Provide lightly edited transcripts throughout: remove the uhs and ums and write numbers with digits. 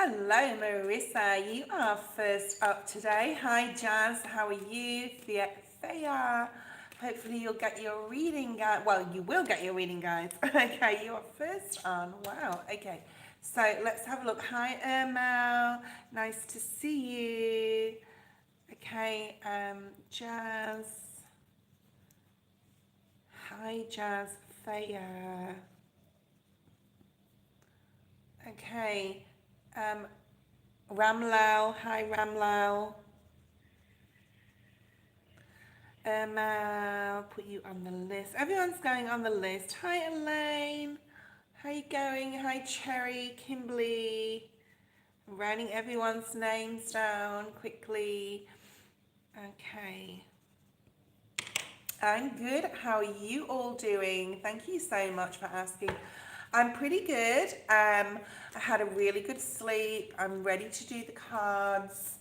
Hello, Marissa. You are first up today. Hi, Jazz. How are you? Thea. Hopefully, you'll get your reading, guys. Well, you will get your reading, guys. Okay, you are first on. Wow. Okay, so let's have a look. Hi, Irma. Nice to see you. Okay, Jazz. Hi, Jazz. Thea. Okay. Um, Ramlal. Hi, Ramlal. I'll put you on the list. Everyone's going on the list. Hi, Elaine. How you going? Hi, Cherry, Kimberly. I'm writing everyone's names down quickly. Okay. I'm good. How are you all doing? Thank you so much for asking. I'm pretty good. I had a really good sleep. I'm ready to do the cards.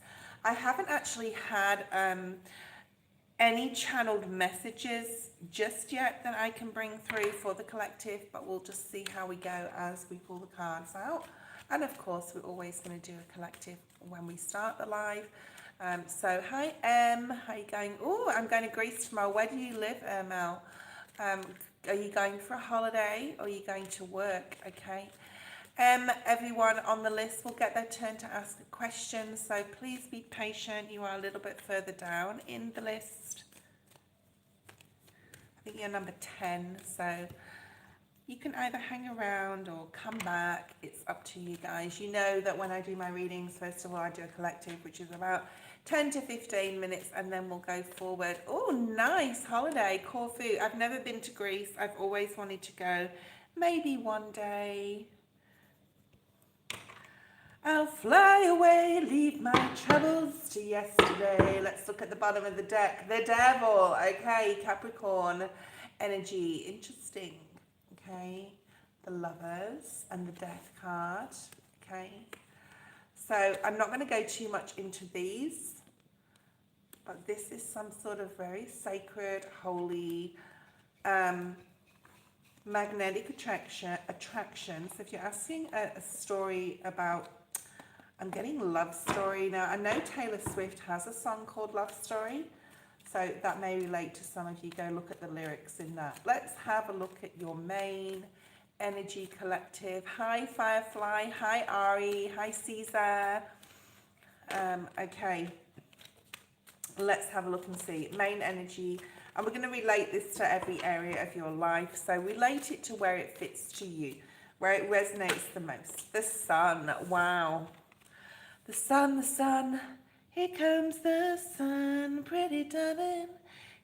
I haven't actually had any channeled messages just yet that I can bring through for the collective, but we'll just see how we go as we pull the cards out. And of course, we're always going to do a collective when we start the live. So hi Em, how are you going? Oh, I'm going to Greece tomorrow. Where do you live, Mel? Are you going for a holiday or are you going to work? Okay. Everyone on the list will get their turn to ask a question, so please be patient. You are a little bit further down in the list. I think you're number 10, so you can either hang around or come back. It's up to you guys. You know that when I do my readings, first of all, I do a collective, which is about 10 to 15 minutes, and then we'll go forward. Oh, nice holiday, Corfu. I've never been to Greece. I've always wanted to go. Maybe one day. I'll fly away, leave my troubles to yesterday. Let's look at the bottom of the deck. The Devil. Okay, Capricorn energy. Interesting. Okay. The Lovers and the Death card. Okay. So I'm not going to go too much into these, but this is some sort of very sacred, holy, magnetic attraction. So if you're asking a story about, I'm getting love story now. I know Taylor Swift has a song called Love Story, so that may relate to some of you. Go look at the lyrics in that. Let's have a look at your main energy collective. Hi, Firefly. Hi, Ari. Hi, Caesar. Okay, let's have a look and see. Main energy. And we're going to relate this to every area of your life. So relate it to where it fits to you, where it resonates the most. The Sun. Wow. The sun, here comes the sun, pretty darling.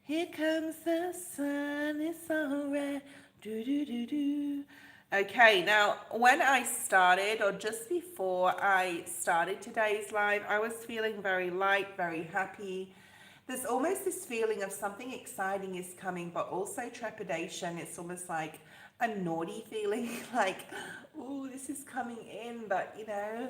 Here comes the sun, it's alright. Do do do do. Okay, now when I started, or just before I started today's live, I was feeling very light, very happy. There's almost this feeling of something exciting is coming, but also trepidation. It's almost like a naughty feeling, like, oh, this is coming in, but you know,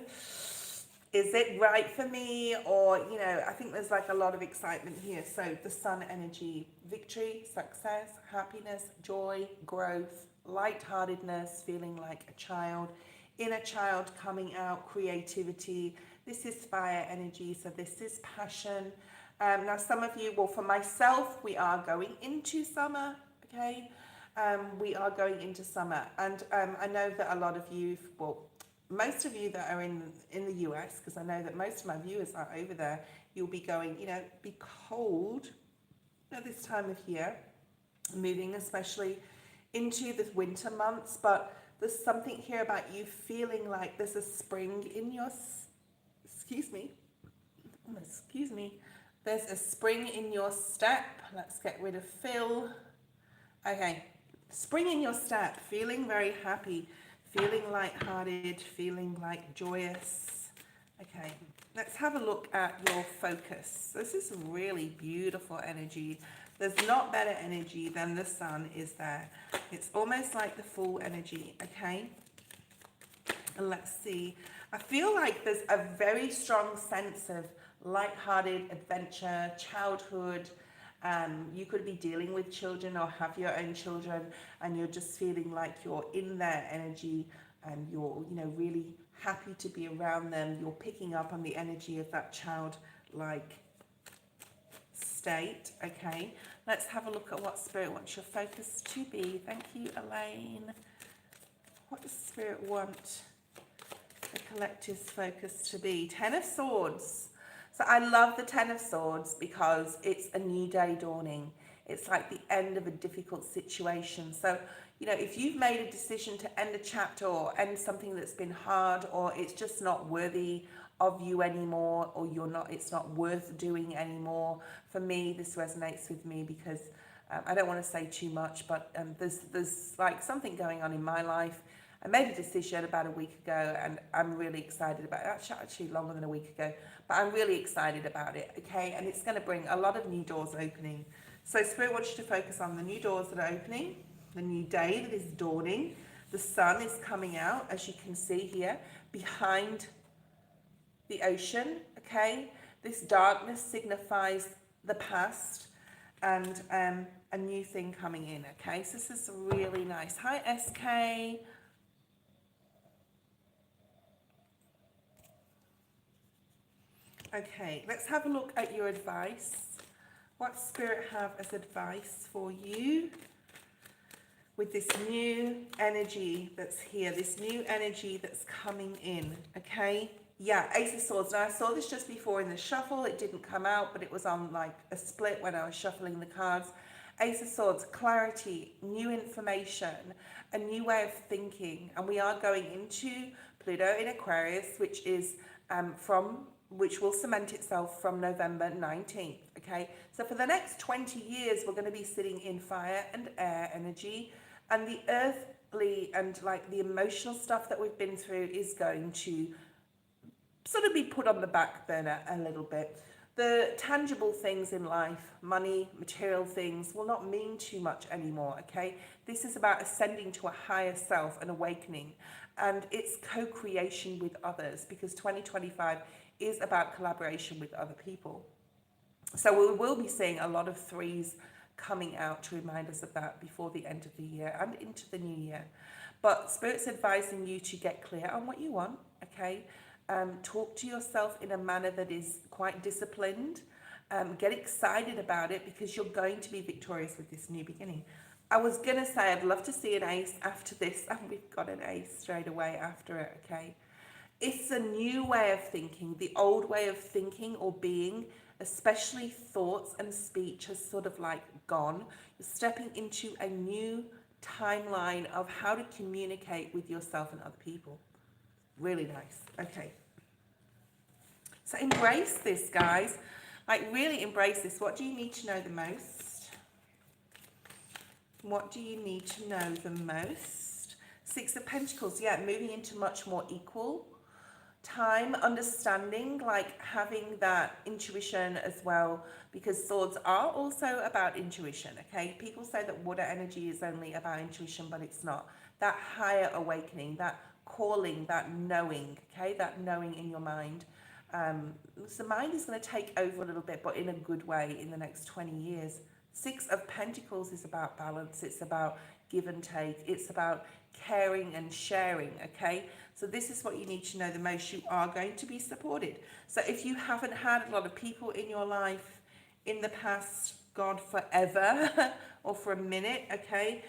is it right for me? Or, you know, I think there's like a lot of excitement here. So the Sun energy, victory, success, happiness, joy, growth, lightheartedness, feeling like a child, inner child coming out, creativity. This is fire energy. So this is passion. Now some of you, well, for myself, we are going into summer, okay? We are going into summer. And I know that a lot of you, well, most of you that are in the US, because I know that most of my viewers are over there, you'll be going, you know, be cold at this time of year, moving especially into the winter months. But there's something here about you feeling like there's a spring in your, excuse me, there's a spring in your step. Let's get rid of Phil. Okay, spring in your step, feeling very happy, feeling lighthearted, feeling like joyous. Okay, let's have a look at your focus. This is really beautiful energy. There's not better energy than the Sun is there. It's almost like the full energy, okay? And let's see. I feel like there's a very strong sense of lighthearted adventure, childhood. You could be dealing with children or have your own children, and you're just feeling like you're in their energy, and you're, you know, really happy to be around them. You're picking up on the energy of that childlike state. Okay, let's have a look at what Spirit wants your focus to be. Thank you, Elaine. What does Spirit want the collective's focus to be? Ten of Swords. So I love the Ten of Swords because it's a new day dawning. It's like the end of a difficult situation. So, you know, if you've made a decision to end a chapter or end something that's been hard, or it's just not worthy of you anymore, or it's not worth doing anymore. For me, this resonates with me because I don't want to say too much, but there's like something going on in my life. I made a decision about a week ago, and I'm really excited about it. Actually longer than a week ago, but I'm really excited about it, okay? And it's going to bring a lot of new doors opening. So Spirit wants you to focus on the new doors that are opening, the new day that is dawning. The sun is coming out, as you can see here, behind the ocean, okay? This darkness signifies the past and a new thing coming in, okay? So this is really nice. Hi, SK. Okay, let's have a look at your advice. What Spirit have as advice for you with this new energy that's here, this new energy that's coming in, okay? Yeah, Ace of Swords. Now, I saw this just before in the shuffle. It didn't come out, but it was on like a split when I was shuffling the cards. Ace of Swords, clarity, new information, a new way of thinking. And we are going into Pluto in Aquarius, which is which will cement itself from November 19th, okay? So for the next 20 years, we're going to be sitting in fire and air energy, and the earthly and like the emotional stuff that we've been through is going to sort of be put on the back burner a little bit. The tangible things in life, money, material things, will not mean too much anymore, okay? This is about ascending to a higher self and awakening, and it's co-creation with others, because 2025 is about collaboration with other people. So we will be seeing a lot of threes coming out to remind us of that before the end of the year and into the new year. But Spirit's advising you to get clear on what you want, okay? Talk to yourself in a manner that is quite disciplined. Get excited about it, because you're going to be victorious with this new beginning. I was going to say I'd love to see an ace after this, and we've got an ace straight away after it, okay? It's a new way of thinking. The old way of thinking or being, especially thoughts and speech, has sort of like gone. You're stepping into a new timeline of how to communicate with yourself and other people. Really nice. Okay. So embrace this, guys. Like, really embrace this. What do you need to know the most? What do you need to know the most? Six of Pentacles. Yeah, moving into much more equal time, understanding, like having that intuition as well, because swords are also about intuition, okay? People say that water energy is only about intuition, but it's not. That higher awakening, that calling, that knowing, okay? That knowing in your mind. So mind is going to take over a little bit, but in a good way, in the next 20 years. Six of Pentacles is about balance. It's about give and take. It's about caring and sharing, okay? So this is what you need to know the most. You are going to be supported. So if you haven't had a lot of people in your life in the past, God, forever or for a minute, okay,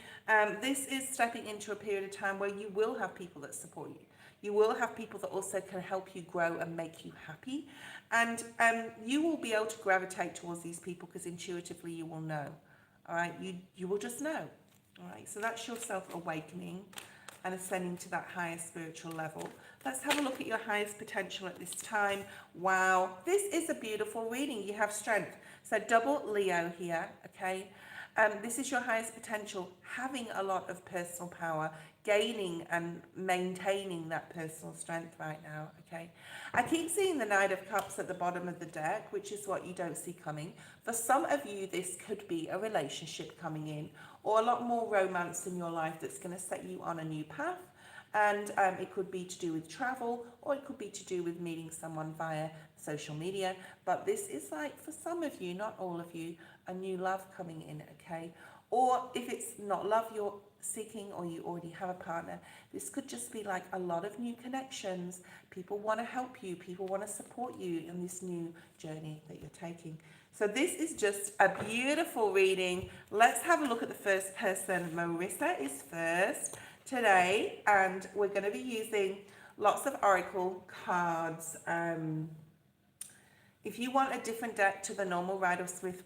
this is stepping into a period of time where you will have people that support you. You will have people that also can help you grow and make you happy. And you will be able to gravitate towards these people because intuitively you will know. All right, you will just know. All right, so that's your self-awakening and ascending to that higher spiritual level. Let's have a look at your highest potential at this time. Wow, this is a beautiful reading. You have strength. So double Leo here, okay? This is your highest potential, having a lot of personal power, gaining and maintaining that personal strength right now, okay? I keep seeing the Knight of Cups at the bottom of the deck, which is what you don't see coming. For some of you, this could be a relationship coming in, or a lot more romance in your life that's going to set you on a new path. And it could be to do with travel, or it could be to do with meeting someone via social media. But this is like, for some of you, not all of you, a new love coming in, okay? Or if it's not love you're seeking or you already have a partner, this could just be like a lot of new connections. People want to help you. People want to support you in this new journey that you're taking. So this is just a beautiful reading. Let's have a look at the first person. Marissa is first today, and we're going to be using lots of oracle cards. If you want a different deck to the normal Rider-Smith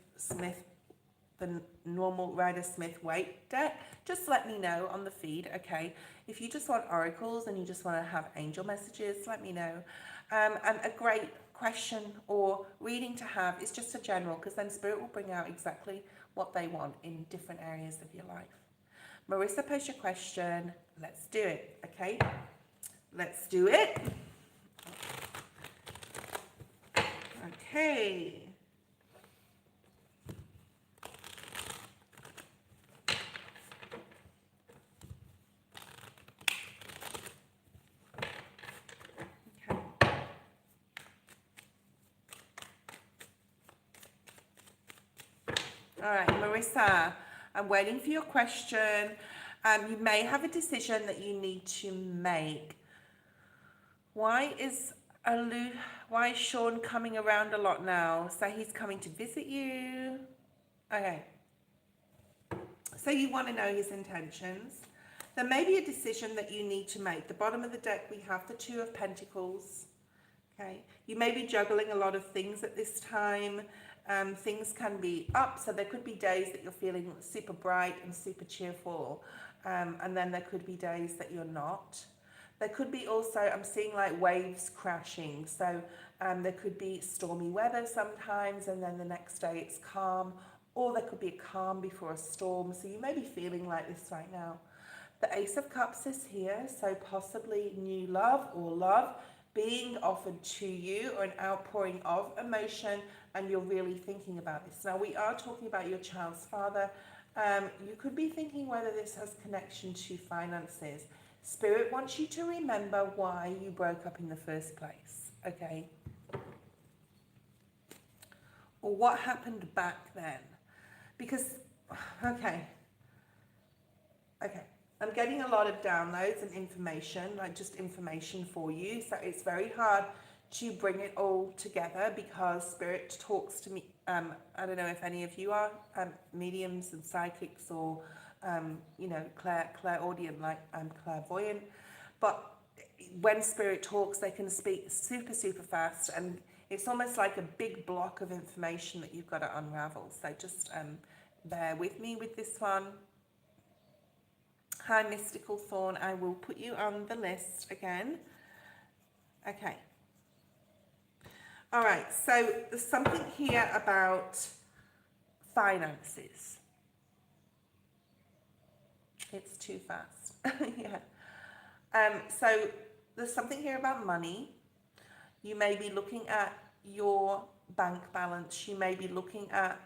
Waite deck, just let me know on the feed, okay? If you just want oracles and you just want to have angel messages, let me know. And a great question or reading to have is just a general, because then Spirit will bring out exactly what they want in different areas of your life. Marissa, post your question. Let's do it, okay? Let's do it. Okay. All right, Marissa, I'm waiting for your question. You may have a decision that you need to make. Why is Sean coming around a lot now? So he's coming to visit you. Okay. So you want to know his intentions. There may be a decision that you need to make. The bottom of the deck, we have the Two of Pentacles. Okay. You may be juggling a lot of things at this time. Things can be up, so there could be days that you're feeling super bright and super cheerful, and then there could be days that you're not. There could be also, I'm seeing like waves crashing, so there could be stormy weather sometimes, and then the next day it's calm, or there could be a calm before a storm, so you may be feeling like this right now. The Ace of Cups is here, so possibly new love or love being offered to you, or an outpouring of emotion, and you're really thinking about this. Now, we are talking about your child's father. You could be thinking whether this has connection to finances. Spirit wants you to remember why you broke up in the first place, okay? Or what happened back then. Because, okay. I'm getting a lot of downloads and information, like just information for you. So it's very hard to bring it all together because Spirit talks to me. I don't know if any of you are mediums and psychics or, clairaudient, like clairvoyant. But when Spirit talks, they can speak super, super fast. And it's almost like a big block of information that you've got to unravel. So just bear with me with this one. Hi, Mystical Thorn. I will put you on the list again. Okay. All right. So there's something here about finances. It's too fast. Yeah. So there's something here about money. You may be looking at your bank balance. You may be looking at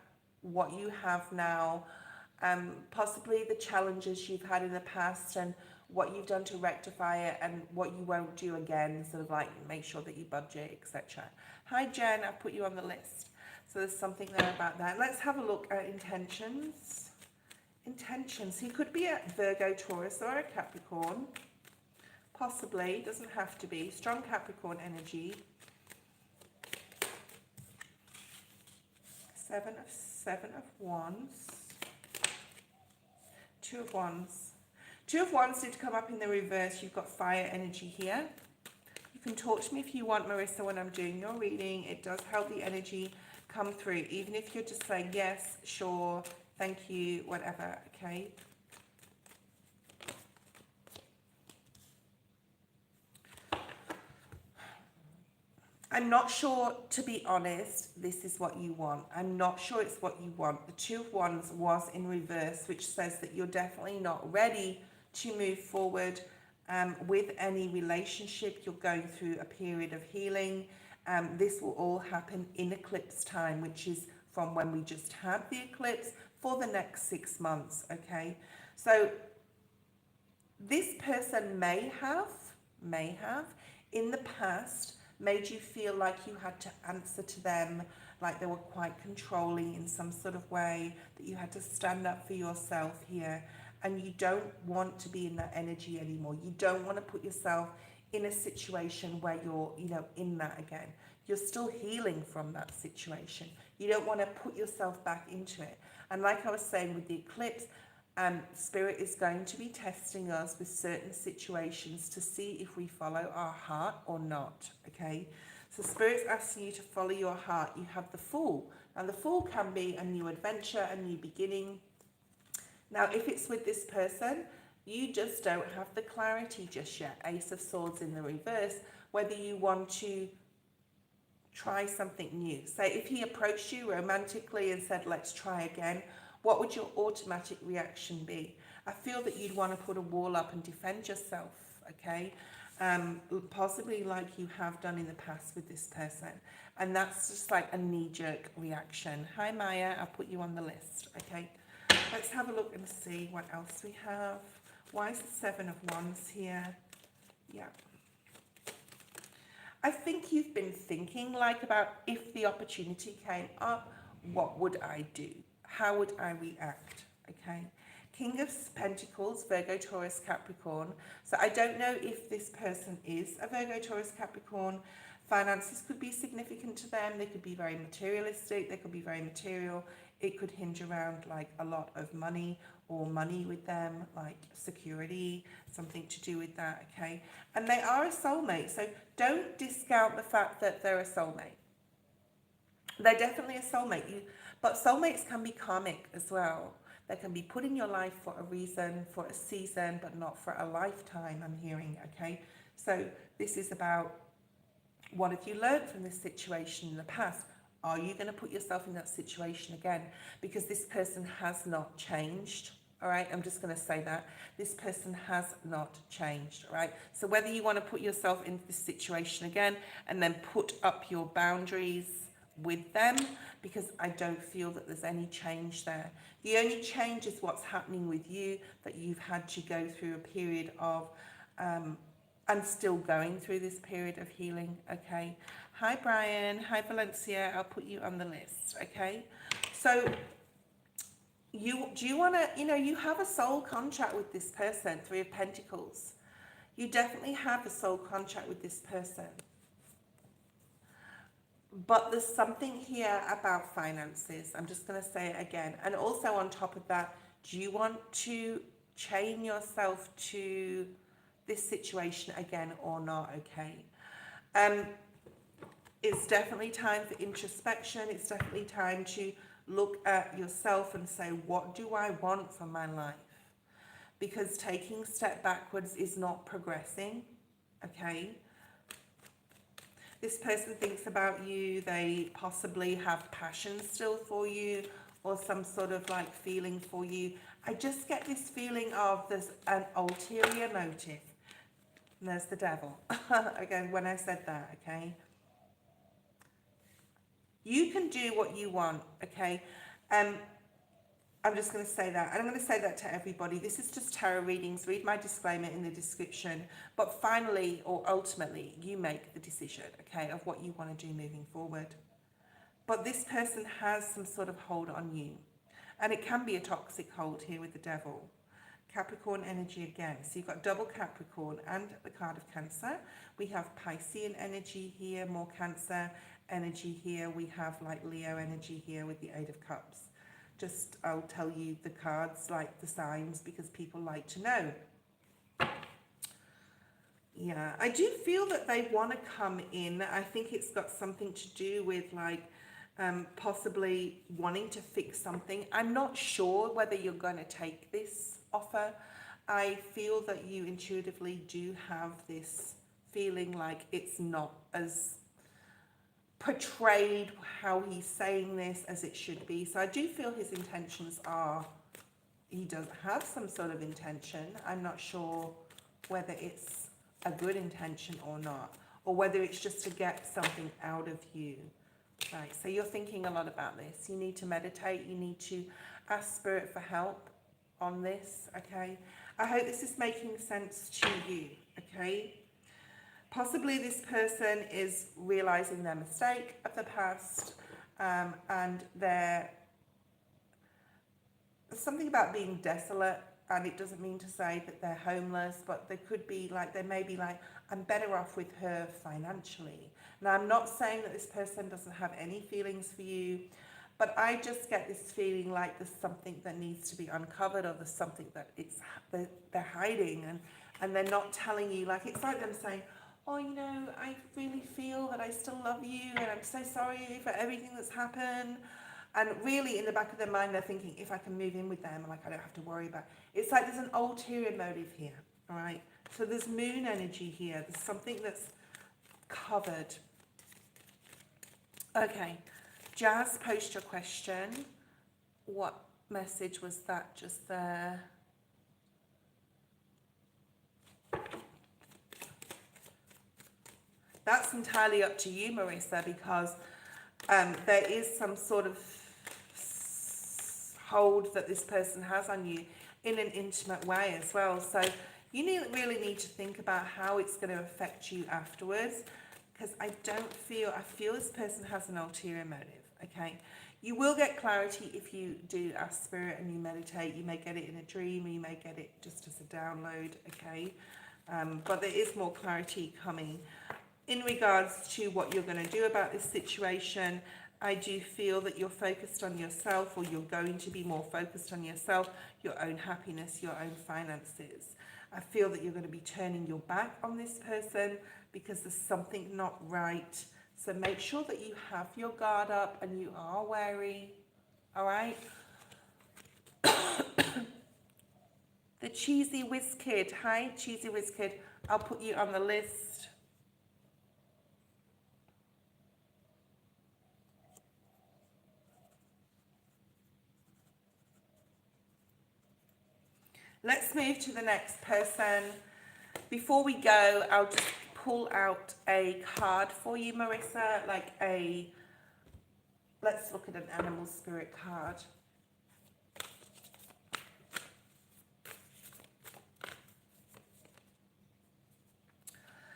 what you have now. Possibly the challenges you've had in the past and what you've done to rectify it and what you won't do again, sort of like make sure that you budget, etc. Hi Jen, I've put you on the list. So there's something there about that. Let's have a look at intentions. Intentions. He could be a Virgo, Taurus or a Capricorn. Possibly, doesn't have to be. Strong Capricorn energy. Seven of Wands. Two of Wands. Two of Wands did come up in the reverse. You've got fire energy here. You can talk to me if you want, Marissa, when I'm doing your reading. It does help the energy come through, even if you're just saying yes, sure, thank you, whatever, okay? I'm not sure, to be honest, this is what you want. I'm not sure it's what you want. The Two of Wands was in reverse, which says that you're definitely not ready to move forward with any relationship. You're going through a period of healing. This will all happen in eclipse time, which is from when we just had the eclipse for the next 6 months, okay? So this person may have in the past made you feel like you had to answer to them, like they were quite controlling in some sort of way, that you had to stand up for yourself here, and you don't want to be in that energy anymore. You don't want to put yourself in a situation where you're, you know, in that again. You're still healing from that situation. You don't want to put yourself back into it. And like I was saying with the eclipse, Spirit is going to be testing us with certain situations to see if we follow our heart or not, okay? So Spirit's asking you to follow your heart. You have the Fool. And the Fool can be a new adventure, a new beginning. Now, if it's with this person, you just don't have the clarity just yet. Ace of Swords in the reverse, whether you want to try something new. So if he approached you romantically and said, let's try again, what would your automatic reaction be? I feel that you'd want to put a wall up and defend yourself, okay? Possibly like you have done in the past with this person. And that's just like a knee-jerk reaction. Hi, Maya, I'll put you on the list, okay? Let's have a look and see what else we have. Why is the Seven of Wands here? Yeah. I think you've been thinking like about if the opportunity came up, what would I do? How would I react? Okay. King of Pentacles, Virgo, Taurus, Capricorn. So I don't know if this person is a Virgo, Taurus, Capricorn. Finances could be significant to them. They could be very materialistic. They could be very material. It could hinge around like a lot of money or money with them, like security, something to do with that, okay? And they are a soulmate, so don't discount the fact that they're a soulmate. They're definitely a soulmate, but soulmates can be karmic as well. They can be put in your life for a reason, for a season, but not for a lifetime, I'm hearing, okay? So this is about what have you learned from this situation in the past? Are you going to put yourself in that situation again? Because this person has not changed, all right? I'm just going to say that. This person has not changed, all right? So whether you want to put yourself into this situation again and then put up your boundaries with them, because I don't feel that there's any change there. The only change is what's happening with you, that you've had to go through a period of, and still going through this period of healing, okay? Hi, Brian. Hi, Valencia. I'll put you on the list, okay? So do you want to, you know, you have a soul contract with this person, Three of Pentacles. You definitely have a soul contract with this person. But there's something here about finances. I'm just going to say it again. And also on top of that, do you want to chain yourself to this situation again or not, okay? It's definitely time for introspection. It's definitely time to look at yourself and say, what do I want from my life? Because taking a step backwards is not progressing, okay? This person thinks about you. They possibly have passion still for you or some sort of like feeling for you. I just get this feeling of there's an ulterior motive. And there's the devil. Again, when I said that, okay? You can do what you want, okay? I'm just going to say that. And I'm going to say that to everybody. This is just tarot readings. Read my disclaimer in the description. But finally, or ultimately, you make the decision, okay, of what you want to do moving forward. But this person has some sort of hold on you. And it can be a toxic hold here with the devil. Capricorn energy again. So you've got double Capricorn and the card of Cancer. We have Piscean energy here, more Cancer energy here. We have like Leo energy here with the Eight of Cups. Just, I'll tell you the cards, like the signs, because people like to know. Yeah, I do feel that they want to come in. I think it's got something to do with like possibly wanting to fix something. I'm not sure whether you're going to take this offer. I feel that you intuitively do have this feeling like it's not as portrayed how he's saying this as it should be. So I do feel his intentions are, he does have some sort of intention. I'm not sure whether it's a good intention or not, or whether it's just to get something out of you. Right, so you're thinking a lot about this. You need to meditate. You need to ask Spirit for help on this, okay? I hope this is making sense to you, okay? Possibly this person is realizing their mistake of the past. and they're something about being desolate, and it doesn't mean to say that they're homeless, but they could be like, they may be like, I'm better off with her financially. Now, I'm not saying that this person doesn't have any feelings for you, but I just get this feeling like there's something that needs to be uncovered, or there's something that they're hiding, and they're not telling you. Like, it's like them saying, oh, you know, I really feel that I still love you, and I'm so sorry for everything that's happened. And really, in the back of their mind, they're thinking, if I can move in with them, like, I don't have to worry about it. It's like there's an ulterior motive here, all right? So there's moon energy here. There's something that's covered. Okay, Jazz, post your question. What message was that just there? That's entirely up to you, Marissa, because there is some sort of hold that this person has on you in an intimate way as well. So you really need to think about how it's going to affect you afterwards, because I feel this person has an ulterior motive, okay? You will get clarity if you do ask spirit and you meditate. You may get it in a dream, or you may get it just as a download, okay? But there is more clarity coming. In regards to what you're going to do about this situation, I do feel that you're focused on yourself, or you're going to be more focused on yourself, your own happiness, your own finances. I feel that you're going to be turning your back on this person because there's something not right. So make sure that you have your guard up and you are wary, all right? The Cheesy Whiz Kid. Hi, Cheesy Whiz Kid. I'll put you on the list. Let's move to the next person. Before we go, I'll just pull out a card for you, Marissa, let's look at an animal spirit card.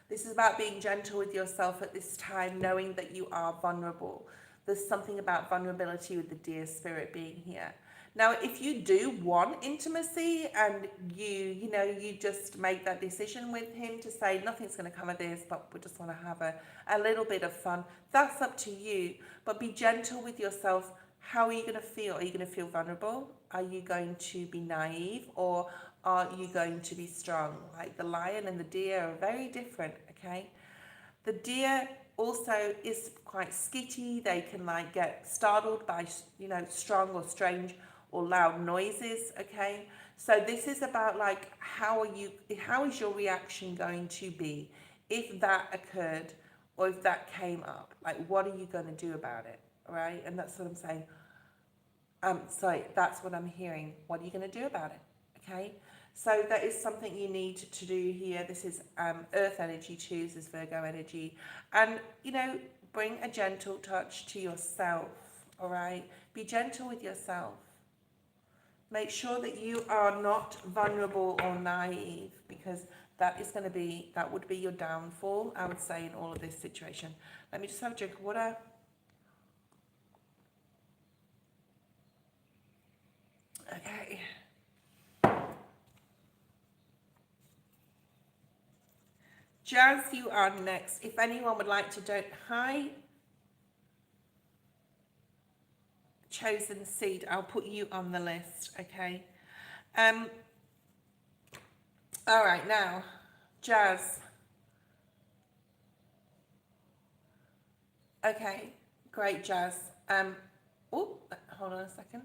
This is about being gentle with yourself at this time, knowing that you are vulnerable. There's something about vulnerability with the deer spirit being here. Now, if you do want intimacy and you just make that decision with him to say, nothing's going to come of this, but we just want to have a little bit of fun, that's up to you. But be gentle with yourself. How are you going to feel? Are you going to feel vulnerable? Are you going to be naive? Or are you going to be strong? Like the lion and the deer are very different, okay? The deer also is quite skitty. They can get startled by, strong or strange or loud noises, okay? So this is about how is your reaction going to be if that occurred or if that came up? What are you going to do about it, all right? And that's what I'm saying. That's what I'm hearing. What are you going to do about it, okay? So that is something you need to do here. This is earth energy too, this is Virgo energy. And, bring a gentle touch to yourself, all right? Be gentle with yourself. Make sure that you are not vulnerable or naive, because that would be your downfall, I would say, in all of this situation. Let me just have a drink of water. Okay. Jazz, you are next. If anyone would like to donate, hi, Chosen Seed, I'll put you on the list, okay? All right, now, Jazz. Okay, great, Jazz. Hold on a second.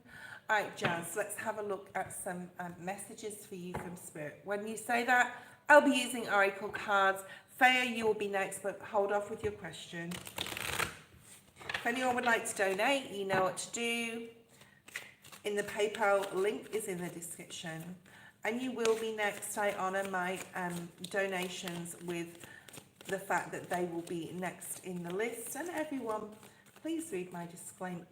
All right, Jazz, let's have a look at some messages for you from Spirit. When you say that, I'll be using Oracle cards. Freya, you will be next, but hold off with your question. If anyone would like to donate, you know what to do. In the PayPal link is in the description. And you will be next. I honour my donations with the fact that they will be next in the list. And everyone, please read my disclaimer.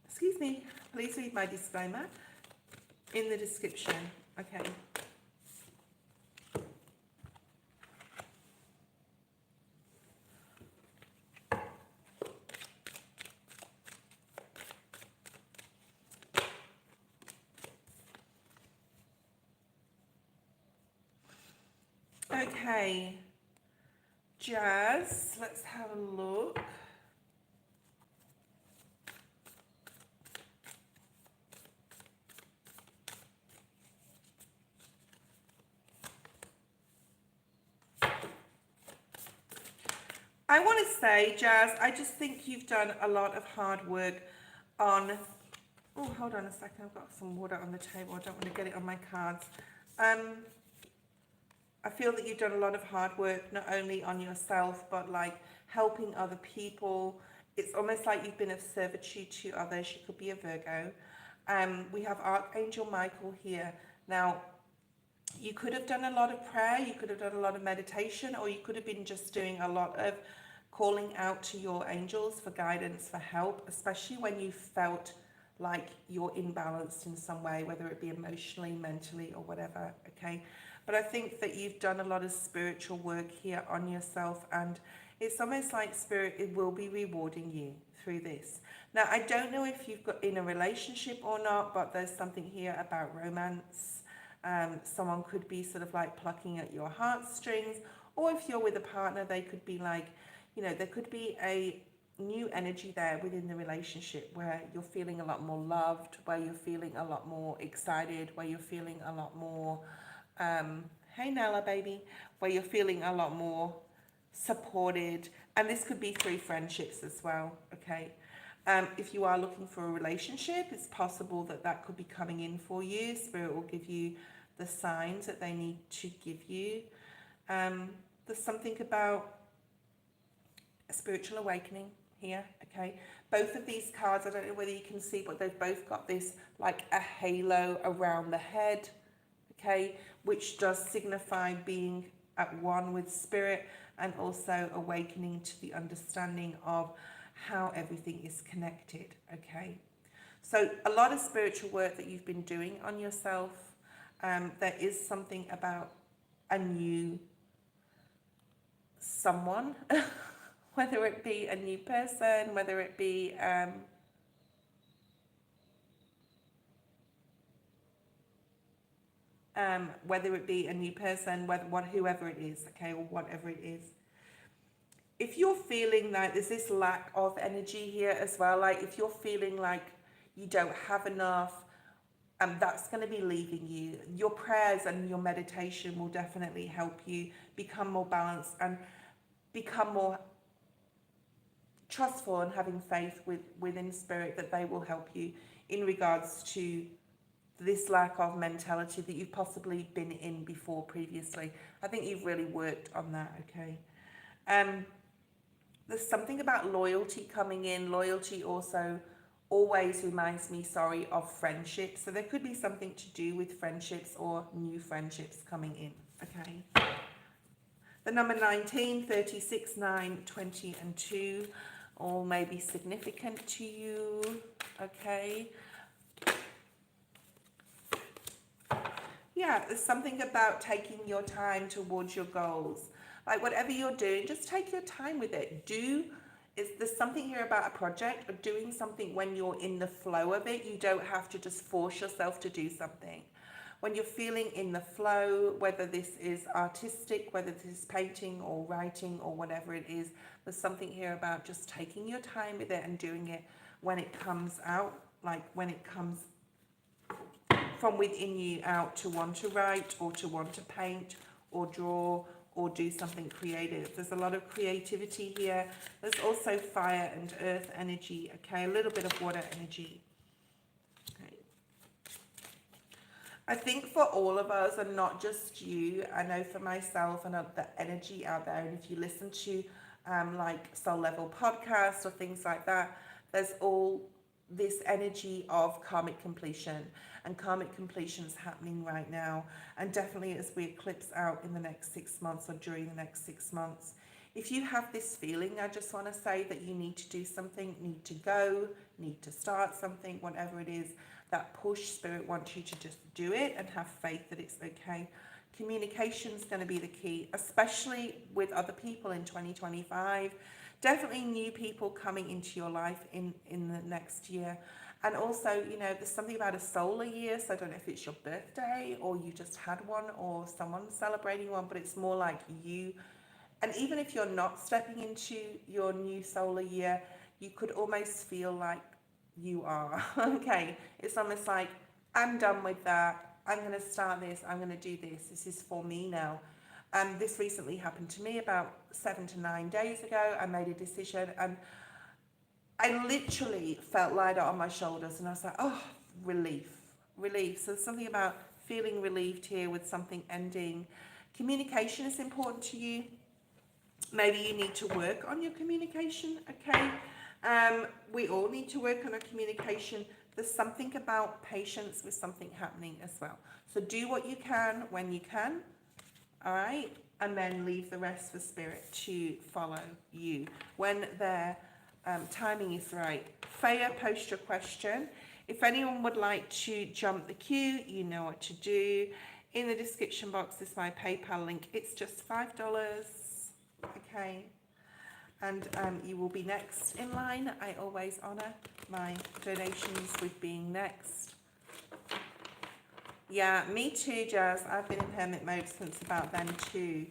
Excuse me. Please read my disclaimer in the description. Okay. Okay, Jazz, let's have a look. I want to say, Jazz, I just think you've done a lot of hard work on... Oh, hold on a second. I've got some water on the table. I don't want to get it on my cards. I feel that you've done a lot of hard work, not only on yourself, but like helping other people. It's almost like you've been of servitude to others. You could be a Virgo. We have Archangel Michael here. Now, you could have done a lot of prayer, you could have done a lot of meditation, or you could have been just doing a lot of calling out to your angels for guidance, for help, especially when you felt like you're imbalanced in some way, whether it be emotionally, mentally, or whatever, okay? But I think that you've done a lot of spiritual work here on yourself, and it's almost like Spirit, it will be rewarding you through this. Now, I don't know if you've got in a relationship or not, but there's something here about romance. Someone could be sort of like plucking at your heartstrings, or if you're with a partner, they could be like, you know, there could be a new energy there within the relationship where you're feeling a lot more loved, where you're feeling a lot more excited, where you're feeling a lot more, hey Nala baby, where you're feeling a lot more supported. And this could be through friendships as well, okay? If you are looking for a relationship, it's possible that that could be coming in for you. Spirit will give you the signs that they need to give you. There's something about a spiritual awakening here, okay? Both of these cards, I don't know whether you can see, but they've both got this like a halo around the head, okay? Which does signify being at one with Spirit, and also awakening to the understanding of how everything is connected, okay? So a lot of spiritual work that you've been doing on yourself. There is something about a new someone, whether it be a new person, whether it be a new person, whoever it is, okay, or whatever it is. If you're feeling like there's this lack of energy here as well, like if you're feeling like you don't have enough, that's going to be leaving you. Your prayers and your meditation will definitely help you become more balanced and become more trustful and having faith within Spirit that they will help you in regards to this lack of mentality that you've possibly been in before previously. I think you've really worked on that, okay? There's something about loyalty coming in. Loyalty also always reminds me, of friendships. So there could be something to do with friendships or new friendships coming in, okay? The number 19, 36, 9, 20, and 2 all may be significant to you, okay? Yeah, there's something about taking your time towards your goals. Like whatever you're doing, just take your time with it. There's something here about a project or doing something when you're in the flow of it. You don't have to just force yourself to do something. When you're feeling in the flow, whether this is artistic, whether this is painting or writing or whatever it is, there's something here about just taking your time with it and doing it when it comes out, like when it comes from within you out to want to write or to want to paint or draw or do something creative. There's a lot of creativity here. There's also fire and earth energy, okay, a little bit of water energy. Okay. I think for all of us, and not just you, I know for myself and the energy out there, and if you listen to like Soul Level podcasts or things like that, there's all this energy of karmic completion, and karmic completion is happening right now, and definitely as we eclipse out in the next 6 months or during the next 6 months. If you have this feeling, I just want to say that you need to do something, need to go, need to start something, whatever it is, that push, Spirit wants you to just do it and have faith that it's okay. Communication is going to be the key, especially with other people in 2025. Definitely new people coming into your life in the next year. And also, you know, there's something about a solar year, so I don't know if it's your birthday or you just had one or someone's celebrating one, but it's more like you. And even if you're not stepping into your new solar year, you could almost feel like you are. Okay, it's almost like, I'm done with that. I'm going to start this. I'm going to do this. This is for me now. This recently happened to me about 7 to 9 days ago. I made a decision and I literally felt lighter on my shoulders and I was like, oh, relief, relief. So there's something about feeling relieved here with something ending. Communication is important to you. Maybe you need to work on your communication, okay? We all need to work on our communication. There's something about patience with something happening as well. So do what you can when you can, all right? And then leave the rest for spirit to follow you when their timing is right. Freya, post your question. If anyone would like to jump the queue, you know what to do. In the description box is my PayPal link. It's just $5, okay? And you will be next in line. I always honour my donations with being next. Yeah, me too, Jazz. I've been in hermit mode since about then too,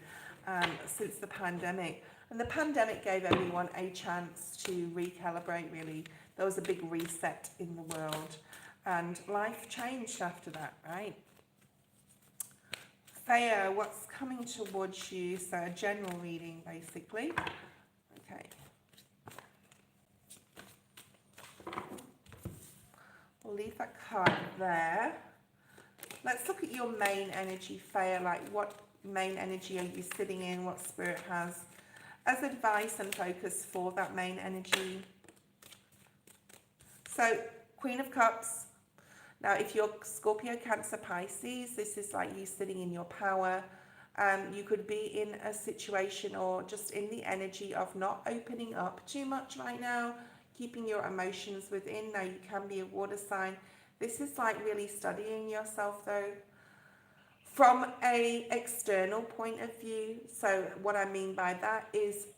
since the pandemic. And the pandemic gave everyone a chance to recalibrate, really. There was a big reset in the world. And life changed after that, right? Thea, what's coming towards you? So a general reading, basically. Okay. We'll leave that card there. Let's look at your main energy, Thea. Like, what main energy are you sitting in? What spirit has as advice and focus for that main energy? So, Queen of Cups. Now, if you're Scorpio, Cancer, Pisces, this is like you sitting in your power. You could be in a situation or just in the energy of not opening up too much right now, keeping your emotions within. Now, you can be a water sign. This is like really studying yourself, though, from a external point of view. So what I mean by that is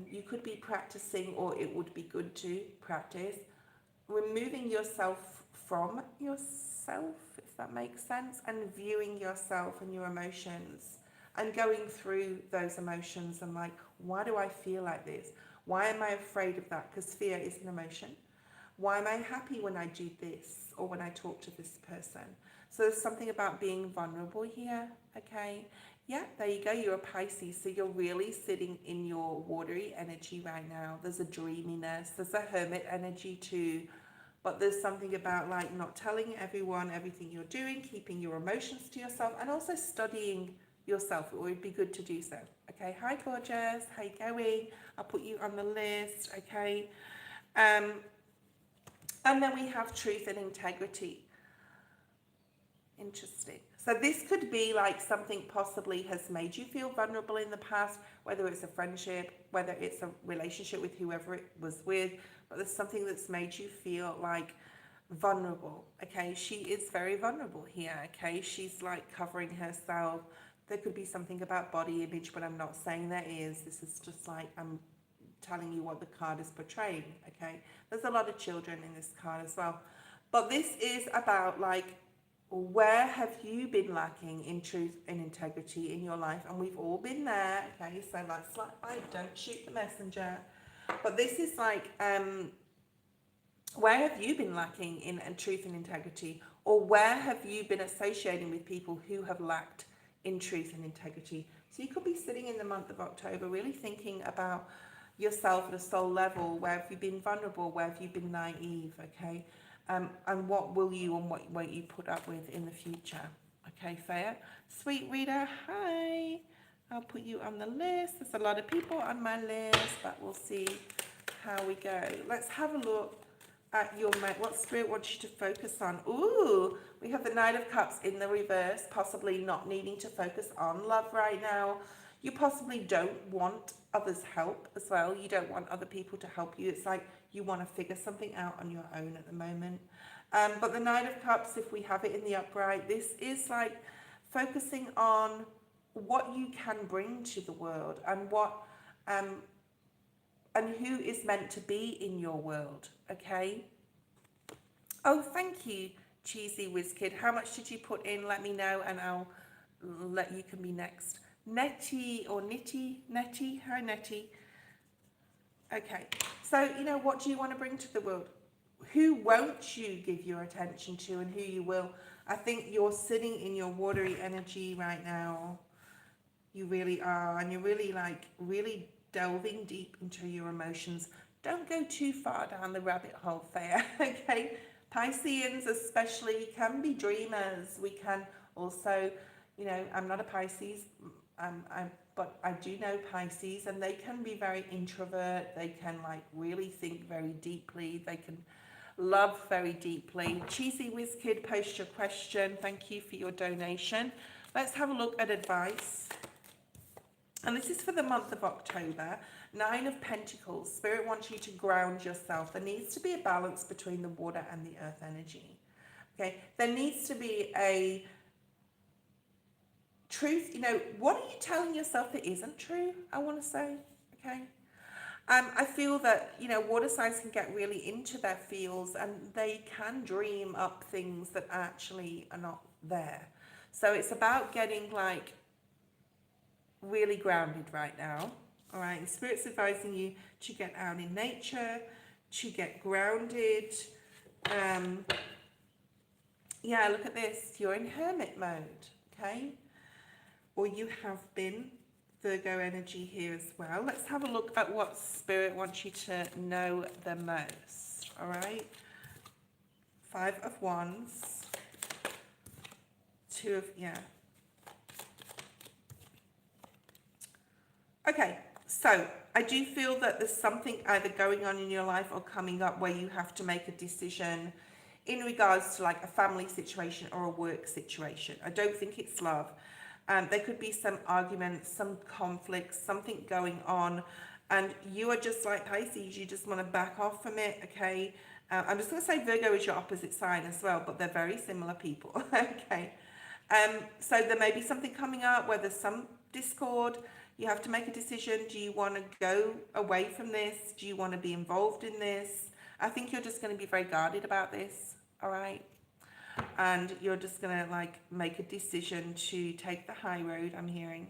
you could be practicing, or it would be good to practice, removing yourself from yourself, if that makes sense, and viewing yourself and your emotions and going through those emotions and like, why do I feel like this? Why am I afraid of that? Because fear is an emotion. Why am I happy when I do this or when I talk to this person? So there's something about being vulnerable here, okay? Yeah, there you go. You're a Pisces, so you're really sitting in your watery energy right now. There's a dreaminess. There's a hermit energy too. But there's something about like not telling everyone everything you're doing, keeping your emotions to yourself, and also studying yourself. It would be good to do so. Okay, hi gorgeous, how you going? I'll put you on the list, okay? And then we have truth and integrity. Interesting. So this could be like something possibly has made you feel vulnerable in the past, whether it's a friendship, whether it's a relationship with whoever it was with, but there's something that's made you feel like vulnerable, okay? She is very vulnerable here, okay? She's like covering herself. There could be something about body image, but I'm not saying there is. This is just like I'm telling you what the card is portraying, okay? There's a lot of children in this card as well. But this is about like, where have you been lacking in truth and integrity in your life? And we've all been there, okay? So that's like, don't shoot the messenger. But this is like, where have you been lacking in truth and integrity? Or where have you been associating with people who have lacked in truth and integrity? So you could be sitting in the month of October really thinking about yourself at a soul level. Where have you been vulnerable? Where have you been naive, okay? And what will you and what won't you put up with in the future? Okay, fair. Sweet reader, hi. I'll put you on the list. There's a lot of people on my list, but we'll see how we go. Let's have a look at your what spirit wants you to focus on. Ooh, we have the Knight of Cups in the reverse, possibly not needing to focus on love right now. You possibly don't want others' help as well. You don't want other people to help you. It's like you want to figure something out on your own at the moment. But the Knight of Cups, if we have it in the upright, this is like focusing on what you can bring to the world and what and who is meant to be in your world, okay? Oh, thank you, Cheesy Whiz Kid. How much did you put in? Let me know and I'll let you can be next. Nettie or Nitty? Nettie? Hi, Nettie. Okay. So, you know, what do you want to bring to the world? Who won't you give your attention to and who you will? I think you're sitting in your watery energy right now. You really are. And you're really really delving deep into your emotions. Don't go too far down the rabbit hole, Thea. Okay. Pisceans especially can be dreamers. We can also, you know, I'm not a Pisces, but I do know Pisces, and they can be very introvert. They can like really think very deeply. They can love very deeply. Cheesy Whiz Kid, post your question. Thank you for your donation. Let's have a look at advice. And this is for the month of October. 9 of Pentacles. Spirit wants you to ground yourself. There needs to be a balance between the water and the earth energy. Okay. There needs to be a truth. You know, what are you telling yourself that isn't true? I want to say. Okay. I feel that, you know, water signs can get really into their fields and they can dream up things that actually are not there. So it's about getting like really grounded right now. All right. And Spirit's advising you to get out in nature, to get grounded. Yeah, look at this. You're in hermit mode. Okay. Or you have been. Virgo energy here as well. Let's have a look at what Spirit wants you to know the most. All right. 5 of Wands. 2 of, yeah. Okay. So I do feel that there's something either going on in your life or coming up where you have to make a decision in regards to like a family situation or a work situation. I don't think it's love. There could be some arguments, some conflicts, something going on, and you are just like Pisces, you just want to back off from it, okay? I'm just going to say Virgo is your opposite sign as well, but they're very similar people, okay? So there may be something coming up where there's some discord. You have to make a decision. Do you want to go away from this? Do you want to be involved in this? I think you're just going to be very guarded about this, all right? And you're just going to like make a decision to take the high road, I'm hearing.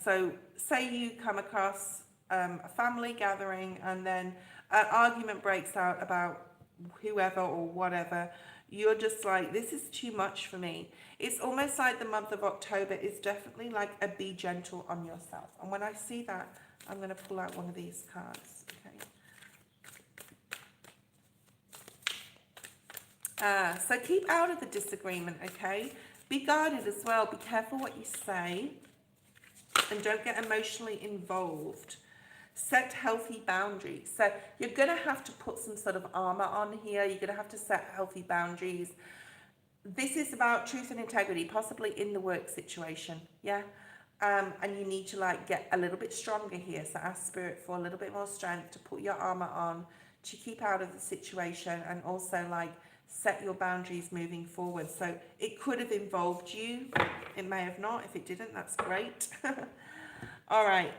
So say you come across a family gathering and then an argument breaks out about whoever or whatever. You're just like, this is too much for me. It's almost like the month of October is definitely like a be gentle on yourself. And when I see that, I'm going to pull out one of these cards. Okay. So keep out of the disagreement, okay? Be guarded as well. Be careful what you say. And don't get emotionally involved. Set healthy boundaries. So you're going to have to put some sort of armor on here. You're going to have to set healthy boundaries. This is about truth and integrity, possibly in the work situation, yeah? And you need to like get a little bit stronger here. So ask Spirit for a little bit more strength to put your armor on, to keep out of the situation, and also like set your boundaries moving forward. So it could have involved you. It may have not. If it didn't, that's great. All right.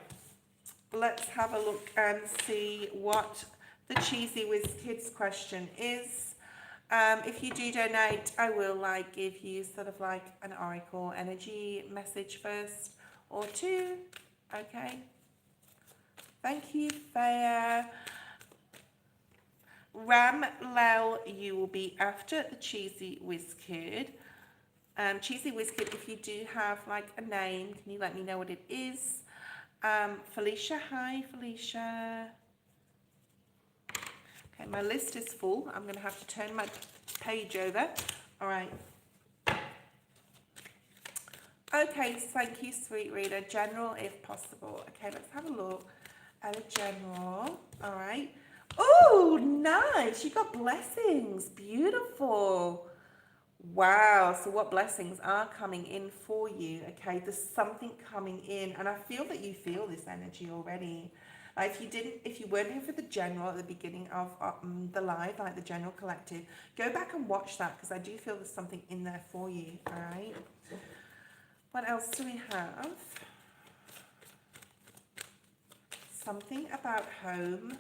Let's have a look and see what the Cheesy Whiz Kids question is. If you do donate, I will like give you sort of like an oracle energy message first or two. Okay. Thank you, Fair. Ram Lel, you will be after the Cheesy Whiz Kid. Cheesy Whiz Kid, if you do have like a name, can you let me know what it is? Felicia, hi Felicia. Okay, my list is full. I'm going to have to turn my page over. All right. Okay, thank you, sweet reader. General, if possible. Okay, let's have a look at a general. All right. Oh, nice. You got blessings. Beautiful. Wow. So what blessings are coming in for you? Okay, there's something coming in, and I feel that you feel this energy already. Like if you weren't here for the general at the beginning of the live, like the general collective, go back and watch that because I do feel there's something in there for you. All right. What else do we have? Something about home.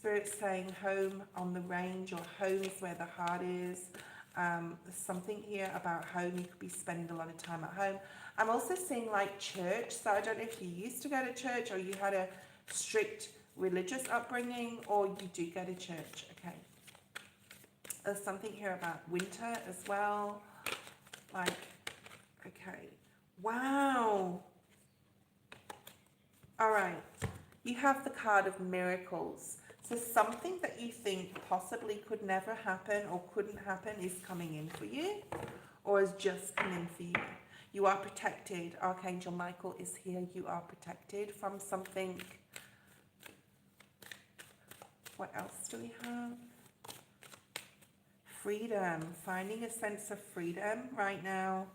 Spirit's saying home on the range, or home is where the heart is. There's something here about home. You could be spending a lot of time at home. I'm also seeing like church. So I don't know if you used to go to church, or you had a strict religious upbringing, or you do go to church. Okay. There's something here about winter as well. Like, okay. Wow. All right. You have the card of miracles. So something that you think possibly could never happen or couldn't happen is coming in for you, or has just come in for you. You are protected. Archangel Michael is here. You are protected from something. What else do we have? Freedom. Finding a sense of freedom right now.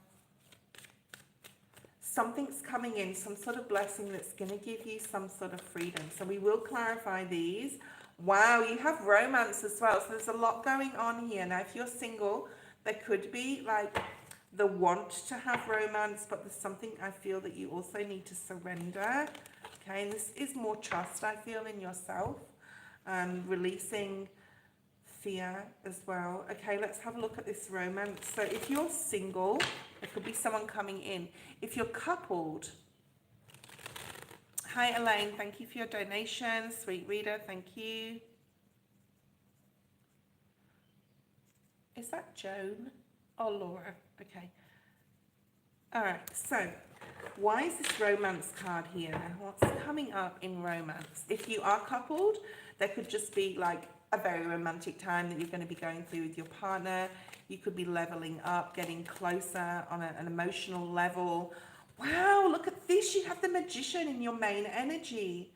Something's coming in, some sort of blessing that's going to give you some sort of freedom. So we will clarify these. Wow, you have romance as well. So there's a lot going on here. Now, if you're single, there could be like the want to have romance, but there's something I feel that you also need to surrender. Okay, and this is more trust, I feel, in yourself. Releasing fear as well. Okay, let's have a look at this romance. So if you're single, there could be someone coming in. If you're coupled, hi Elaine, thank you for your donation. Sweet reader, thank you. Is that Joan or Laura? Okay. All right, so why is this romance card here? Now, what's coming up in romance? If you are coupled, there could just be like a very romantic time that you're going to be going through with your partner. You could be leveling up, getting closer on an emotional level. Wow, look at this. You have the Magician in your main energy.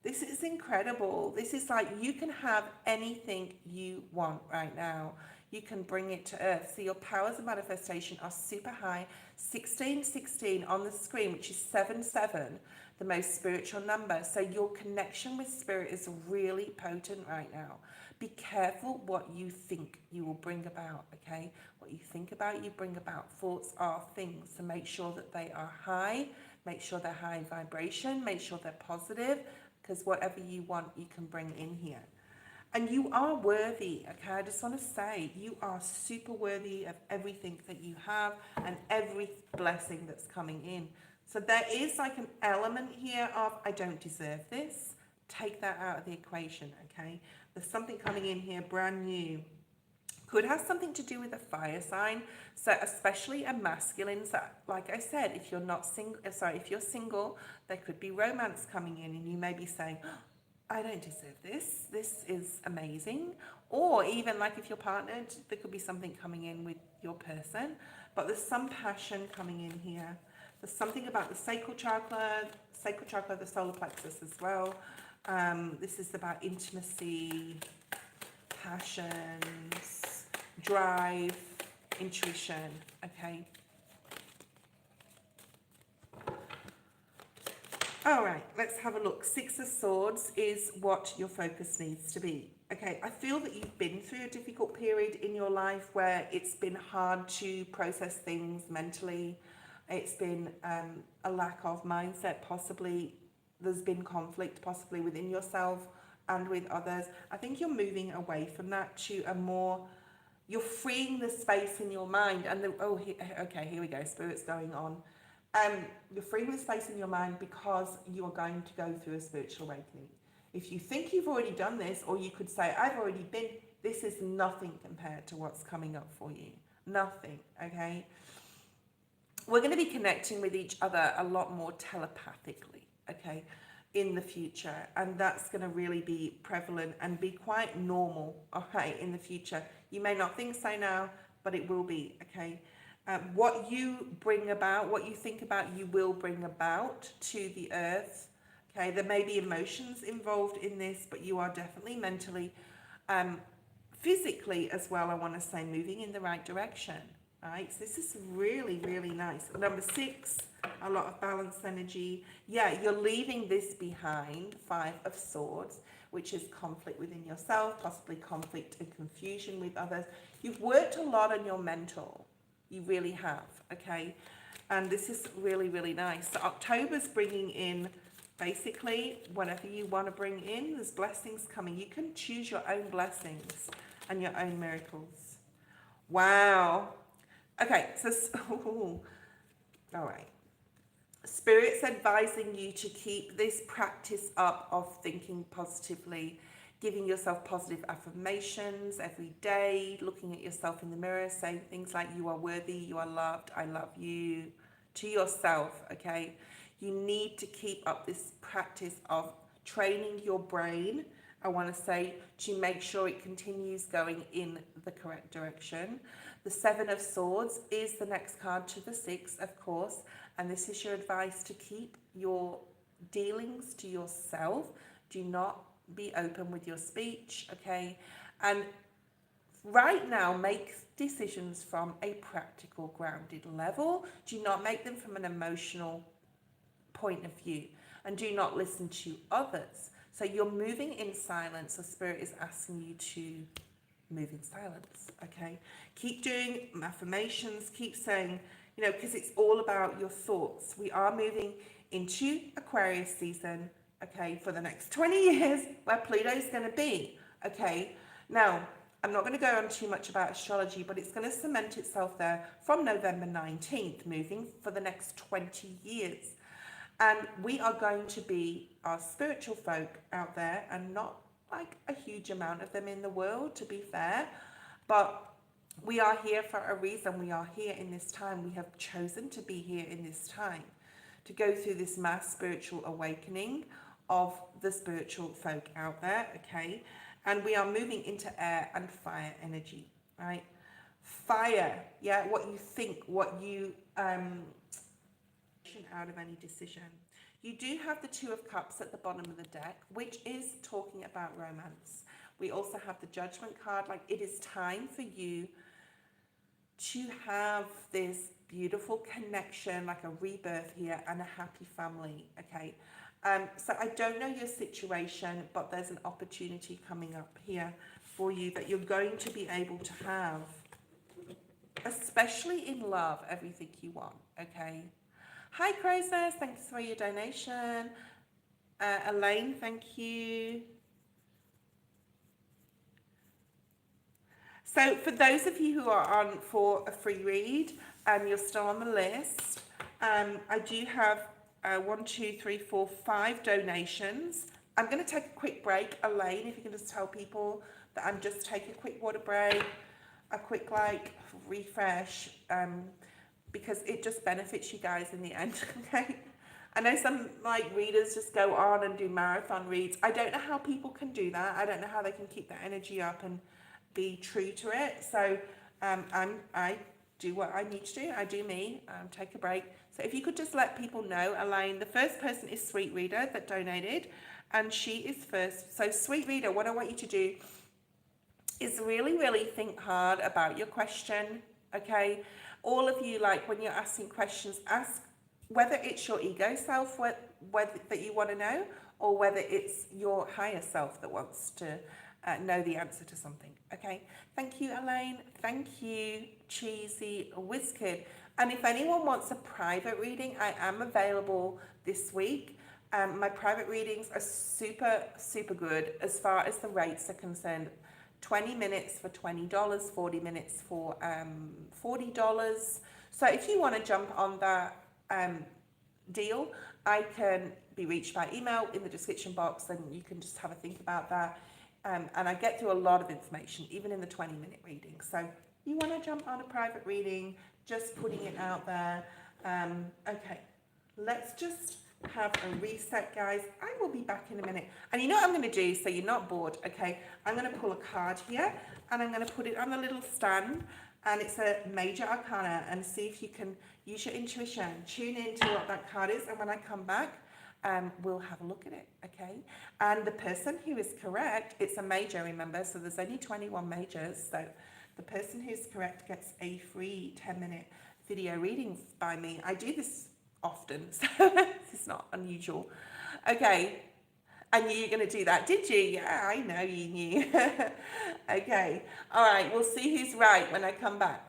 This is incredible. This is like you can have anything you want right now. You can bring it to earth. So your powers of manifestation are super high. 1616 on the screen, which is 77, the most spiritual number. So your connection with spirit is really potent right now. Be careful what you think you will bring about, okay? What you think about, you bring about. Thoughts are things. So make sure that they are high. Make sure they're high vibration. Make sure they're positive, because whatever you want, you can bring in here. And you are worthy, okay? I just want to say, you are super worthy of everything that you have and every blessing that's coming in. So there is like an element here of, I don't deserve this. Take that out of the equation, okay? There's something coming in here, brand new. Could have something to do with a fire sign. So especially a masculine. So like I said, if you're not single, if you're single, there could be romance coming in, and you may be saying, I don't deserve this. This is amazing. Or even like if you're partnered, there could be something coming in with your person. But there's some passion coming in here. There's something about the sacral chakra, the solar plexus as well. This is about intimacy, passions, drive, intuition, okay? All right, let's have a look. Six of Swords is what your focus needs to be. Okay, I feel that you've been through a difficult period in your life where it's been hard to process things mentally. It's been a lack of mindset, possibly. There's been conflict, possibly within yourself and with others. I think you're moving away from that to a more, you're freeing the space in your mind. And okay, here we go, Spirit's going on. You're freeing the space in your mind because you are going to go through a spiritual awakening. If you think you've already done this, or you could say, I've already been, this is nothing compared to what's coming up for you. Nothing, okay? We're going to be connecting with each other a lot more telepathically, okay, in the future. And that's going to really be prevalent and be quite normal, okay, in the future. You may not think so now, but it will be, okay? What you bring about, what you think about, you will bring about to the earth. Okay, there may be emotions involved in this, but you are definitely mentally, physically as well, I want to say, moving in the right direction. Right, so this is really, really nice. Number 6, a lot of balanced energy. Yeah, you're leaving this behind, 5 of Swords, which is conflict within yourself, possibly conflict and confusion with others. You've worked a lot on your mental. You really have, okay? And this is really, really nice. So October's bringing in Basically, whatever you want to bring in, there's blessings coming. You can choose your own blessings and your own miracles. Wow. Okay, so, ooh, all right. Spirit's advising you to keep this practice up of thinking positively, giving yourself positive affirmations every day, looking at yourself in the mirror, saying things like, you are worthy, you are loved, I love you, to yourself, okay? You need to keep up this practice of training your brain, I want to say, to make sure it continues going in the correct direction. The Seven of Swords is the next card to the Six, of course, and this is your advice to keep your dealings to yourself. Do not be open with your speech, okay? And right now, make decisions from a practical, grounded level. Do not make them from an emotional point of view, and do not listen to others. So you're moving in silence. The Spirit is asking you to move in silence, okay? Keep doing affirmations, keep saying, you know, because it's all about your thoughts. We are moving into Aquarius season, okay, for the next 20 years where Pluto's going to be, okay? Now, I'm not going to go on too much about astrology, but it's going to cement itself there from November 19th, moving for the next 20 years. And we are going to be our spiritual folk out there, and not like a huge amount of them in the world, to be fair, but we are here for a reason. We are here in this time. We have chosen to be here in this time to go through this mass spiritual awakening of the spiritual folk out there, okay? And we are moving into air and fire energy, right? Fire, yeah, what you think, what you out of any decision. You do have the Two of Cups at the bottom of the deck, which is talking about romance. We also have the Judgment card. Like, it is time for you to have this beautiful connection, like a rebirth here, and a happy family, okay? So I don't know your situation, but there's an opportunity coming up here for you that you're going to be able to have, especially in love, everything you want, okay? Hi, Croesus, thanks for your donation. Elaine, thank you. So for those of you who are on for a free read, you're still on the list. I do have 1, 2, 3, 4, 5 donations. I'm going to take a quick break. Elaine, if you can just tell people that I'm just taking a quick water break, a quick refresh, because it just benefits you guys in the end, okay? I know some readers just go on and do marathon reads. I don't know how people can do that. I don't know how they can keep their energy up and be true to it. So I do what I need to do. I do me, take a break. So if you could just let people know, Elaine, the first person is Sweet Reader that donated, and she is first. So Sweet Reader, what I want you to do is really, really think hard about your question, okay? All of you, when you're asking questions, ask whether it's your ego self whether that you want to know, or whether it's your higher self that wants to know the answer to something, okay? Thank you, Elaine. Thank you, Cheesy Wizkid. And if anyone wants a private reading, I am available this week. My private readings are super, super good as far as the rates are concerned. 20 minutes for $20, 40 minutes for $40. So if you want to jump on that deal, I can be reached by email in the description box, and you can just have a think about that. And I get through a lot of information, even in the 20-minute reading. So you want to jump on a private reading, just putting it out there. Okay, let's just have a reset, guys. I will be back in a minute. And you know what I'm going to do, so you're not bored, okay? I'm going to pull a card here, and I'm going to put it on a little stand, and it's a major arcana, and see if you can use your intuition, tune into what that card is, and when I come back, we'll have a look at it, okay? And the person who is correct, it's a major, remember, so there's only 21 majors, so the person who's correct gets a free 10-minute video reading by me. I do this often, so this is not unusual. Okay, I knew you were going to do that, did you? Yeah, I know you knew. Okay, all right, we'll see who's right when I come back.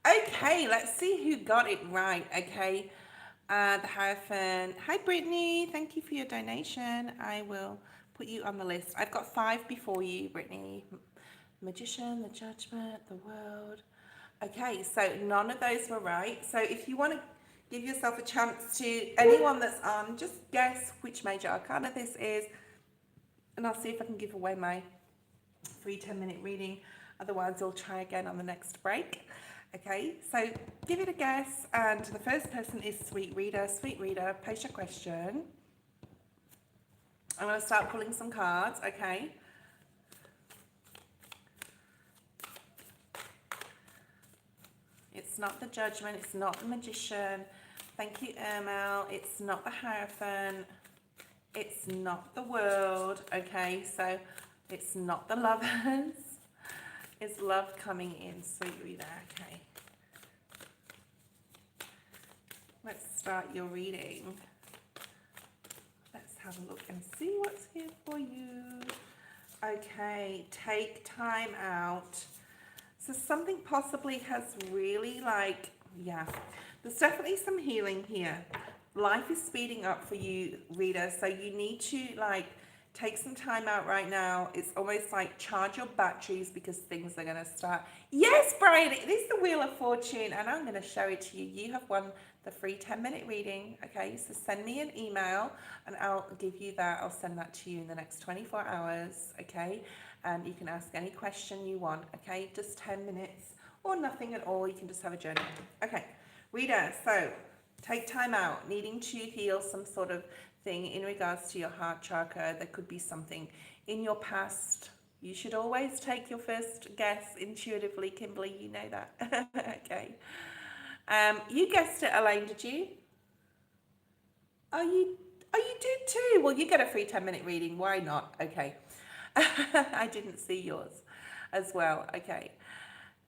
Okay, let's see who got it right. Okay, the Hierophant. Hi, Brittany. Thank you for your donation. I will put you on the list. I've got 5 before you, Brittany. Magician, the Judgment, the World. Okay, so none of those were right. So if you want to give yourself a chance to, anyone that's on, just guess which major arcana this is, and I'll see if I can give away my free 10-minute reading. Otherwise, I'll try again on the next break. Okay, so give it a guess, and the first person is Sweet Reader. Sweet Reader, post your question. I'm going to start pulling some cards, okay? It's not the Judgment, it's not the Magician. Thank you, Ermal. It's not the Hierophant. It's not the World, okay? So it's not the Lovers. Is love coming in, Sweet Reader? Okay. Let's start your reading. Let's have a look and see what's here for you. Okay, take time out. So something possibly has really there's definitely some healing here. Life is speeding up for you, reader, so you need to take some time out right now. It's almost like charge your batteries because things are going to start. Yes, Brian, it is the Wheel of Fortune, and I'm going to show it to you. You have won the free 10-minute reading. Okay, so send me an email and I'll give you that. I'll send that to you in the next 24 hours. Okay, and you can ask any question you want. Okay, just 10 minutes or nothing at all. You can just have a journey. Okay, reader, so take time out, needing to heal some sort of thing in regards to your heart chakra. There could be something in your past. You should always take your first guess intuitively, Kimberly. You know that. Okay. You guessed it, Elaine, did you? Oh, you did too. Well, you get a free 10-minute reading. Why not? Okay. I didn't see yours as well. Okay.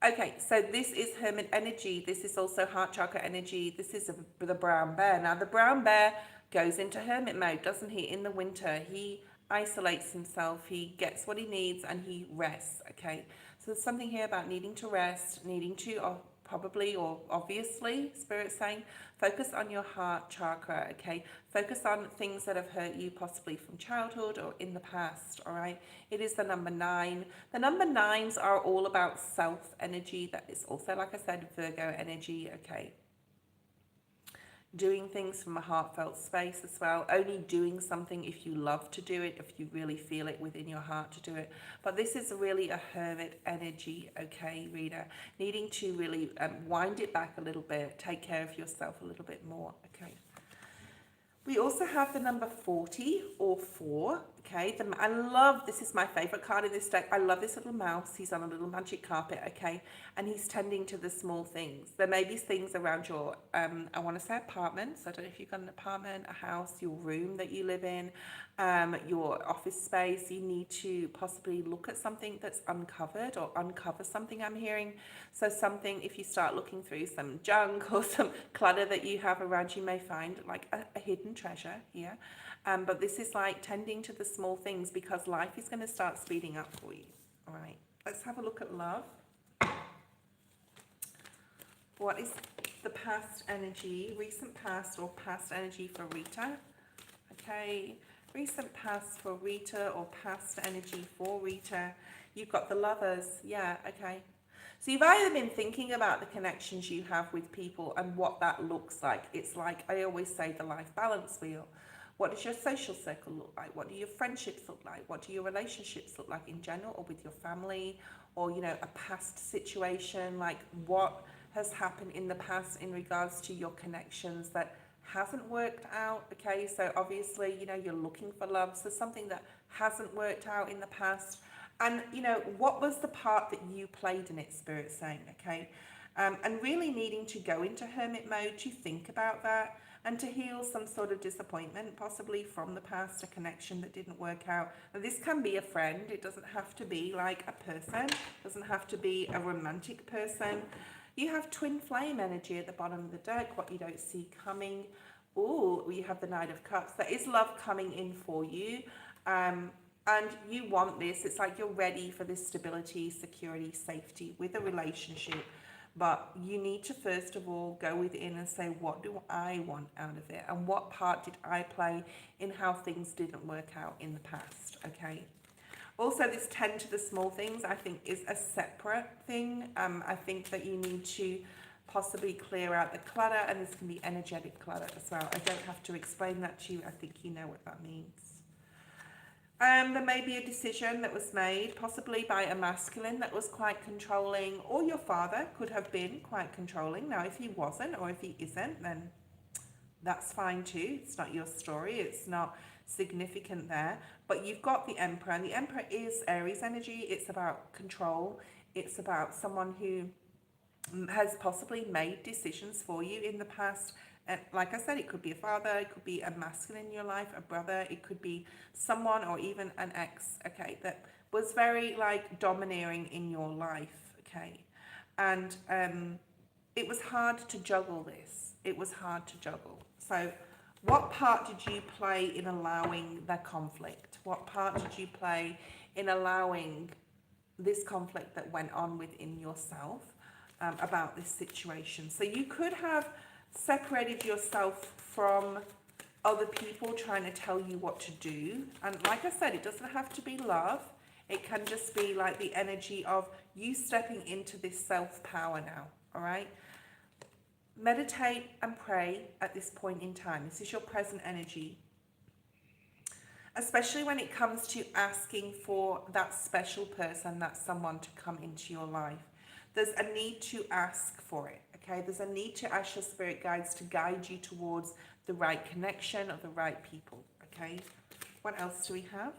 Okay, so this is Hermit energy. This is also heart chakra energy. This is the brown bear. Now, the brown bear goes into hermit mode, doesn't he? In the winter, he isolates himself. He gets what he needs and he rests, okay? So there's something here about needing to rest, needing to probably or obviously, Spirit's saying, focus on your heart chakra, okay? Focus on things that have hurt you possibly from childhood or in the past, all right? It is the number 9. The number 9s are all about self energy. That is also, like I said, Virgo energy, okay? Doing things from a heartfelt space as well, only doing something if you love to do it, if you really feel it within your heart to do it. But this is really a hermit energy, okay, reader, needing to really wind it back a little bit, take care of yourself a little bit more, okay. We also have the number 40 or 4, okay. I love, this is my favorite card in this deck. I love this little mouse. He's on a little magic carpet, okay, and he's tending to the small things. There may be things around your, I want to say apartments. I don't know if you've got an apartment, a house, your room that you live in, your office space. You need to possibly look at something that's uncovered or uncover something, I'm hearing. So something, if you start looking through some junk or some clutter that you have around, you may find like a hidden treasure here. But this is like tending to the small things because life is going to start speeding up for you. All right, let's have a look at love. What is the past energy, recent past or past energy for Rita? Okay, recent past for Rita or past energy for Rita. You've got the Lovers. Yeah, okay. So you've either been thinking about the connections you have with people and what that looks like. It's like I always say, the life balance wheel. What does your social circle look like? What do your friendships look like? What do your relationships look like in general, or with your family, or, you know, a past situation? Like, what has happened in the past in regards to your connections that hasn't worked out? Okay, so obviously, you know, you're looking for love. So something that hasn't worked out in the past. And, you know, what was the part that you played in it, Spirit saying, okay? And really needing to go into hermit mode to think about that and to heal some sort of disappointment, possibly from the past, a connection that didn't work out. Now, this can be a friend. It doesn't have to be like a person. It doesn't have to be a romantic person. You have twin flame energy at the bottom of the deck, what you don't see coming. Oh, you have the Knight of Cups. There is love coming in for you. And you want this. It's like you're ready for this stability, security, safety with a relationship. But you need to first of all go within and say, what do I want out of it? And what part did I play in how things didn't work out in the past, okay? Also, this 10 to the small things, I think, is a separate thing. I think that you need to possibly clear out the clutter, and this can be energetic clutter as well. I don't have to explain that to you. I think you know what that means. There may be a decision that was made, possibly by a masculine that was quite controlling, or your father could have been quite controlling. Now, if he wasn't or if he isn't, then that's fine too. It's not your story. It's not significant there. But you've got the Emperor, and the Emperor is Aries energy. It's about control. It's about someone who has possibly made decisions for you in the past. And like I said, it could be a father, it could be a masculine in your life, a brother, it could be someone or even an ex, okay, that was very like domineering in your life, okay. And it was hard to juggle this. It was hard to juggle. So what part did you play in allowing the conflict? What part did you play in allowing this conflict that went on within yourself about this situation? So you could have separated yourself from other people trying to tell you what to do. And like I said, it doesn't have to be love. It can just be like the energy of you stepping into this self-power now, all right? Meditate and pray at this point in time. This is your present energy. Especially when it comes to asking for that special person, that someone to come into your life. There's a need to ask for it. Okay, there's a need to ask your spirit guides to guide you towards the right connection or the right people. Okay, what else do we have?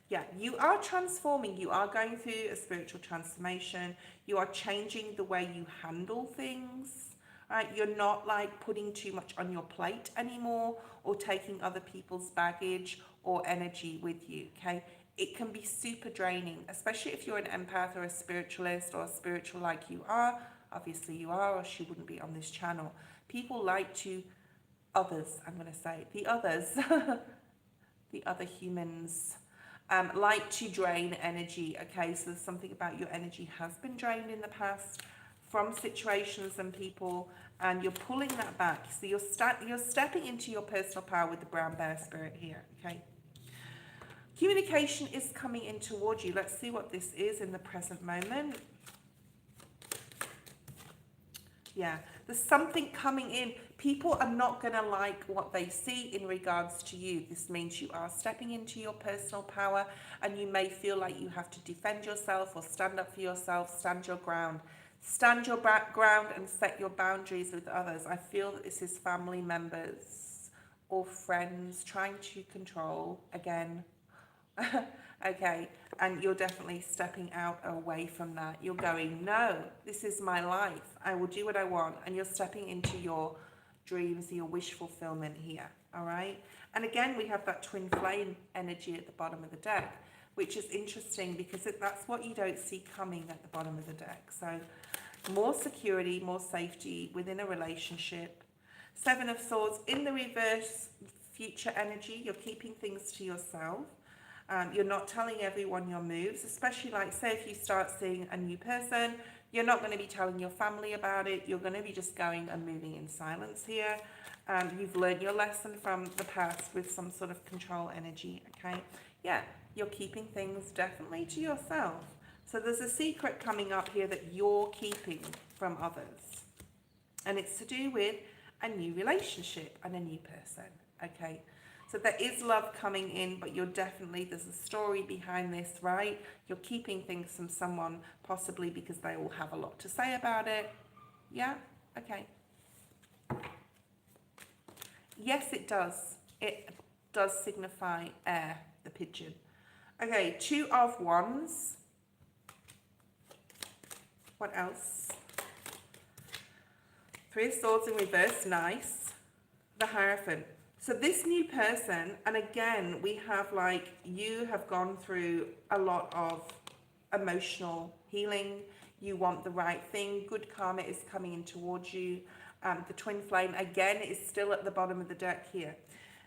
Yeah, you are transforming. You are going through a spiritual transformation. You are changing the way you handle things. Right, you're not like putting too much on your plate anymore or taking other people's baggage or energy with you. Okay, it can be super draining, especially if you're an empath or a spiritualist or a spiritual like you are. Obviously you are, or she wouldn't be on this channel. People like to, others, I'm going to say, the others, the other humans, like to drain energy, okay? So there's something about your energy has been drained in the past from situations and people, and you're pulling that back. So you're stepping into your personal power with the brown bear spirit here, okay? Communication is coming in towards you. Let's see what this is in the present moment. Yeah, there's something coming in. People are not going to like what they see in regards to you. This means you are stepping into your personal power, and you may feel like you have to defend yourself or stand up for yourself, stand your ground. Stand your ground and set your boundaries with others. I feel that this is family members or friends trying to control again. Okay, and you're definitely stepping out away from that. You're going, no, this is my life. I will do what I want. And you're stepping into your dreams, your wish fulfillment here. All right. And again, we have that twin flame energy at the bottom of the deck, which is interesting because that's what you don't see coming at the bottom of the deck. So more security, more safety within a relationship. Seven of Swords in the reverse, future energy. You're keeping things to yourself. You're not telling everyone your moves, especially like, say, if you start seeing a new person, you're not going to be telling your family about it. You're going to be just going and moving in silence here. You've learned your lesson from the past with some sort of control energy, okay? Yeah, you're keeping things definitely to yourself. So there's a secret coming up here that you're keeping from others. And it's to do with a new relationship and a new person, okay? So there is love coming in, but you're definitely, there's a story behind this, right? You're keeping things from someone, possibly because they will have a lot to say about it. Yeah? Okay. Yes, it does. It does signify air, the pigeon. Okay, Two of Wands. What else? Three of Swords in reverse, nice. The Hierophant. So this new person, and again, we have like, you have gone through a lot of emotional healing. You want the right thing. Good karma is coming in towards you. The twin flame, again, is still at the bottom of the deck here.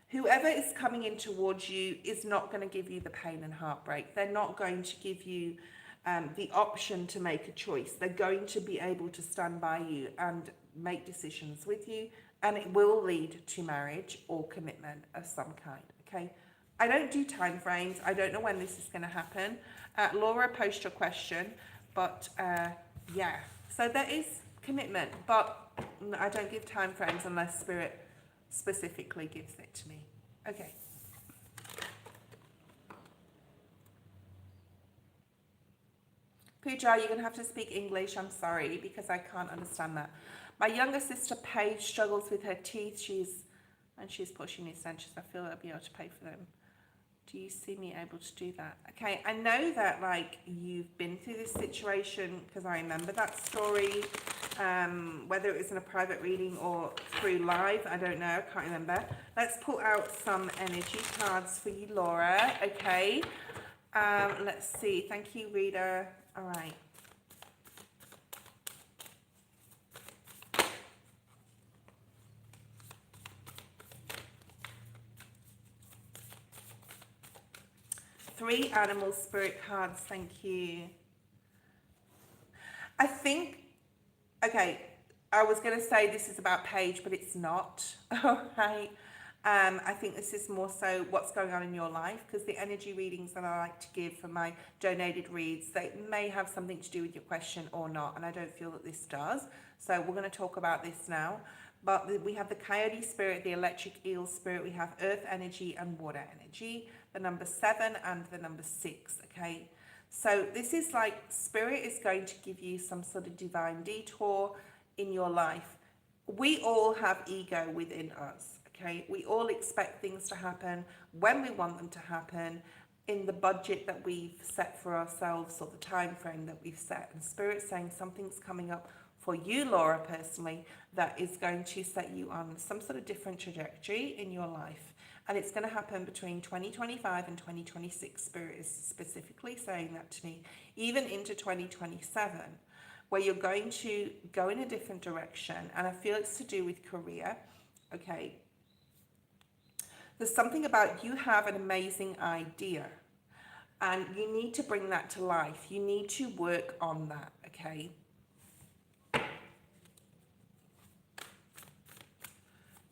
Whoever is coming in towards you is not going to give you the pain and heartbreak. They're not going to give you the option to make a choice. They're going to be able to stand by you and make decisions with you, and it will lead to marriage or commitment of some kind, okay? I don't do time frames. I don't know when this is going to happen. Laura, post your question, but yeah. So there is commitment, but I don't give time frames unless Spirit specifically gives it to me. Okay. Pooja, you're going to have to speak English. I'm sorry, because I can't understand that. My younger sister Paige struggles with her teeth. She's pushing these dentures. I feel I'll be able to pay for them. Do you see me able to do that? Okay, I know that like you've been through this situation because I remember that story. Whether it was in a private reading or through live, I don't know. I can't remember. Let's pull out some energy cards for you, Laura. Okay. Let's see. Thank you, Rita. All right. Three animal spirit cards. Thank you. I think, okay, I was going to say this is about Paige, but it's not. All right. I think this is more so what's going on in your life, because the energy readings that I like to give for my donated reads, they may have something to do with your question or not, and I don't feel that this does. So we're going to talk about this now. But we have the coyote spirit, the electric eel spirit, we have earth energy and water energy, the number 7 and the number 6, okay? So this is like Spirit is going to give you some sort of divine detour in your life. We all have ego within us. Okay, we all expect things to happen when we want them to happen, in the budget that we've set for ourselves or the time frame that we've set. And Spirit's saying something's coming up for you, Laura, personally, that is going to set you on some sort of different trajectory in your life. And it's going to happen between 2025 and 2026. Spirit is specifically saying that to me, even into 2027, where you're going to go in a different direction. And I feel it's to do with career, okay? There's something about you have an amazing idea and you need to bring that to life. You need to work on that, okay?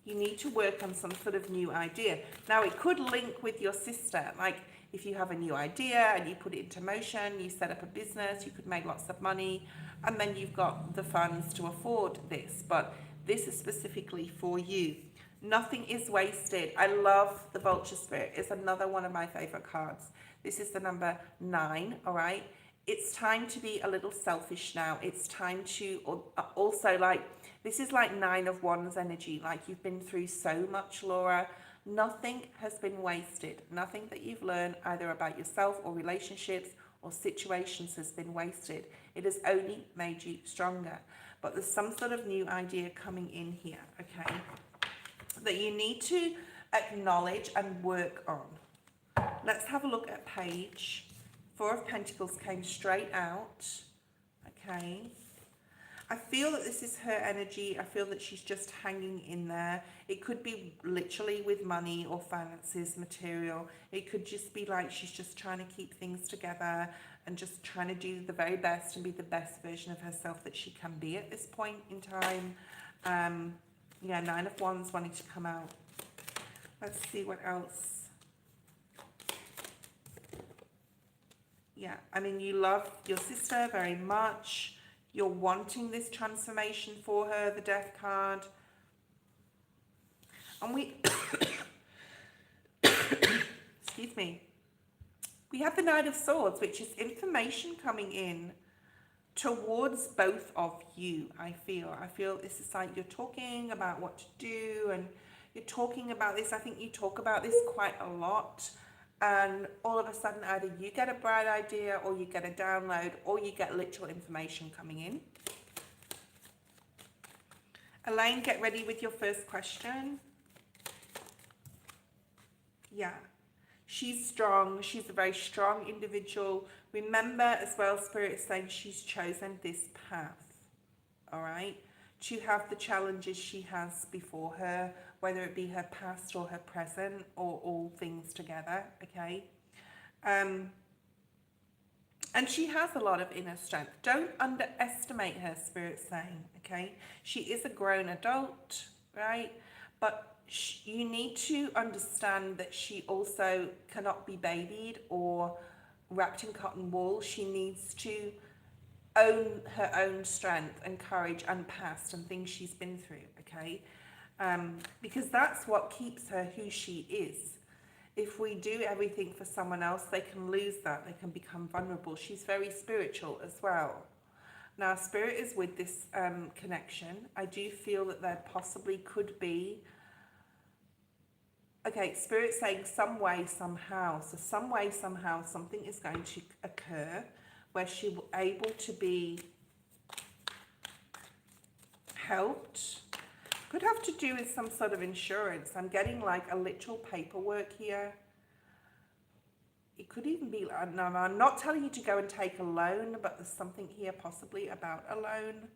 You need to work on some sort of new idea. Now, it could link with your sister. Like, if you have a new idea and you put it into motion, you set up a business, you could make lots of money, and then you've got the funds to afford this. But this is specifically for you. Nothing is wasted. I love the vulture spirit. It's another one of my favorite cards. This is the number 9, all right? It's time to be a little selfish now. It's time to also, like, this is like 9 of Wands energy. Like, you've been through so much, Laura. Nothing has been wasted. Nothing that you've learned either about yourself or relationships or situations has been wasted. It has only made you stronger. But there's some sort of new idea coming in here, okay, that you need to acknowledge and work on. Let's have a look at Paige. 4 of Pentacles came straight out, okay. I feel that this is her energy. I feel that she's just hanging in there. It could be literally with money or finances, material. It could just be like she's just trying to keep things together and just trying to do the very best and be the best version of herself that she can be at this point in time. Yeah, 9 of Wands wanting to come out. Let's see what else. Yeah, I mean, you love your sister very much. You're wanting this transformation for her, the Death card. And we, excuse me, we have the Knight of Swords, which is information coming in towards both of you. I feel this is like you're talking about what to do, and you're talking about this. I think you talk about this quite a lot, and all of a sudden either you get a bright idea or you get a download or you get literal information coming in. Elaine, get ready with your first question. Yeah. She's strong. She's a very strong individual. Remember as well, Spirit is saying she's chosen this path, all right, to have the challenges she has before her, whether it be her past or her present or all things together, okay? And she has a lot of inner strength. Don't underestimate her, Spirit saying, okay? She is a grown adult, right? But you need to understand that she also cannot be babied or wrapped in cotton wool. She needs to own her own strength and courage and past and things she's been through, okay? Because that's what keeps her who she is. If we do everything for someone else, they can lose that. They can become vulnerable. She's very spiritual as well. Now, Spirit is with this connection. I do feel that there possibly could be, okay, Spirit saying some way, somehow. So some way, somehow, something is going to occur where she will be able to be helped. Could have to do with some sort of insurance. I'm getting like a literal paperwork here. It could even be, no, I'm not telling you to go and take a loan, but there's something here possibly about a loan.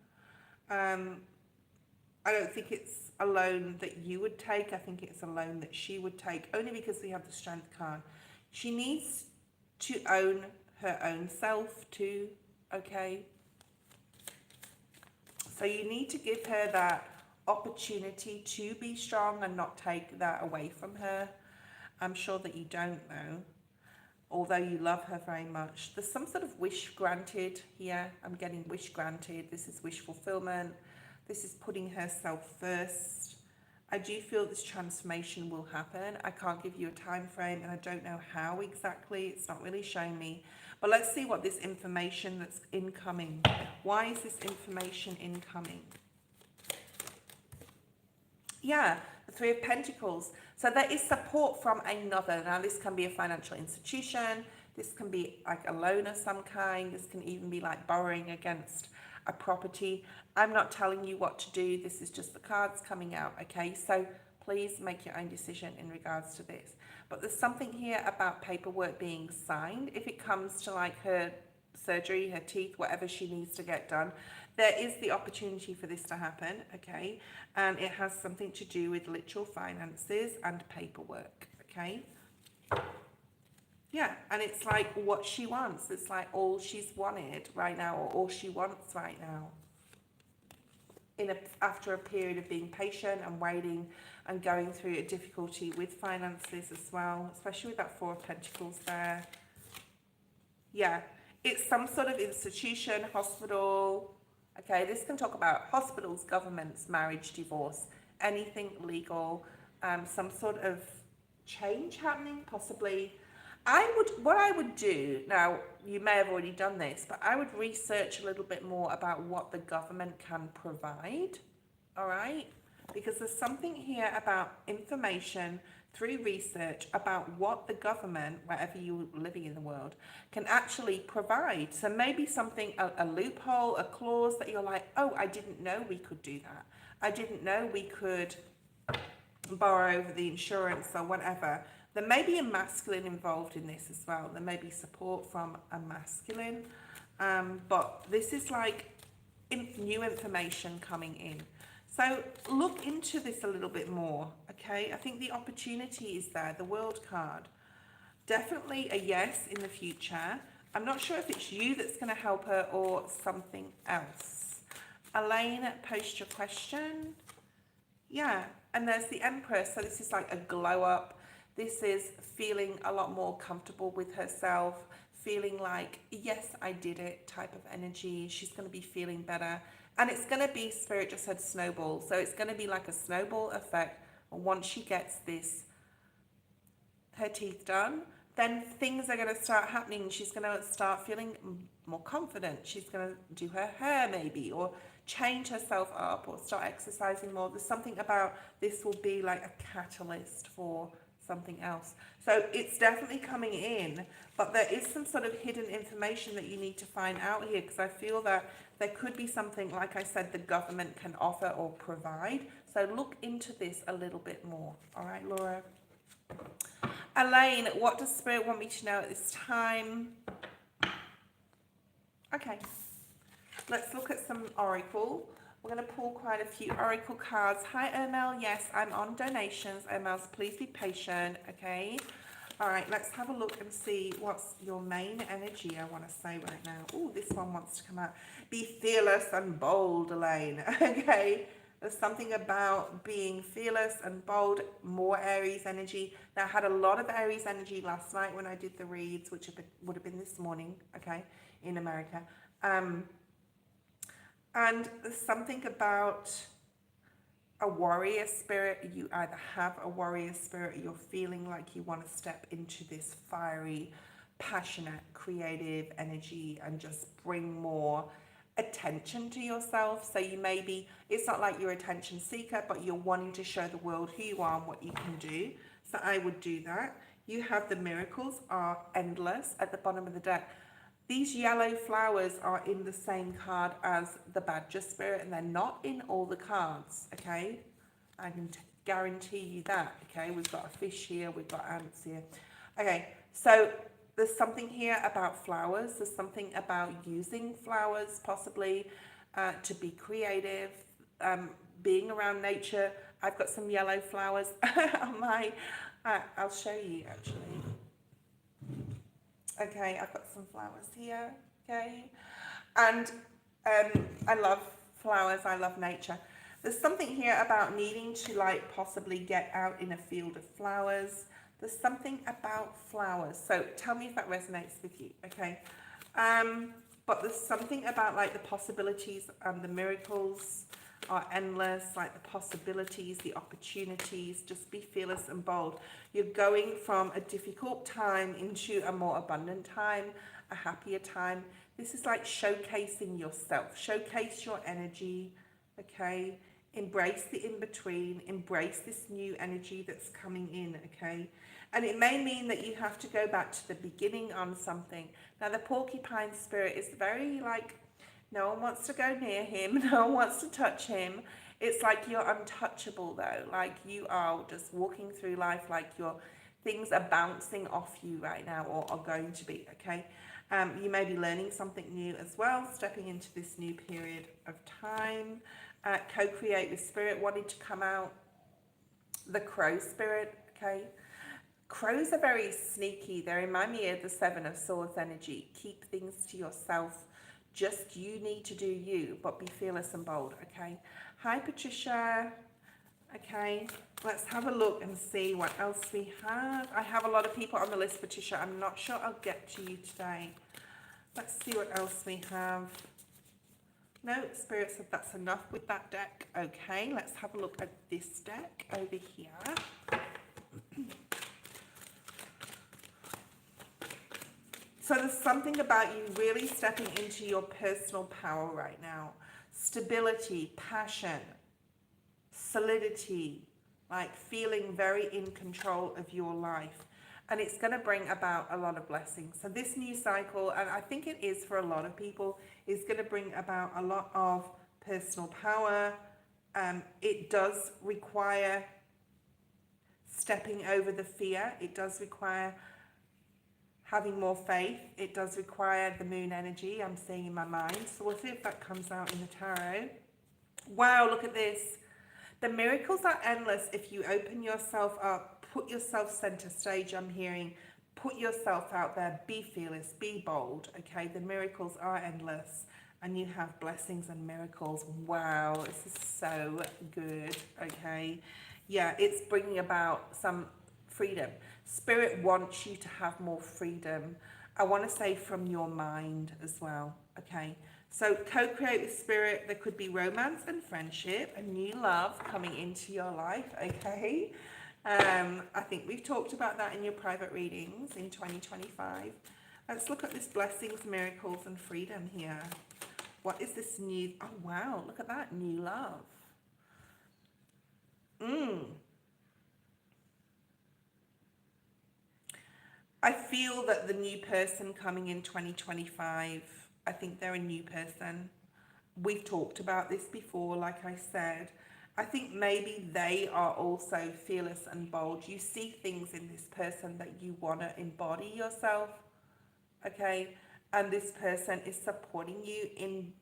I don't think it's a loan that you would take. I think it's a loan that she would take, only because we have the Strength card. She needs to own her own self too, okay? So you need to give her that opportunity to be strong and not take that away from her. I'm sure that you don't know, although you love her very much. There's some sort of wish granted here. I'm getting wish granted. This is wish fulfillment. This is putting herself first. I do feel this transformation will happen. I can't give you a time frame and I don't know how exactly. It's not really showing me. But let's see what this information that's incoming. Why is this information incoming? Yeah, the Three of Pentacles. So there is support from another. Now this can be a financial institution. This can be like a loan of some kind. This can even be like borrowing against a property. I'm not telling you what to do. This is just the cards coming out, okay? So please make your own decision in regards to this. But there's something here about paperwork being signed. If it comes to like her surgery, her teeth, whatever she needs to get done, there is the opportunity for this to happen, okay? And it has something to do with literal finances and paperwork, okay? Yeah, and it's like what she wants. It's like all she's wanted right now, or all she wants right now. After a period of being patient and waiting and going through a difficulty with finances as well, especially with that Four of Pentacles there. Yeah, it's some sort of institution, hospital. Okay, this can talk about hospitals, governments, marriage, divorce, anything legal, some sort of change happening, possibly. What I would do, now you may have already done this, but I would research a little bit more about what the government can provide, all right? Because there's something here about information through research about what the government, wherever you're living in the world, can actually provide. So maybe something, a loophole, a clause that you're like, oh, I didn't know we could do that. I didn't know we could borrow over the insurance or whatever. There may be a masculine involved in this as well. There may be support from a masculine, but this is like new information coming in. So look into this a little bit more, okay? I think the opportunity is there, the World card. Definitely a yes in the future. I'm not sure if it's you that's going to help her or something else. Elaine, post your question. Yeah, and there's the Empress. So this is like a glow up. This is feeling a lot more comfortable with herself, feeling like, yes, I did it type of energy. She's going to be feeling better. And it's going to be, Spirit just said snowball. So it's going to be like a snowball effect. Once she gets this, her teeth done, then things are going to start happening. She's going to start feeling more confident. She's going to do her hair maybe, or change herself up, or start exercising more. There's something about this will be like a catalyst for something else. So it's definitely coming in, but there is some sort of hidden information that you need to find out here, because I feel that there could be something, like I said, the government can offer or provide. So look into this a little bit more. All right, Laura. Elaine, what does Spirit want me to know at this time? Okay, let's look at some Oracle. We're going to pull quite a few Oracle cards. Hi, Ermel. Yes, I'm on donations. Ermel, please be patient, okay? All right, let's have a look and see what's your main energy, I want to say right now. Oh, this one wants to come out. Be fearless and bold, Elaine. Okay, there's something about being fearless and bold, more Aries energy. Now, I had a lot of Aries energy last night when I did the reads, which would have been this morning, okay, in America. And there's something about a warrior spirit. You either have a warrior spirit, or you're feeling like you want to step into this fiery, passionate, creative energy and just bring more attention to yourself. So you may be, it's not like you're an attention seeker, but you're wanting to show the world who you are and what you can do. So I would do that. You have the miracles are endless at the bottom of the deck. These yellow flowers are in the same card as the Badger Spirit, and they're not in all the cards, okay? I can guarantee you that, okay? We've got a fish here, we've got ants here. Okay, so there's something here about flowers. There's something about using flowers, possibly, to be creative, being around nature. I've got some yellow flowers on my, I'll show you, actually. Okay, I've got some flowers here, okay? And I love flowers, I love nature. There's something here about needing to like possibly get out in a field of flowers. There's something about flowers. So tell me if that resonates with you, okay? But there's something about like the possibilities and the miracles are endless, like the possibilities, the opportunities. Just be fearless and bold. You're going from a difficult time into a more abundant time, a happier time. This is like showcasing yourself, showcase your energy, okay? Embrace the in-between, embrace this new energy that's coming in, okay? And it may mean that you have to go back to the beginning on something. Now, the porcupine spirit is very like, no one wants to go near him. No one wants to touch him. It's like you're untouchable though. Like you are just walking through life like your things are bouncing off you right now or are going to be, okay? You may be learning something new as well, stepping into this new period of time. Co-create with spirit wanting to come out. The crow spirit, okay? Crows are very sneaky. They remind me of the Seven of Swords energy. Keep things to yourself. Just you need to do you, but be fearless and bold, okay? Hi, Patricia. Okay, let's have a look and see what else we have. I have a lot of people on the list, Patricia. I'm not sure I'll get to you today. Let's see what else we have. No, Spirit said that's enough with that deck. Okay, let's have a look at this deck over here. So there's something about you really stepping into your personal power right now. Stability, passion, solidity, like feeling very in control of your life. And it's going to bring about a lot of blessings. So this new cycle, and I think it is for a lot of people, is going to bring about a lot of personal power. It does require stepping over the fear. It does require having more faith. It does require the moon energy I'm seeing in my mind. So we'll see if that comes out in the tarot. Wow, look at this. The miracles are endless if you open yourself up, put yourself center stage, I'm hearing. Put yourself out there, be fearless, be bold, okay? The miracles are endless and you have blessings and miracles. Wow, this is so good, okay? Yeah, it's bringing about some freedom. Spirit wants you to have more freedom. I want to say from your mind as well, okay? So co-create with Spirit. There could be romance and friendship and new love coming into your life, okay? I think we've talked about that in your private readings in 2025. Let's look at this blessings, miracles, and freedom here. What is this new? Oh, wow. Look at that. New love. I feel that the new person coming in 2025, I think they're a new person. We've talked about this before, like I said. I think maybe they are also fearless and bold. You see things in this person that you want to embody yourself, okay? And this person is supporting you in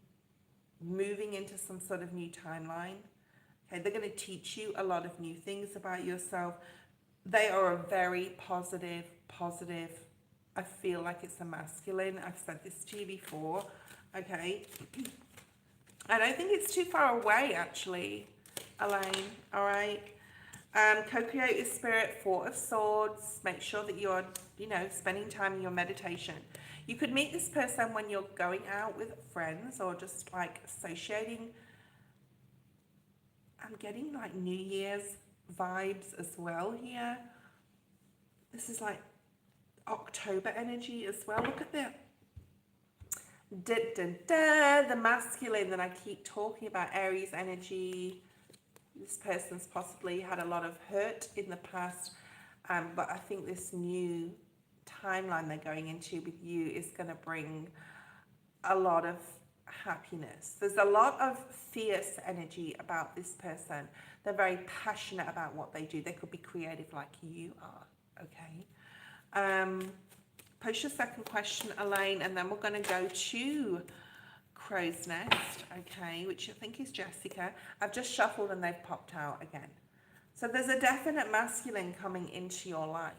moving into some sort of new timeline. Okay, they're going to teach you a lot of new things about yourself. They are a very positive, I feel like it's a masculine. I've said this to you before, okay? I don't think it's too far away, actually, Elaine, all right? Co-creative spirit, Four of Swords. Make sure that you're, spending time in your meditation. You could meet this person when you're going out with friends or just like associating. I'm getting like New Year's vibes as well here. This is like October energy as well. Look at the masculine that I keep talking about, Aries energy. This person's possibly had a lot of hurt in the past, but I think this new timeline they're going into with you is going to bring a lot of happiness. There's a lot of fierce energy about this person. They're very passionate about what they do. They could be creative like you are, okay? Post your second question, Elaine, and then we're going to go to Crow's Nest, okay, which I think is Jessica. I've just shuffled and they've popped out again. So there's a definite masculine coming into your life.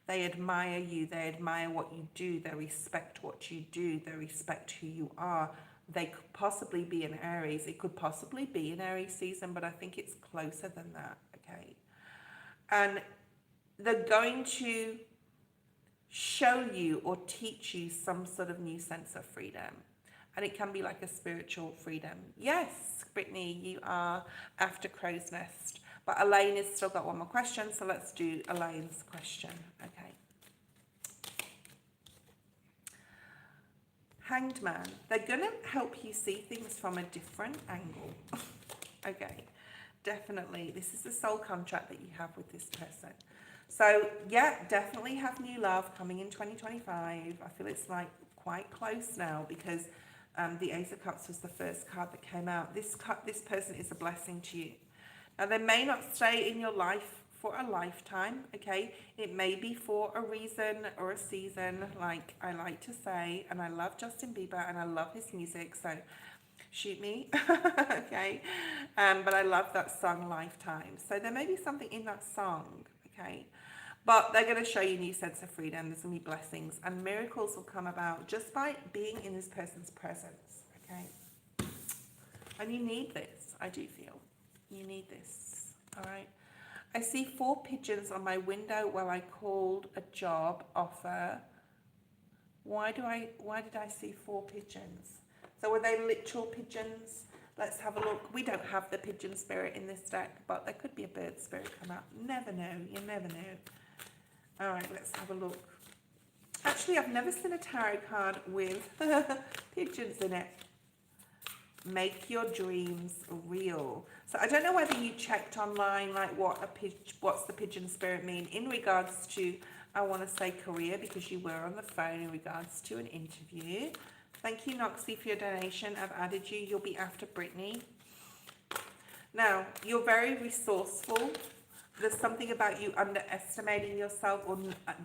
They admire you. They admire what you do. They respect what you do. They respect who you are. They could possibly be an Aries. It could possibly be an Aries season, but I think it's closer than that, okay? And they're going to show you or teach you some sort of new sense of freedom. And it can be like a spiritual freedom. Yes, Brittany, you are after Crow's Nest. But Elaine has still got one more question, so let's do Elaine's question. Okay. Hanged Man. They're going to help you see things from a different angle. Okay, definitely. This is the soul contract that you have with this person. So, yeah, definitely have new love coming in 2025. I feel it's like quite close now because the Ace of Cups was the first card that came out. This person is a blessing to you. Now, they may not stay in your life for a lifetime, okay? It may be for a reason or a season, like I like to say, and I love Justin Bieber and I love his music, so shoot me, okay? But I love that song, Lifetime. So there may be something in that song, okay? But they're going to show you a new sense of freedom. There's going to be blessings and miracles will come about just by being in this person's presence, okay? And you need this, I do feel. You need this, all right? I see 4 pigeons on my window where I called a job offer. Why did I see 4 pigeons? So were they literal pigeons? Let's have a look. We don't have the pigeon spirit in this deck, but there could be a bird spirit come out. Never know. You never know. All right, let's have a look. Actually, I've never seen a tarot card with pigeons in it. Make your dreams real. So I don't know whether you checked online, like what's the pigeon spirit mean in regards to, I want to say career, because you were on the phone in regards to an interview. Thank you, Noxie, for your donation. I've added you. You'll be after Brittany. Now, you're very resourceful. There's something about you underestimating yourself, or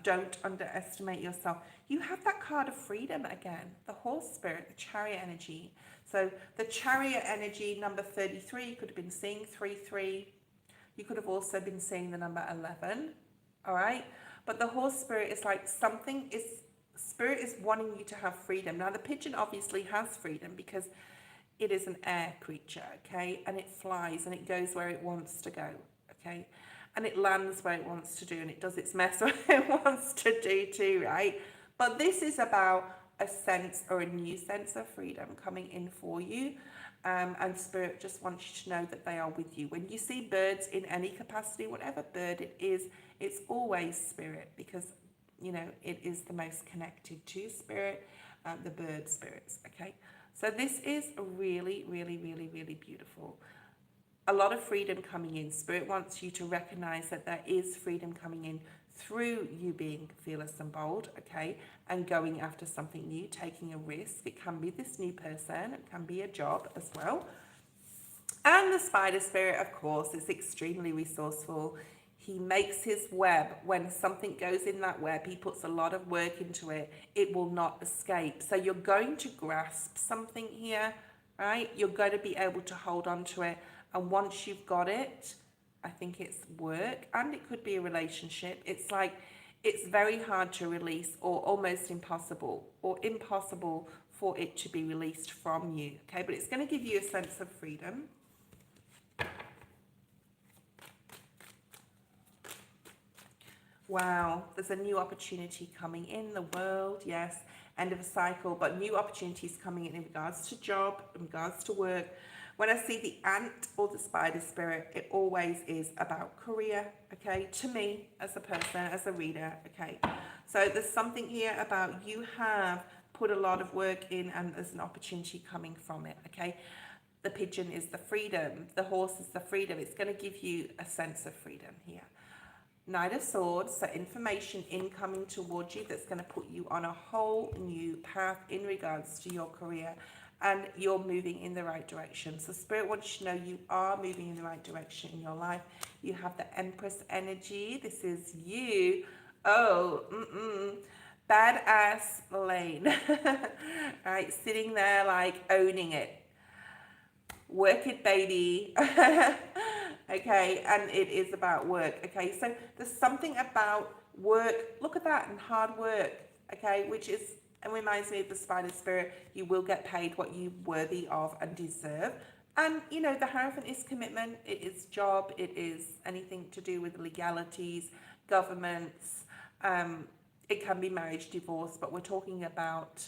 don't underestimate yourself. You have that card of freedom again. The horse spirit, the chariot energy. So the chariot energy, number 33, you could have been seeing 33. You could have also been seeing the number 11. All right? But the horse spirit is like spirit is wanting you to have freedom. Now, the pigeon obviously has freedom because it is an air creature, okay? And it flies and it goes where it wants to go, okay? And it lands where it wants to do and it does its mess where it wants to do too, right? But this is about a sense or a new sense of freedom coming in for you. And spirit just wants you to know that they are with you. When you see birds in any capacity, whatever bird it is, it's always spirit because, you know, it is the most connected to spirit, the bird spirits, okay? So this is really, really, really, really beautiful. A lot of freedom coming in. Spirit wants you to recognize that there is freedom coming in through you being fearless and bold, okay? And going after something new, taking a risk. It can be this new person. It can be a job as well. And the spider spirit, of course, is extremely resourceful. He makes his web. When something goes in that web, he puts a lot of work into it. It will not escape. So you're going to grasp something here, right? You're going to be able to hold on to it. And once you've got it, I think it's work, and it could be a relationship. It's like it's very hard to release, or almost impossible, for it to be released from you. Okay, but it's going to give you a sense of freedom. Wow, there's a new opportunity coming in the world. Yes, end of a cycle, but new opportunities coming in regards to job, in regards to work. When I see the ant or the spider spirit, it always is about career, okay? To me, as a person, as a reader, okay? So there's something here about you have put a lot of work in, and there's an opportunity coming from it, okay? The pigeon is the freedom. The horse is the freedom. It's going to give you a sense of freedom here. Knight of Swords, so information incoming towards you that's going to put you on a whole new path in regards to your career, and you're moving in the right direction. So Spirit wants you to know you are moving in the right direction in your life. You have the Empress energy. This is you. Oh, badass Lane. Right, sitting there like owning it. Work it, baby. Okay, and it is about work. Okay, so there's something about work. Look at that, and hard work. Okay, which is, and reminds me of the spider spirit. You will get paid what you're worthy of and deserve. And you know, the Hierophant is commitment. It is job. It is anything to do with legalities, governments. It can be marriage, divorce, but we're talking about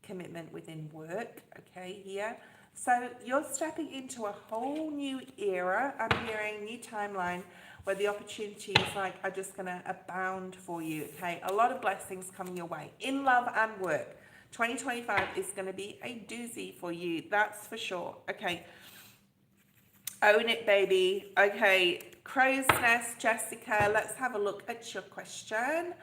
commitment within work. Okay, here. So you're stepping into a whole new era. I'm hearing new timeline where the opportunities are just going to abound for you. Okay, a lot of blessings coming your way in love and work. 2025 is going to be a doozy for you. That's for sure. Okay, own it, baby. Okay, Crow's Nest, Jessica. Let's have a look at your question.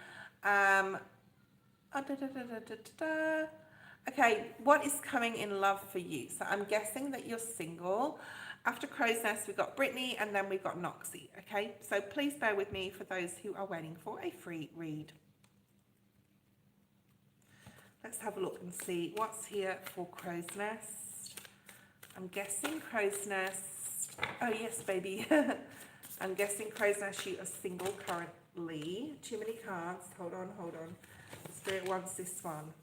Okay, what is coming in love for you? So I'm guessing that you're single. After Crow's Nest, we've got Brittany, and then we've got Noxie. Okay, so please bear with me for those who are waiting for a free read. Let's have a look and see what's here for Crow's Nest. I'm guessing Crow's Nest. Oh, yes, baby. I'm guessing Crow's Nest, you are single currently. Too many cards. Hold on. Spirit wants this one.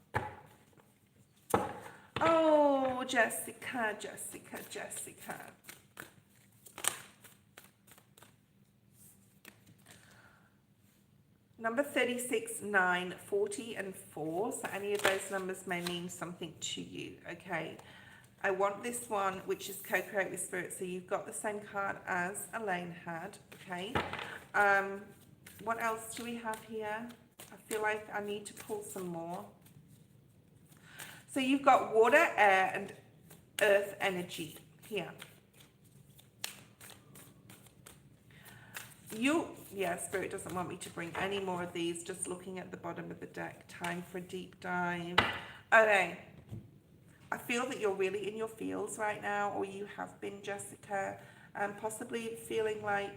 Oh, Jessica. Number 36, 9, 40, and 4. So any of those numbers may mean something to you. Okay. I want this one, which is co-create with Spirit. So you've got the same card as Elaine had. Okay. What else do we have here? I feel like I need to pull some more. So you've got water, air, and earth energy here. Spirit doesn't want me to bring any more of these. Just looking at the bottom of the deck. Time for a deep dive. Okay. I feel that you're really in your feels right now, or you have been, Jessica. Possibly feeling like,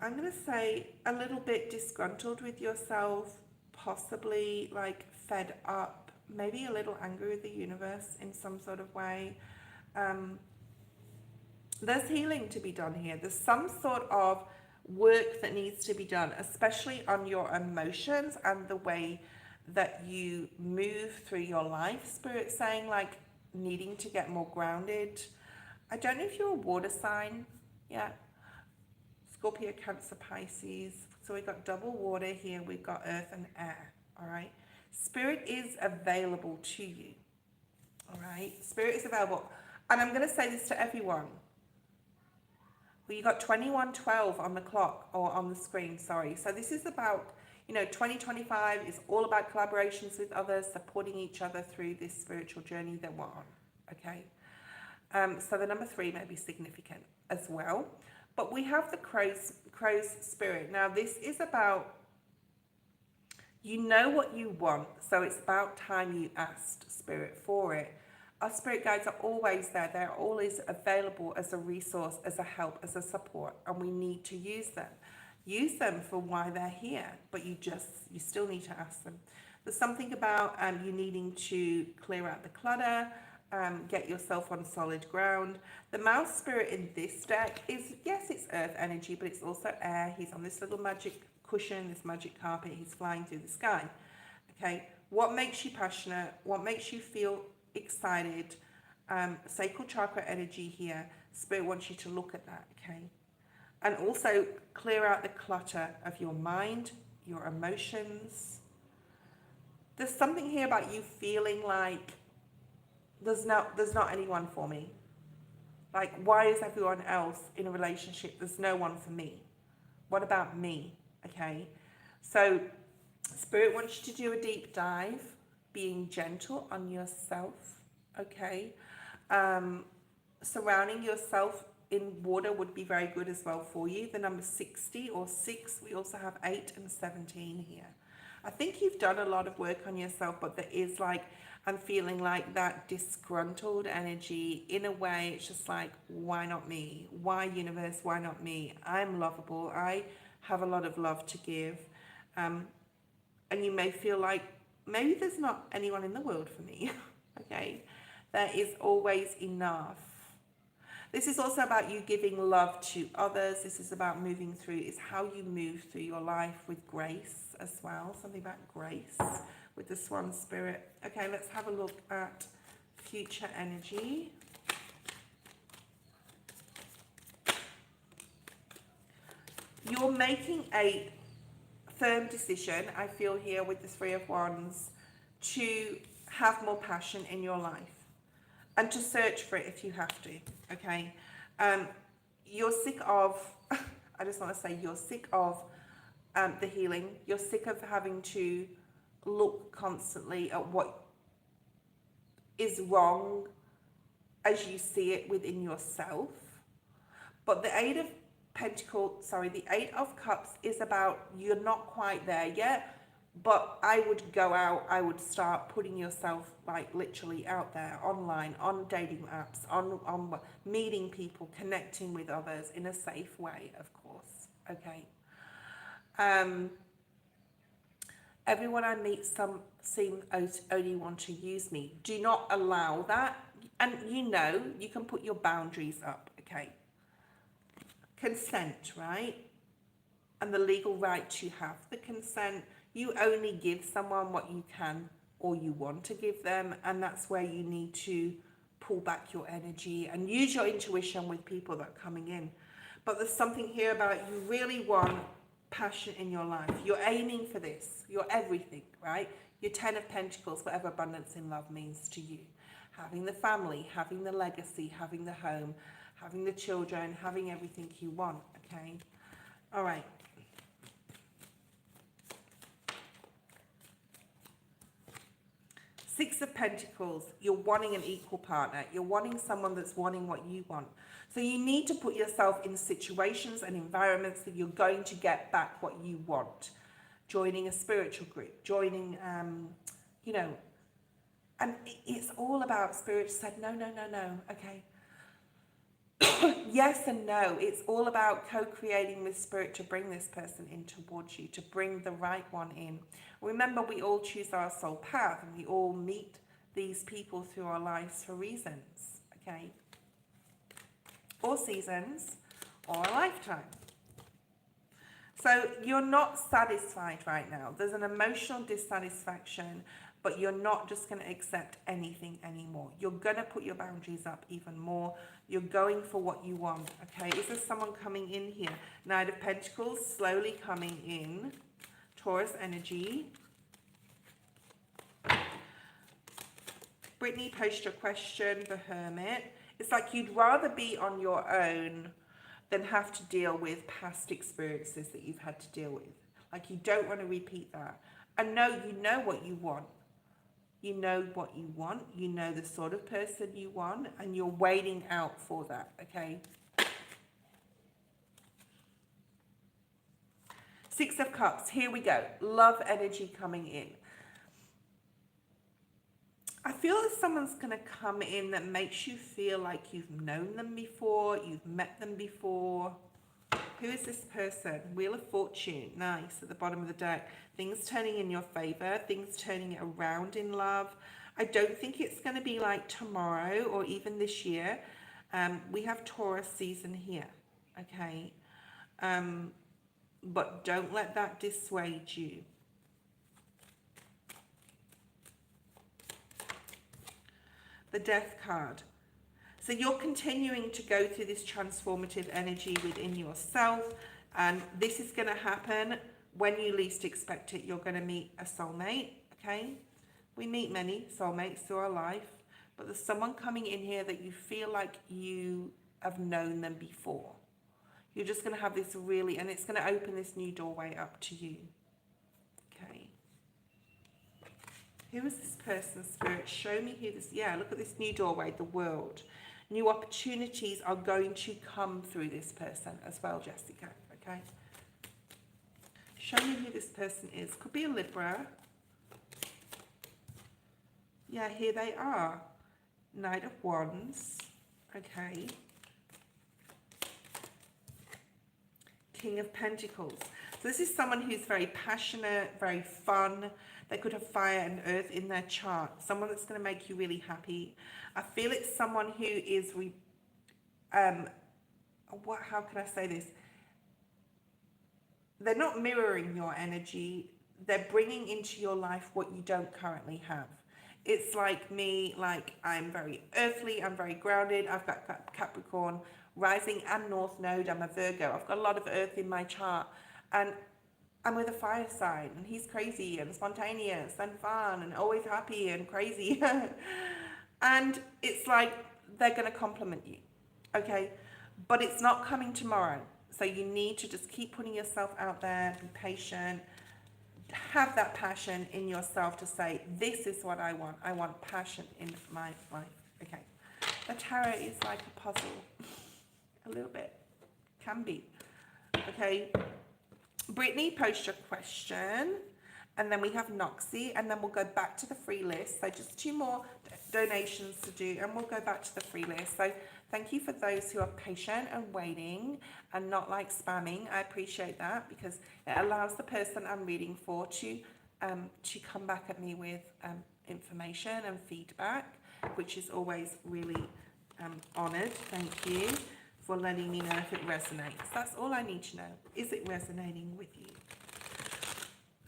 I'm going to say, a little bit disgruntled with yourself. Possibly like fed up, maybe a little angry with the universe in some sort of way. There's healing to be done here. There's some sort of work that needs to be done, especially on your emotions and the way that you move through your life. Spirit saying like needing to get more grounded. I don't know if you're a water sign. Yeah. Scorpio, Cancer, Pisces. So we've got double water here. We've got earth and air. All right. Spirit is available to you. All right. Spirit is available. And I'm going to say this to everyone. Well, you got 2112 on the clock, or on the screen, sorry. So this is about, 2025 is all about collaborations with others, supporting each other through this spiritual journey that we're on. Okay. So the number 3 may be significant as well. But we have the crow's spirit. Now this is about, you know what you want, so it's about time you asked Spirit for it. Our spirit guides are always there. They're always available as a resource, as a help, as a support, and we need to use them. Use them for why they're here, but you still need to ask them. There's something about you needing to clear out the clutter, get yourself on solid ground. The mouse spirit in this deck is, yes, it's earth energy, but it's also air. He's on this little magic cushion, this magic carpet. He's flying through the sky. Okay, what makes you passionate? What makes you feel excited? Sacral chakra energy here. Spirit wants you to look at that, okay? And also clear out the clutter of your mind, your emotions. There's something here about you feeling like there's not anyone for me. Like, why is everyone else in a relationship? There's no one for me. What about me? Okay, so Spirit wants you to do a deep dive, being gentle on yourself. Okay, surrounding yourself in water would be very good as well for you. The number 60 or 6, we also have 8 and 17 here. I think you've done a lot of work on yourself, but there is like, I'm feeling like that disgruntled energy. In a way, it's just like, why not me? Why, universe? Why not me? I'm lovable. I have a lot of love to give. And you may feel like, maybe there's not anyone in the world for me. Okay, there is always enough. This is also about you giving love to others. This is about moving through, it's how you move through your life with grace as well. Something about grace with the swan spirit. Okay, let's have a look at future energy. You're making a firm decision, I feel here with the 3 of Wands, to have more passion in your life and to search for it if you have to, okay? You're sick of, I just want to say, you're sick of the healing. You're sick of having to look constantly at what is wrong as you see it within yourself. But the 8 of Pentacles, the 8 of Cups is about, you're not quite there yet, but I would go out, I would start putting yourself like literally out there, online, on dating apps, on meeting people, connecting with others in a safe way, of course, okay? Everyone I meet seem only want to use me. Do not allow that. And you can put your boundaries up, okay? Consent, right? And the legal right to have the consent. You only give someone what you can or you want to give them, and that's where you need to pull back your energy and use your intuition with people that are coming in. But there's something here about you really want passion in your life. You're aiming for this. You're everything, right? You're 10 of Pentacles, whatever abundance in love means to you. Having the family, having the legacy, having the home, having the children, having everything you want, okay? All right. Six of Pentacles, you're wanting an equal partner. You're wanting someone that's wanting what you want. So you need to put yourself in situations and environments that you're going to get back what you want. Joining a spiritual group, joining, and it's all about spirit said, no, okay. Yes and no. It's all about co-creating with spirit to bring this person in towards you, to bring the right one in. Remember, we all choose our soul path and we all meet these people through our lives for reasons, okay? Or seasons, or a lifetime. So you're not satisfied right now. There's an emotional dissatisfaction, but you're not just going to accept anything anymore. You're going to put your boundaries up even more. You're going for what you want, okay? Is there someone coming in here? Knight of Pentacles, slowly coming in. Taurus energy. Brittany, post your question, the Hermit. It's like you'd rather be on your own than have to deal with past experiences that you've had to deal with. Like you don't want to repeat that. And no, you know what you want. You know what you want. You know the sort of person you want. And you're waiting out for that, okay? Six of Cups. Here we go. Love energy coming in. I feel that someone's going to come in that makes you feel like you've known them before, you've met them before. Who is this person? Wheel of Fortune. Nice, at the bottom of the deck. Things turning in your favor, things turning around in love. I don't think it's going to be like tomorrow or even this year. We have Taurus season here, okay? But don't let that dissuade you. The Death card. So you're continuing to go through this transformative energy within yourself, and this is going to happen when you least expect it. You're going to meet a soulmate, okay? We meet many soulmates through our life, but there's someone coming in here that you feel like you have known them before. You're just going to have this really, and it's going to open this new doorway up to you, okay? Who is this person, Spirit? Show me who this, yeah, look at this new doorway, the world. New opportunities are going to come through this person as well, Jessica, okay? Show me who this person is. Could be a Libra. Yeah, here they are. Knight of Wands, okay. King of Pentacles. So this is someone who's very passionate, very fun. They could have fire and earth in their chart. Someone that's going to make you really happy. I feel it's someone who is, how can I say this? They're not mirroring your energy. They're bringing into your life what you don't currently have. It's like me, like I'm very earthly, I'm very grounded. I've got Capricorn rising and North Node. I'm a Virgo. I've got a lot of earth in my chart. And I'm with a fire sign, and he's crazy and spontaneous and fun and always happy and crazy. And it's like they're going to compliment you, okay? But it's not coming tomorrow. So you need to just keep putting yourself out there, be patient, have that passion in yourself to say, this is what I want. I want passion in my life, okay? The tarot is like a puzzle, a little bit, can be, okay? Brittany, post your question, and then we have Noxie, and then we'll go back to the free list. So just 2 more donations to do, and we'll go back to the free list. So thank you for those who are patient and waiting and not like spamming. I appreciate that, because it allows the person I'm reading for to come back at me with information and feedback, which is always really honoured. Thank you for letting me know if it resonates. That's all I need to know. Is it resonating with you?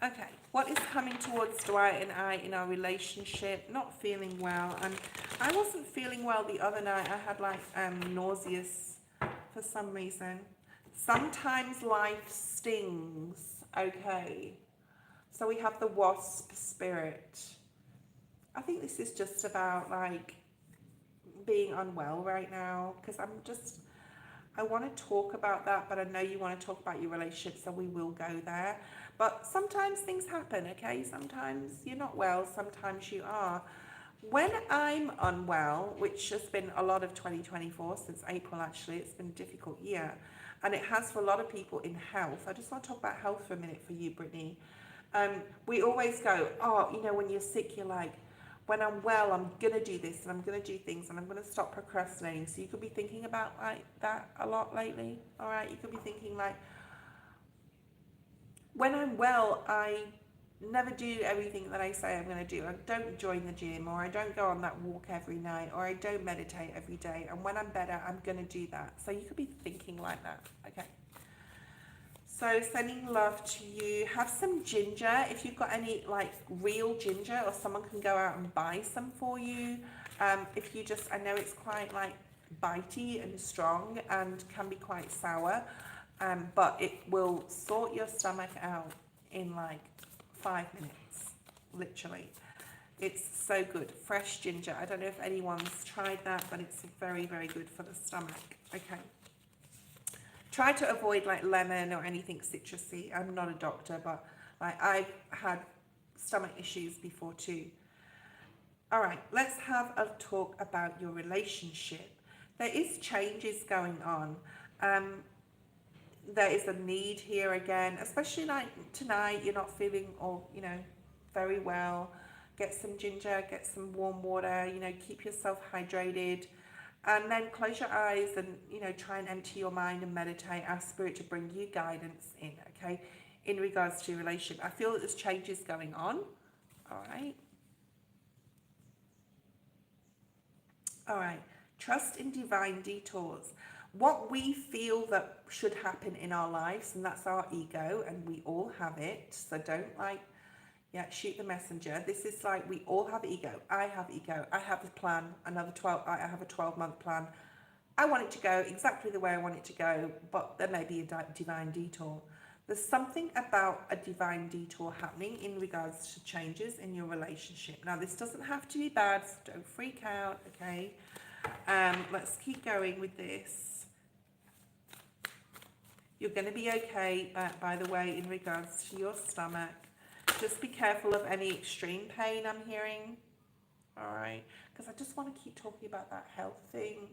Okay, what is coming towards Dwight and I in our relationship? Not feeling well. And I wasn't feeling well the other night. I had like nauseous for some reason. Sometimes life stings. Okay. So we have the wasp spirit. I think this is just about like being unwell right now, because I want to talk about that, but I know you want to talk about your relationship, so we will go there. But sometimes things happen, okay? Sometimes you're not well, sometimes you are. When I'm unwell, which has been a lot of 2024, since April actually, it's been a difficult year, and it has for a lot of people in health. I just want to talk about health for a minute for you, Brittany. We always go, oh, you know, when you're sick, you're like, when I'm well, I'm going to do this and I'm going to do things and I'm going to stop procrastinating. So you could be thinking about like that a lot lately. All right. You could be thinking like, when I'm well, I never do everything that I say I'm going to do. I don't join the gym, or I don't go on that walk every night, or I don't meditate every day. And when I'm better, I'm going to do that. So you could be thinking like that. Okay. So sending love to you. Have some ginger. If you've got any like real ginger, or someone can go out and buy some for you. If you just, I know it's quite like bitey and strong and can be quite sour, but it will sort your stomach out in like 5 minutes, literally. It's so good. Fresh ginger. I don't know if anyone's tried that, but it's very, very good for the stomach. Okay. Try to avoid like lemon or anything citrusy. I'm not a doctor, but like I've had stomach issues before too. All right, let's have a talk about your relationship. There is changes going on. There is a need here again, especially like tonight, you're not feeling all, you know, very well. Get some ginger, get some warm water, you know, keep yourself hydrated. And then close your eyes and, you know, try and empty your mind and meditate. Ask Spirit to bring you guidance in, okay, in regards to your relationship. I feel that there's changes going on, all right? All right. Trust in divine detours. What we feel that should happen in our lives, and that's our ego, and we all have it. So don't like, yeah, shoot the messenger. This is like we all have ego. I have ego. I have a plan. I have a 12-month plan. I want it to go exactly the way I want it to go, but there may be a divine detour. There's something about a divine detour happening in regards to changes in your relationship. Now, this doesn't have to be bad, so don't freak out, okay? Let's keep going with this. You're going to be okay, by the way, in regards to your stomach. Just be careful of any extreme pain I'm hearing, all right? Because I just want to keep talking about that health thing.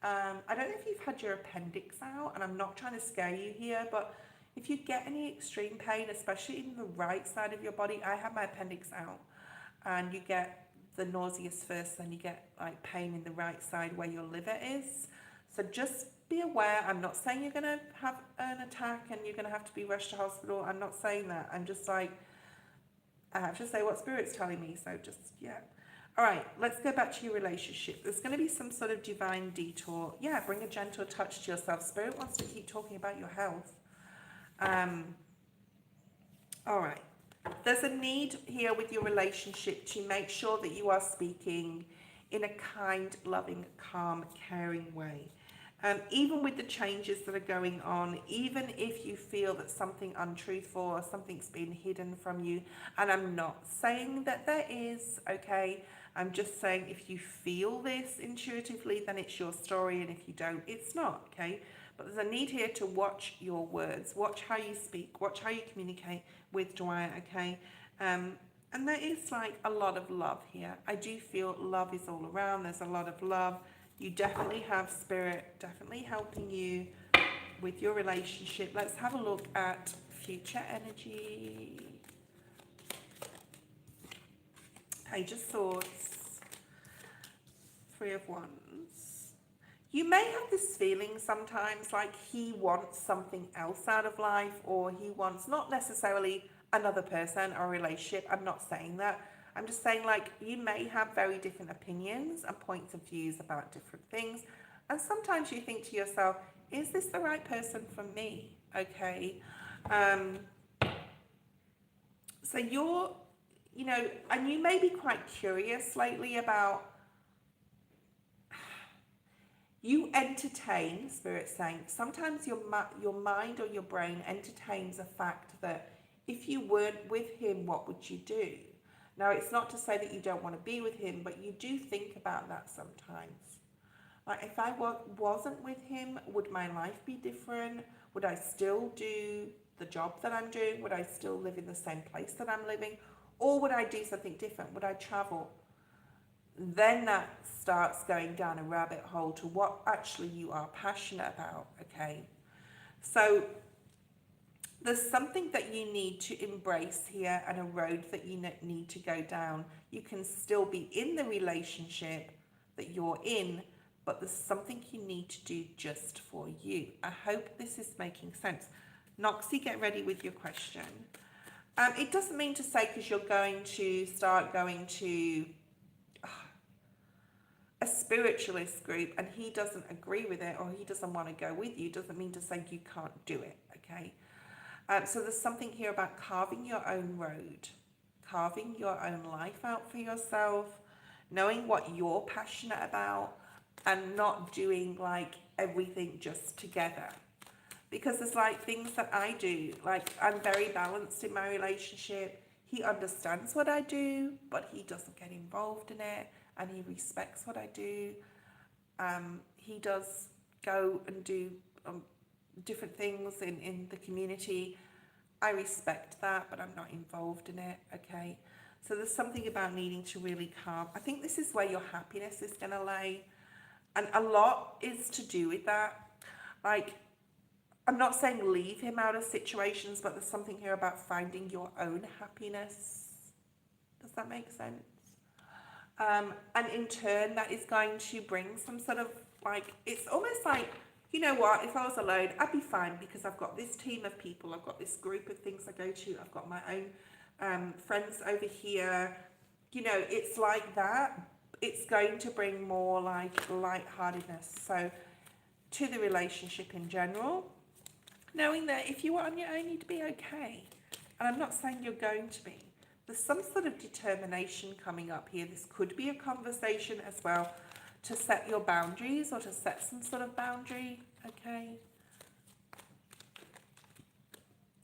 I don't know if you've had your appendix out, and I'm not trying to scare you here, but if you get any extreme pain, especially in the right side of your body, I have my appendix out, and you get the nauseous first, then you get like pain in the right side where your liver is. So just be aware. I'm not saying you're going to have an attack and you're going to have to be rushed to hospital. I'm not saying that. I'm just like, I have to say what Spirit's telling me. So just, yeah. All right, let's go back to your relationship. There's going to be some sort of divine detour. Yeah, bring a gentle touch to yourself. Spirit wants to keep talking about your health. All right. There's a need here with your relationship to make sure that you are speaking in a kind, loving, calm, caring way. Even with the changes that are going on, even if you feel that something untruthful or something's been hidden from you, and I'm not saying that there is, okay? I'm just saying if you feel this intuitively, then it's your story, and if you don't, it's not, okay? But there's a need here to watch your words, watch how you speak, watch how you communicate with Dwight, okay? And there is like a lot of love here. I do feel love is all around. There's a lot of love. You definitely have Spirit, definitely helping you with your relationship. Let's have a look at future energy. Page of Swords, Three of Wands. You may have this feeling sometimes like he wants something else out of life, or he wants not necessarily another person or a relationship. I'm not saying that. I'm just saying like you may have very different opinions and points of views about different things. And sometimes you think to yourself, is this the right person for me? Okay. So you're, you know, and you may be quite curious lately about, you entertain, Spirit saying, sometimes your mind or your brain entertains a fact that if you weren't with him, what would you do? Now, it's not to say that you don't want to be with him, but you do think about that sometimes. Like, if I wasn't with him, would my life be different? Would I still do the job that I'm doing? Would I still live in the same place that I'm living? Or would I do something different? Would I travel? Then that starts going down a rabbit hole to what actually you are passionate about, okay? So there's something that you need to embrace here and a road that you need to go down. You can still be in the relationship that you're in, but there's something you need to do just for you. I hope this is making sense. Noxie, get ready with your question. It doesn't mean to say because you're going to start going to a spiritualist group and he doesn't agree with it or he doesn't want to go with you, doesn't mean to say you can't do it, okay? So there's something here about carving your own road, carving your own life out for yourself, knowing what you're passionate about and not doing like everything just together. Because there's like things that I do, like I'm very balanced in my relationship. He understands what I do, but he doesn't get involved in it and he respects what I do. He does go and do different things in the community. I respect that, but I'm not involved in it, okay? So there's something about needing to really calm. I think this is where your happiness is going to lay. And a lot is to do with that. Like, I'm not saying leave him out of situations, but there's something here about finding your own happiness. Does that make sense? And in turn, that is going to bring some sort of, like, it's almost like, you know what, if I was alone, I'd be fine because I've got this team of people, I've got this group of things I go to, I've got my own friends over here. You know, it's like that. it's going to bring more like lightheartedness. So to the relationship in general, knowing that if you are on your own, you'd be okay. And I'm not saying you're going to be. There's some sort of determination coming up here. This could be a conversation as well to set your boundaries or to set some sort of boundary, okay?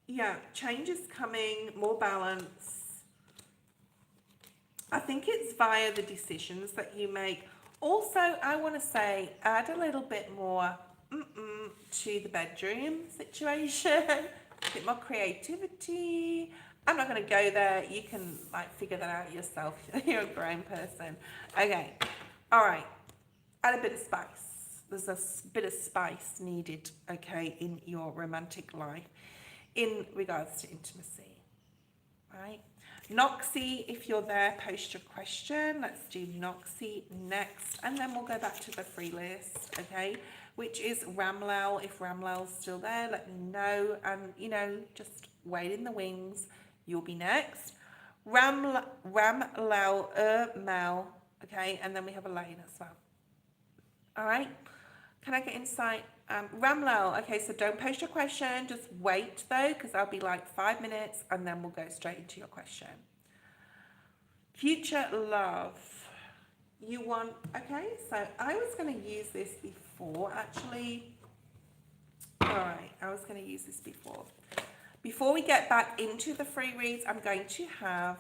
Yeah, change is coming, more balance. I think it's via the decisions that you make. Also, I want to say, add a little bit more to the bedroom situation, a bit more creativity. I'm not going to go there. You can like figure that out yourself. You're a grown person. Okay. All right. Add a bit of spice. There's a bit of spice needed, okay, in your romantic life in regards to intimacy, right? Noxie, if you're there, post your question. Let's do Noxie next, and then we'll go back to the free list, okay, which is Ramlal. If Ramlal's still there, let me know, and, you know, just wait in the wings. You'll be next. Ramlal, Mal, okay, and then we have Elaine as well. All right, can I get insight? Ramlal, okay, so don't post your question, just wait though, because I'll be like 5 minutes and then we'll go straight into your question. Future love. You want, okay, so I was going to use this before actually. All right, I was going to use this before. Before we get back into the free reads, I'm going to have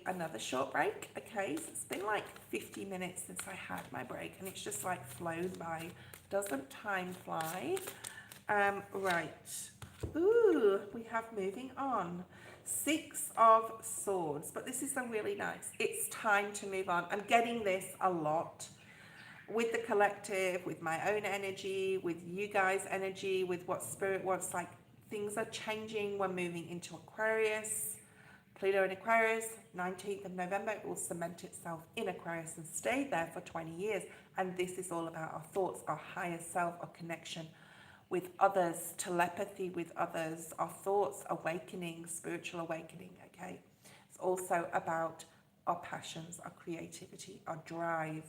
another short break, okay? So it's been like 50 minutes since I had my break and it's just like flown by. Doesn't time fly? Right. Ooh, we have moving on. 6 of Swords, but this is a really nice. It's time to move on. I'm getting this a lot with the collective, with my own energy, with you guys' energy, with what Spirit wants. Like things are changing. We're moving into Aquarius. Pluto in Aquarius, 19th of November, it will cement itself in Aquarius and stay there for 20 years. And this is all about our thoughts, our higher self, our connection with others, telepathy with others, our thoughts, awakening, spiritual awakening, okay? It's also about our passions, our creativity, our drive.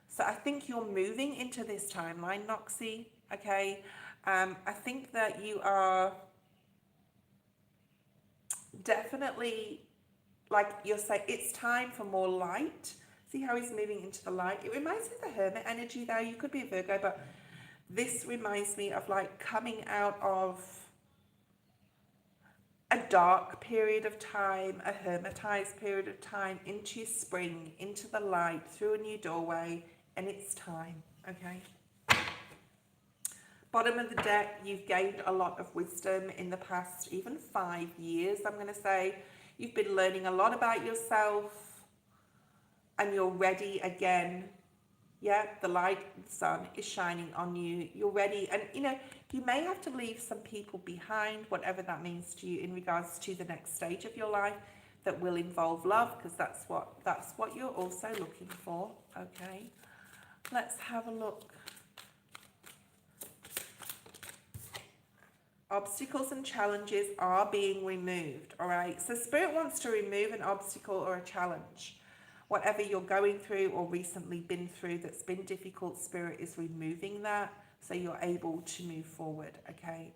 So I think you're moving into this timeline, Noxie, okay? I think that you are definitely, like you're saying, it's time for more light. See how he's moving into the light? It reminds me of the Hermit energy though. You could be a Virgo, but this reminds me of like coming out of a dark period of time, a hermetized period of time, into spring, into the light, through a new doorway, and it's time, okay? Bottom of the deck, you've gained a lot of wisdom in the past, even 5 years, I'm going to say. You've been learning a lot about yourself and you're ready again. Yeah, the light, the sun is shining on you. You're ready. And, you know, you may have to leave some people behind, whatever that means to you in regards to the next stage of your life that will involve love, because that's what you're also looking for, okay? Let's have a look. Obstacles and challenges are being removed, all right? So Spirit wants to remove an obstacle or a challenge. Whatever you're going through or recently been through that's been difficult, Spirit is removing that so you're able to move forward, okay?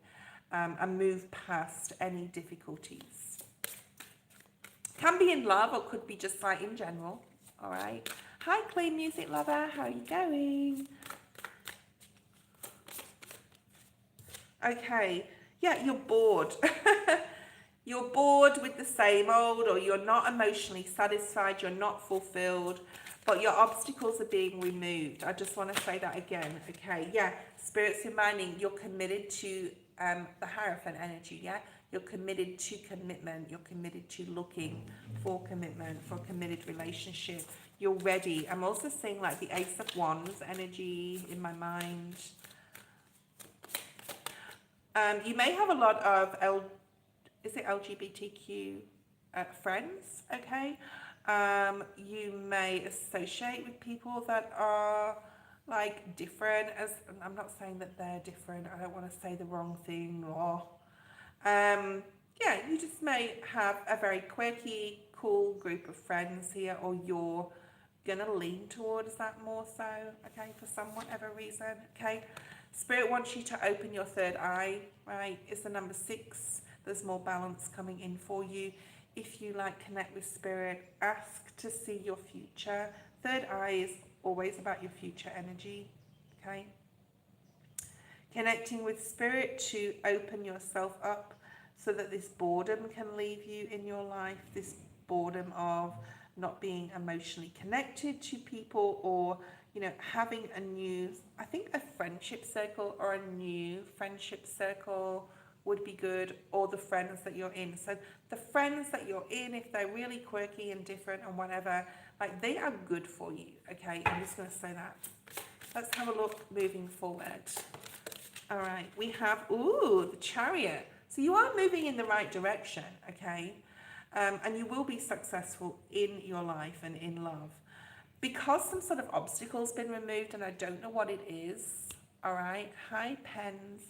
And move past any difficulties. Can be in love or could be just like in general, all right? Hi, Clean Music Lover, how are you going? Okay. Yeah, you're bored. You're bored with the same old, or you're not emotionally satisfied, you're not fulfilled, but your obstacles are being removed. I just want to say that again, okay? Yeah, Spirit's reminding you're committed to the Hierophant energy, yeah? You're committed to commitment. You're committed to looking for commitment, for a committed relationship. You're ready. I'm also seeing like the Ace of Wands energy in my mind. You may have a lot of LGBTQ friends, okay? You may associate with people that are like different, as I'm not saying that they're different, I don't want to say the wrong thing, or yeah, you just may have a very quirky, cool group of friends here, or you're going to lean towards that more so, okay, for some whatever reason, okay. Spirit wants you to open your third eye, right? It's the number 6. There's more balance coming in for you. If you like connect with spirit, ask to see your future. Third eye is always about your future energy, okay. Connecting with spirit to open yourself up so that this boredom can leave you in your life, this boredom of not being emotionally connected to people, or you know, having a new, I think a friendship circle or a new friendship circle would be good, or the friends that you're in. So the friends that you're in, if they're really quirky and different and whatever, like they are good for you, okay? I'm just going to say that. Let's have a look moving forward. All right, we have, ooh, the Chariot. So you are moving in the right direction, okay? And you will be successful in your life and in love. Because some sort of obstacle's been removed, and I don't know what it is, all right? High Pens.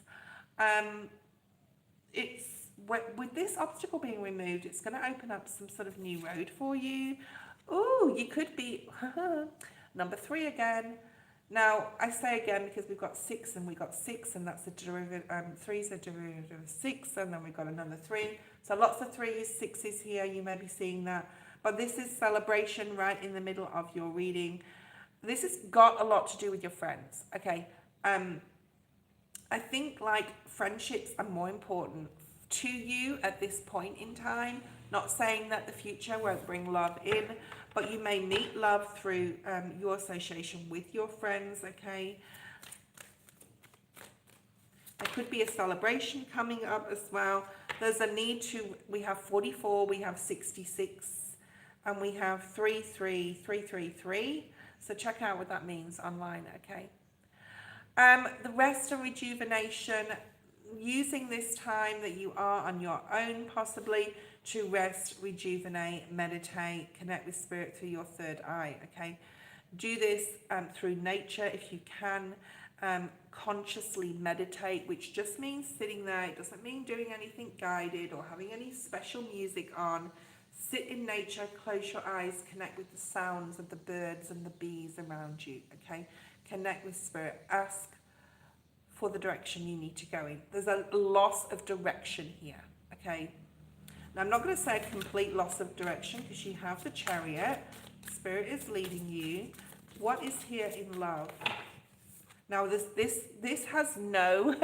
It's with this obstacle being removed, it's going to open up some sort of new road for you. Ooh, you could be number 3 again. Now, I say again because we've got 6 and we got 6, and that's a derivative, 3 is a derivative of 6, and then we've got another 3. So lots of 3s, 6s here, you may be seeing that. But this is celebration right in the middle of your reading. This has got a lot to do with your friends, okay? I think like friendships are more important to you at this point in time. Not saying that the future won't bring love in, but you may meet love through your association with your friends, okay? There could be a celebration coming up as well. There's a need to, we have 44, we have 66, and we have 33333. So check out what that means online, okay? The rest and rejuvenation, using this time that you are on your own possibly to rest, rejuvenate, meditate, connect with spirit through your third eye, okay? Do this through nature if you can. Consciously meditate, which just means sitting there. It doesn't mean doing anything guided or having any special music on. Sit in nature, close your eyes, connect with the sounds of the birds and the bees around you, okay? Connect with spirit. Ask for the direction you need to go in. There's a loss of direction here, okay? Now, I'm not going to say a complete loss of direction because you have the Chariot. Spirit is leading you. What is here in love? Now, this has no...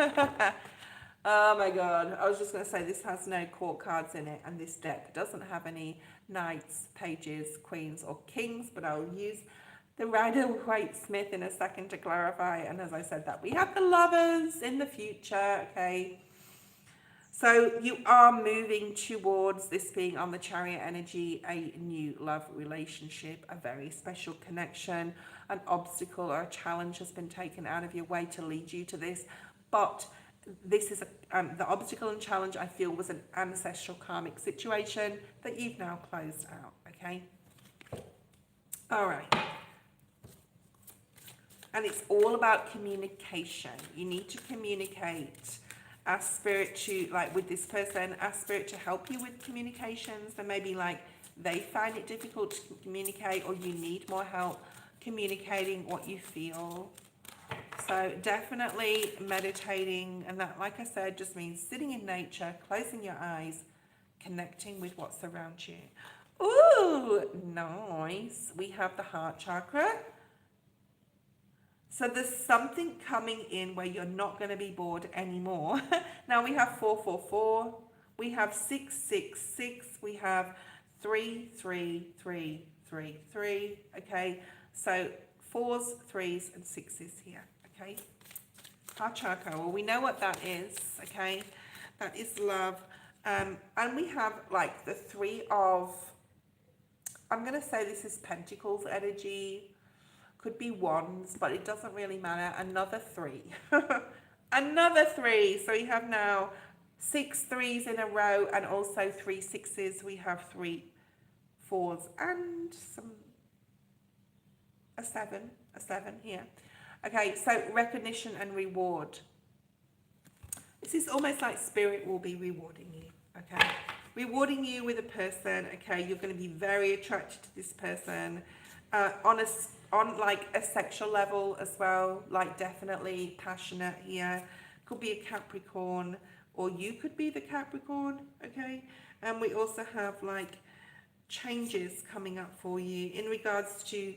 oh my God. I was just going to say this has no court cards in it, and this deck doesn't have any knights, pages, queens, or kings, but I'll use the Rider-Waite-Smith in a second to clarify. And as I said that, we have the Lovers in the future, okay? So you are moving towards this being on the Chariot energy, a new love relationship, a very special connection. An obstacle or a challenge has been taken out of your way to lead you to this. But this is the obstacle and challenge, I feel, was an ancestral karmic situation that you've now closed out, okay? All right. And it's all about communication. You need to communicate. Ask spirit to, like with this person, ask spirit to help you with communications. There may be like they find it difficult to communicate, or you need more help communicating what you feel. So definitely meditating, and that, like I said, just means sitting in nature, closing your eyes, connecting with what's around you. Ooh, nice. We have the heart chakra. So there's something coming in where you're not going to be bored anymore. Now we have 444, we have 666, we have 33333, okay? So 4s, 3s, and 6s here, okay? Heart chakra, well, we know what that is, okay? That is love. And we have like the 3 of, I'm going to say this is Pentacles energy. Could be wands, but it doesn't really matter. Another 3. Another 3. So we have now 6 3s in a row, and also 3 6s. We have 3 4s and a 7 here. Okay, so recognition and reward. This is almost like spirit will be rewarding you, okay? Rewarding you with a person, okay? You're going to be very attracted to this person. On like a sexual level as well, like definitely passionate here. Could be a Capricorn, or you could be the Capricorn, okay? And we also have like changes coming up for you in regards to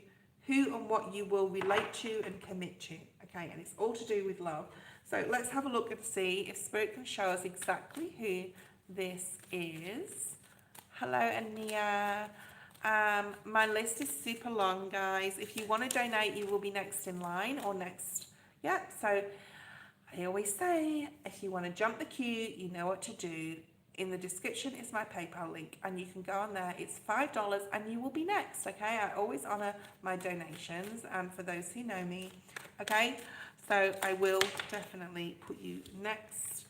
who and what you will relate to and commit to, okay? And it's all to do with love. So let's have a look and see if Spirit can show us exactly who this is. Hello, Ania. My list is super long, guys. If you want to donate, you will be next in line or next. Yeah, so I always say, if you want to jump the queue, you know what to do. In the description is my PayPal link, and you can go on there. It's $5, and you will be next, okay? I always honor my donations, and for those who know me, okay? So I will definitely put you next.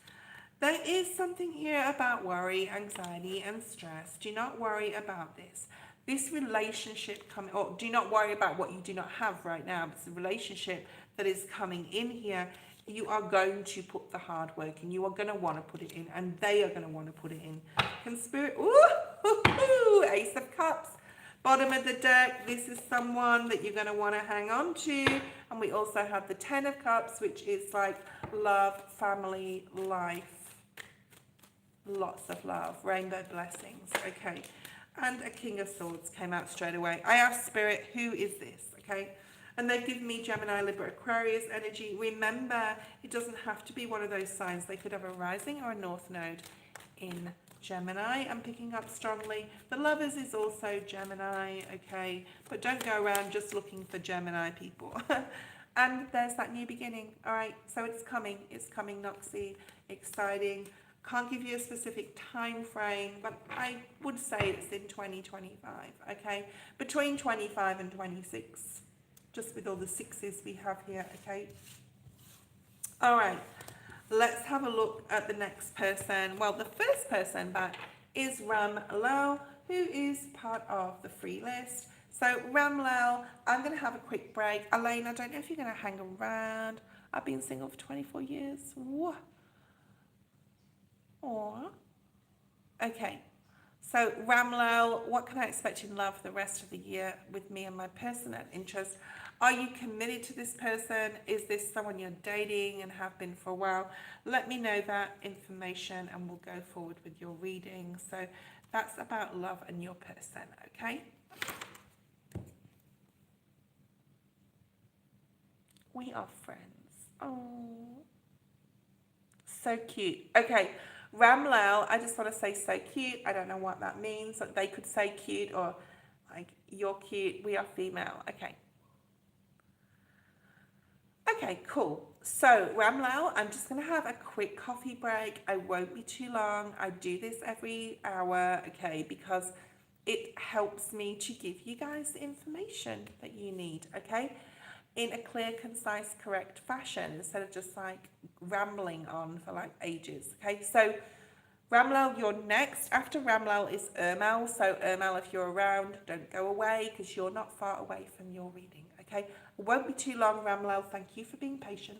There is something here about worry, anxiety, and stress. Do not worry about this. This relationship coming, or do not worry about what you do not have right now. It's a relationship that is coming in here. You are going to put the hard work in. You are going to want to put it in, and they are going to want to put it in. Conspiracy. Ooh, Ace of Cups. Bottom of the deck, this is someone that you're going to want to hang on to. And we also have the Ten of Cups, which is like love, family, life. Lots of love, rainbow blessings, okay. And a King of Swords came out straight away. I asked Spirit, who is this, okay? And they've given me Gemini, Libra, Aquarius energy. Remember, it doesn't have to be one of those signs. They could have a rising or a north node in Gemini. I'm picking up strongly. The Lovers is also Gemini, okay? But don't go around just looking for Gemini people. And there's that new beginning, all right? So it's coming, Noxie, exciting. Can't give you a specific time frame, but I would say it's in 2025, okay? Between 25 and 26, just with all the sixes we have here, okay? All right, let's have a look at the next person. Well, the first person back is Ram Lal, who is part of the free list. So Ram Lal, I'm going to have a quick break. Elaine, I don't know if you're going to hang around. I've been single for 24 years. Whoa. Or, okay, so Ramlal, what can I expect in love for the rest of the year with me and my personal interest? Are you committed to this person? Is this someone you're dating and have been for a while? Let me know that information and we'll go forward with your reading. So that's about love and your person, okay? We are friends. Oh, so cute. Okay. Ramlal, I just want to say so cute. I don't know what that means. Like they could say cute or like you're cute. We are female. Okay. Okay, cool. So Ramlal, I'm just going to have a quick coffee break. I won't be too long. I do this every hour, okay, because it helps me to give you guys the information that you need, okay, in a clear, concise, correct fashion instead of just like rambling on for like ages, okay? So Ramlal, you're next. After Ramlal is Ermal. So Ermal, if you're around, don't go away because you're not far away from your reading, okay? It won't be too long, Ramlal. Thank you for being patient.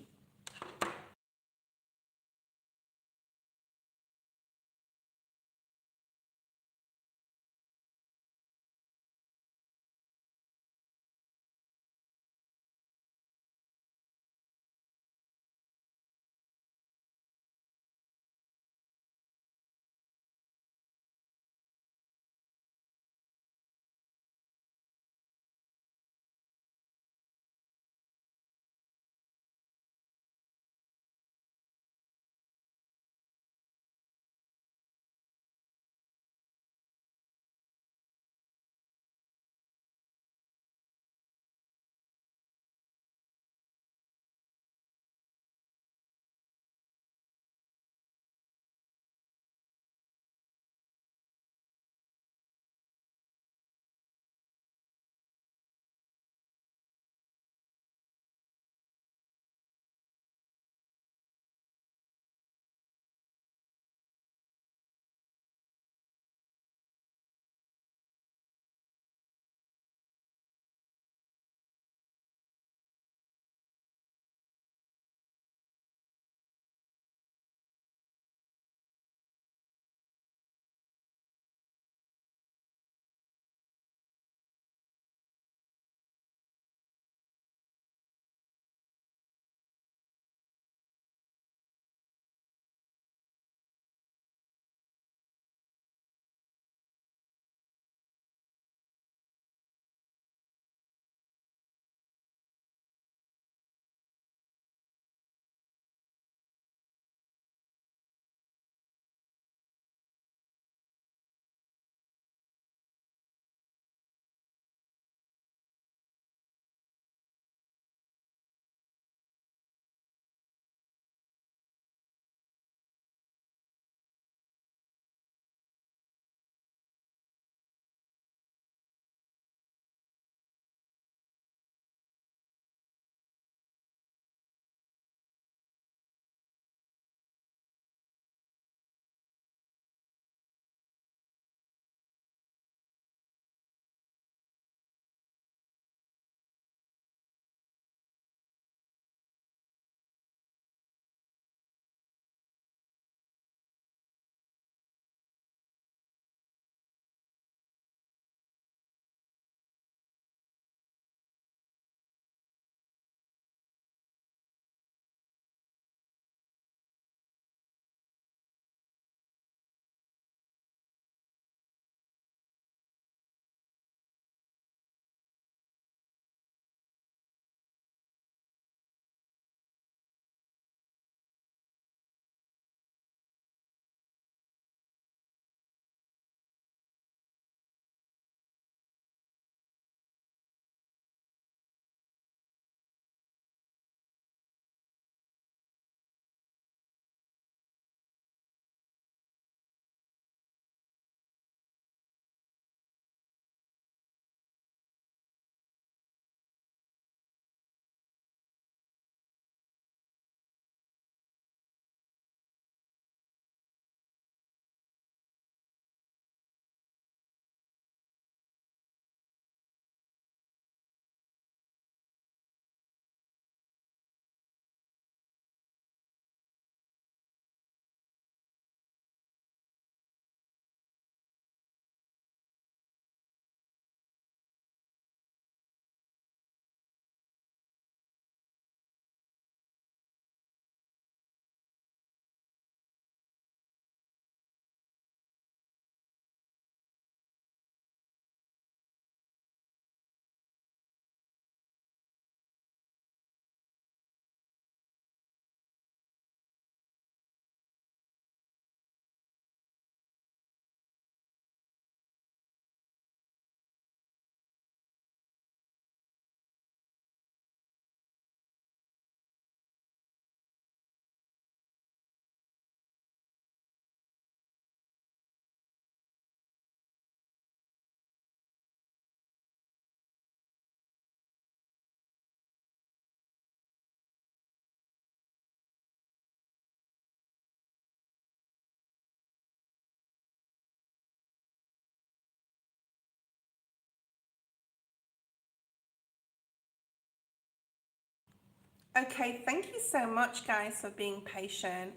Okay, thank you so much, guys, for being patient.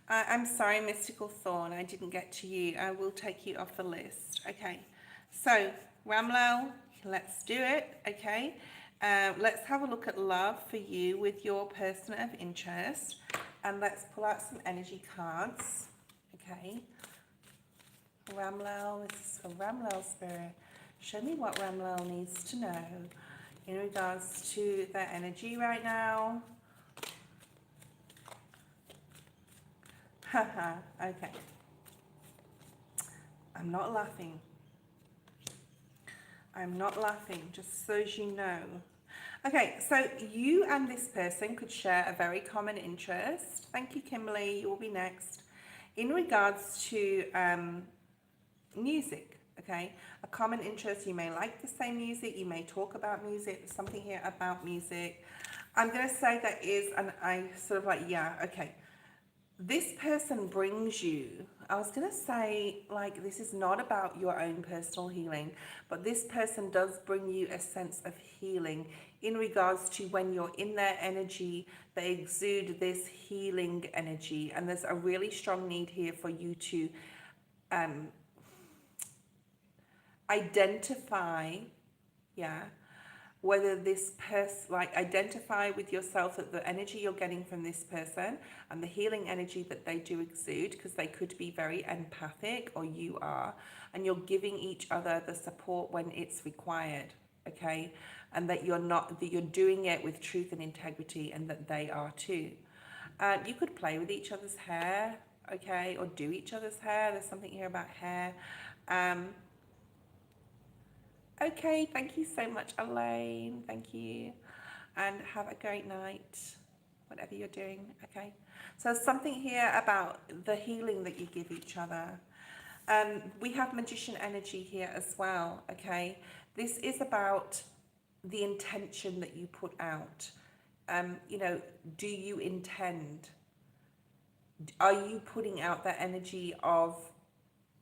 I'm sorry, Mystical Thorn, I didn't get to you. I will take you off the list. Okay, so Ramlal, let's do it. Okay, let's have a look at love for you with your person of interest, and let's pull out some energy cards. Okay, Ramlal, this is for Ramlal Spirit. Show me what Ramlal needs to know in regards to their energy right now. Haha, okay. I'm not laughing. I'm not laughing, just so as you know. Okay, so you and this person could share a very common interest. Thank you, Kimberly. You will be next. In regards to music, okay? A common interest, you may like the same music, you may talk about music, there's something here about music. I'm going to say that is, and I sort of like, yeah, okay. This person brings you, I was going to say, like, this is not about your own personal healing, but this person does bring you a sense of healing in regards to when you're in their energy, they exude this healing energy. And there's a really strong need here for you to identify, yeah, whether this person, like, identify with yourself that the energy you're getting from this person and the healing energy that they do exude, because they could be very empathic, or you are, and you're giving each other the support when it's required, okay? And that you're not, that you're doing it with truth and integrity, and that they are too. You could play with each other's hair, okay, or do each other's hair. There's something here about hair. Okay, thank you so much, Elaine. Thank you. And have a great night, whatever you're doing, okay? So something here about the healing that you give each other. We have magician energy here as well, okay? This is about the intention that you put out. You know, do you intend? Are you putting out that energy of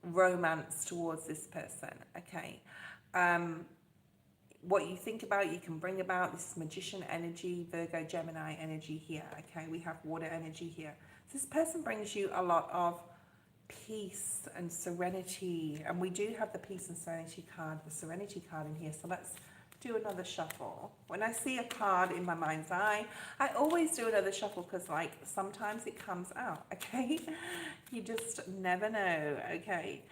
romance towards this person, okay? What you think about, you can bring about. This is magician energy, Virgo, Gemini energy here, okay? We have water energy here. So this person brings you a lot of peace and serenity, and we do have the peace and serenity card, the serenity card in here. So let's do another shuffle. When I see a card in my mind's eye, I always do another shuffle, because, like, sometimes it comes out, okay? You just never know, okay?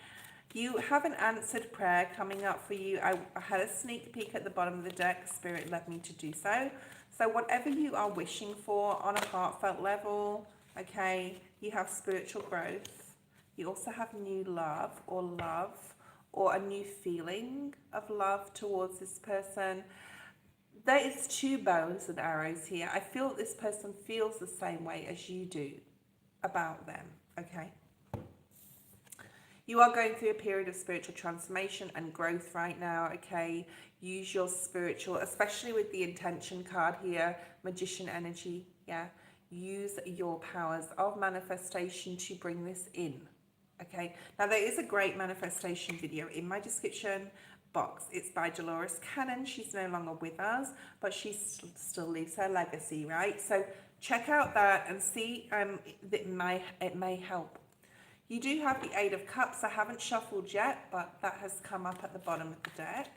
You have an answered prayer coming up for you. I had a sneak peek at the bottom of the deck. Spirit led me to do so. So whatever you are wishing for on a heartfelt level, okay, you have spiritual growth. You also have new love, or a new feeling of love towards this person. There is two bows and arrows here. I feel that this person feels the same way as you do about them, okay? You are going through a period of spiritual transformation and growth right now, okay? Use your spiritual, especially with the intention card here, magician energy, yeah? Use your powers of manifestation to bring this in, okay? Now, there is a great manifestation video in my description box. It's by Dolores Canon. She's no longer with us, but she still leaves her legacy, right? So check out that and see that it may help. You do have the Eight of Cups. I haven't shuffled yet, but that has come up at the bottom of the deck.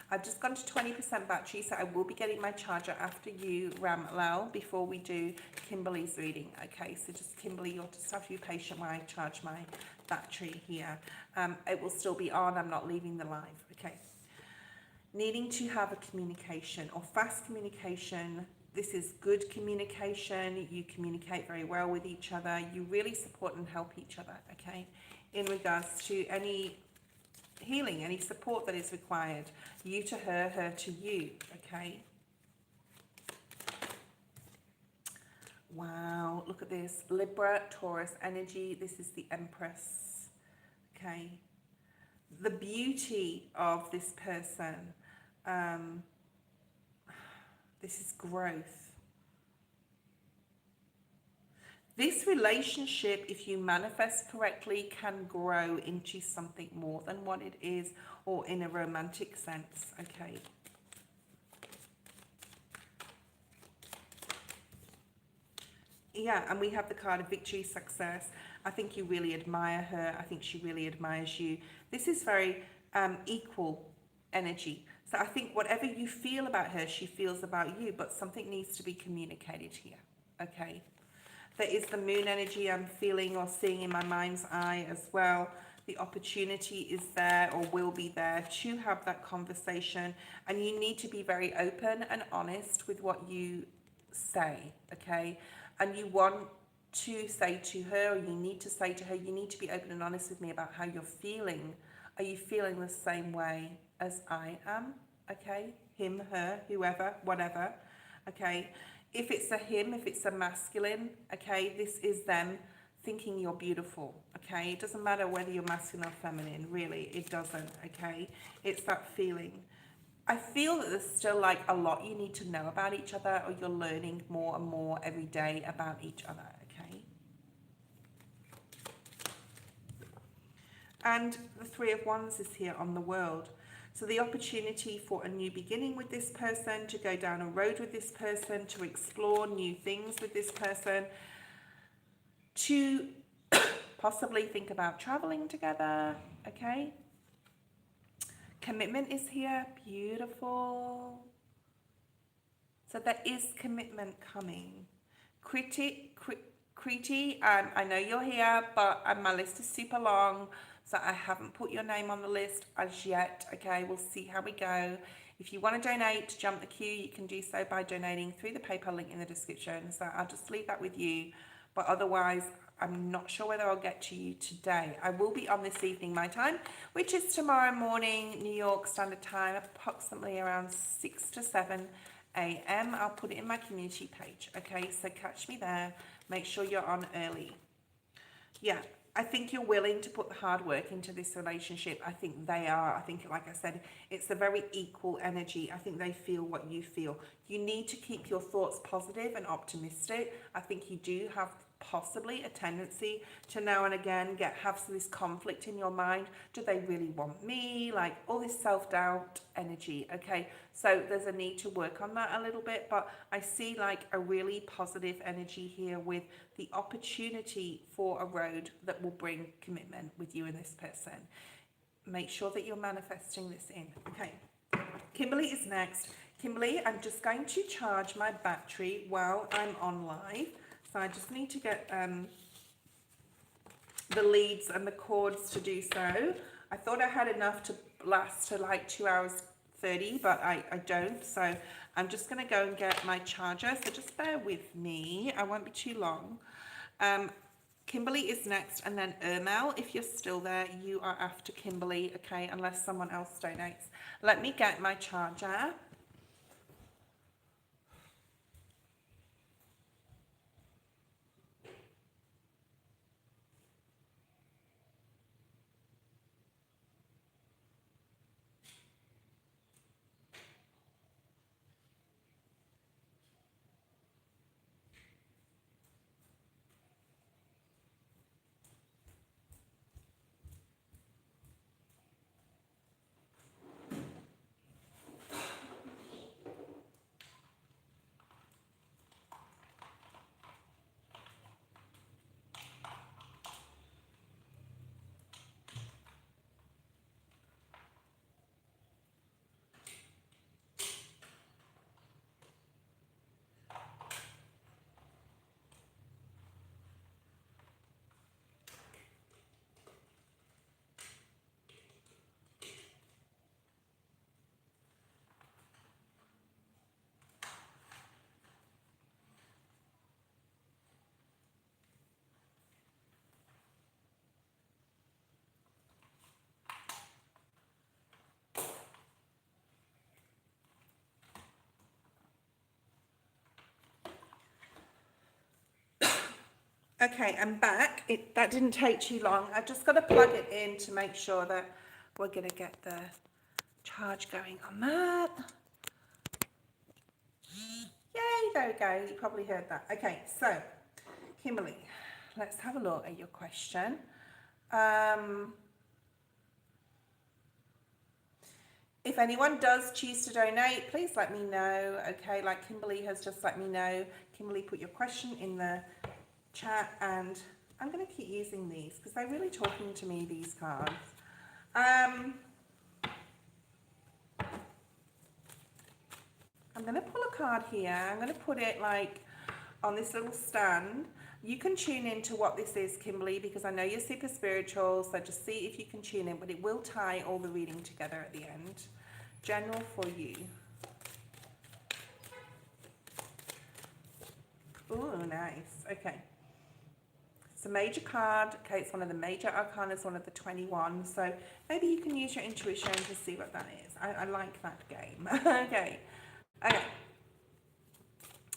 I've just gone to 20% battery, so I will be getting my charger after you, Ramlal, before we do Kimberly's reading. Okay, so just Kimberly, you'll just have to be patient while I charge my battery here. It will still be on. I'm not leaving the live. Okay. Needing to have a communication or fast communication. This is good communication. You communicate very well with each other. You really support and help each other, okay? In regards to any healing, any support that is required. You to her, her to you, okay? Wow, look at this. Libra, Taurus energy. This is the Empress, okay? The beauty of this person. This is growth. This relationship, if you manifest correctly, can grow into something more than what it is, or in a romantic sense, okay? Yeah, and we have the card of victory, success. I think you really admire her. I think she really admires you. This is very equal energy. So I think whatever you feel about her, she feels about you, but something needs to be communicated here. Okay. There is the moon energy I'm feeling or seeing in my mind's eye as well. The opportunity is there or will be there to have that conversation, and you need to be very open and honest with what you say, okay? And you want to say to her, or you need to say to her, you need to be open and honest with me about how you're feeling. Are you feeling the same way as I am? Okay? Him, her, whoever, whatever. Okay? If it's a him, if it's a masculine, okay, this is them thinking you're beautiful, okay? It doesn't matter whether you're masculine or feminine, really, it doesn't, okay? It's that feeling. I feel that there's still like a lot you need to know about each other, or you're learning more and more every day about each other, okay? And the Three of Wands is here on the World. So the opportunity for a new beginning with this person, to go down a road with this person, to explore new things with this person, to possibly think about traveling together, okay? Commitment is here, beautiful. So there is commitment coming. Kriti, I know you're here, but my list is super long, so I haven't put your name on the list as yet, okay? We'll see how we go. If you want to donate to jump the queue, you can do so by donating through the PayPal link in the description, so I'll just leave that with you. But otherwise, I'm not sure whether I'll get to you today. I will be on this evening, my time, which is tomorrow morning, New York Standard Time, approximately around 6 to 7 a.m. I'll put it in my community page, okay? So catch me there. Make sure you're on early. Yeah, I think you're willing to put the hard work into this relationship. I think they are. I think, like I said, it's a very equal energy. I think they feel what you feel. You need to keep your thoughts positive and optimistic. I think you do have possibly a tendency to now and again have this conflict in your mind. Do they really want me? Like all this self-doubt energy, okay? So there's a need to work on that a little bit, but I see like a really positive energy here with the opportunity for a road that will bring commitment with you and this person. Make sure that you're manifesting this in, okay? Kimberly is next. Kimberly, I'm just going to charge my battery while I'm on live. So I just need to get the leads and the cords to do so. I thought I had enough to last to like 2 hours 30, but I don't. So I'm just going to go and get my charger. So just bear with me. I won't be too long. Kimberly is next, and then Ermel, if you're still there, you are after Kimberly, okay, unless someone else donates. Let me get my charger. Okay, I'm back. That didn't take too long. I've just got to plug it in to make sure that we're going to get the charge going on that. Yay, there we go. You probably heard that. Okay, so Kimberly, let's have a look at your question. If anyone does choose to donate, please let me know. Okay, like Kimberly has just let me know. Kimberly, put your question in the chat, and I'm going to keep using these because they're really talking to me, these cards. I'm going to pull a card here. I'm going to put it like on this little stand. You can tune into what this is, Kimberly, because I know you're super spiritual, so just see if you can tune in, but it will tie all the reading together at the end. General for you. Oh, nice. Okay. It's a major card. Okay, it's one of the major arcana, it's one of the 21. So maybe you can use your intuition to see what that is. I like that game. Okay. Okay.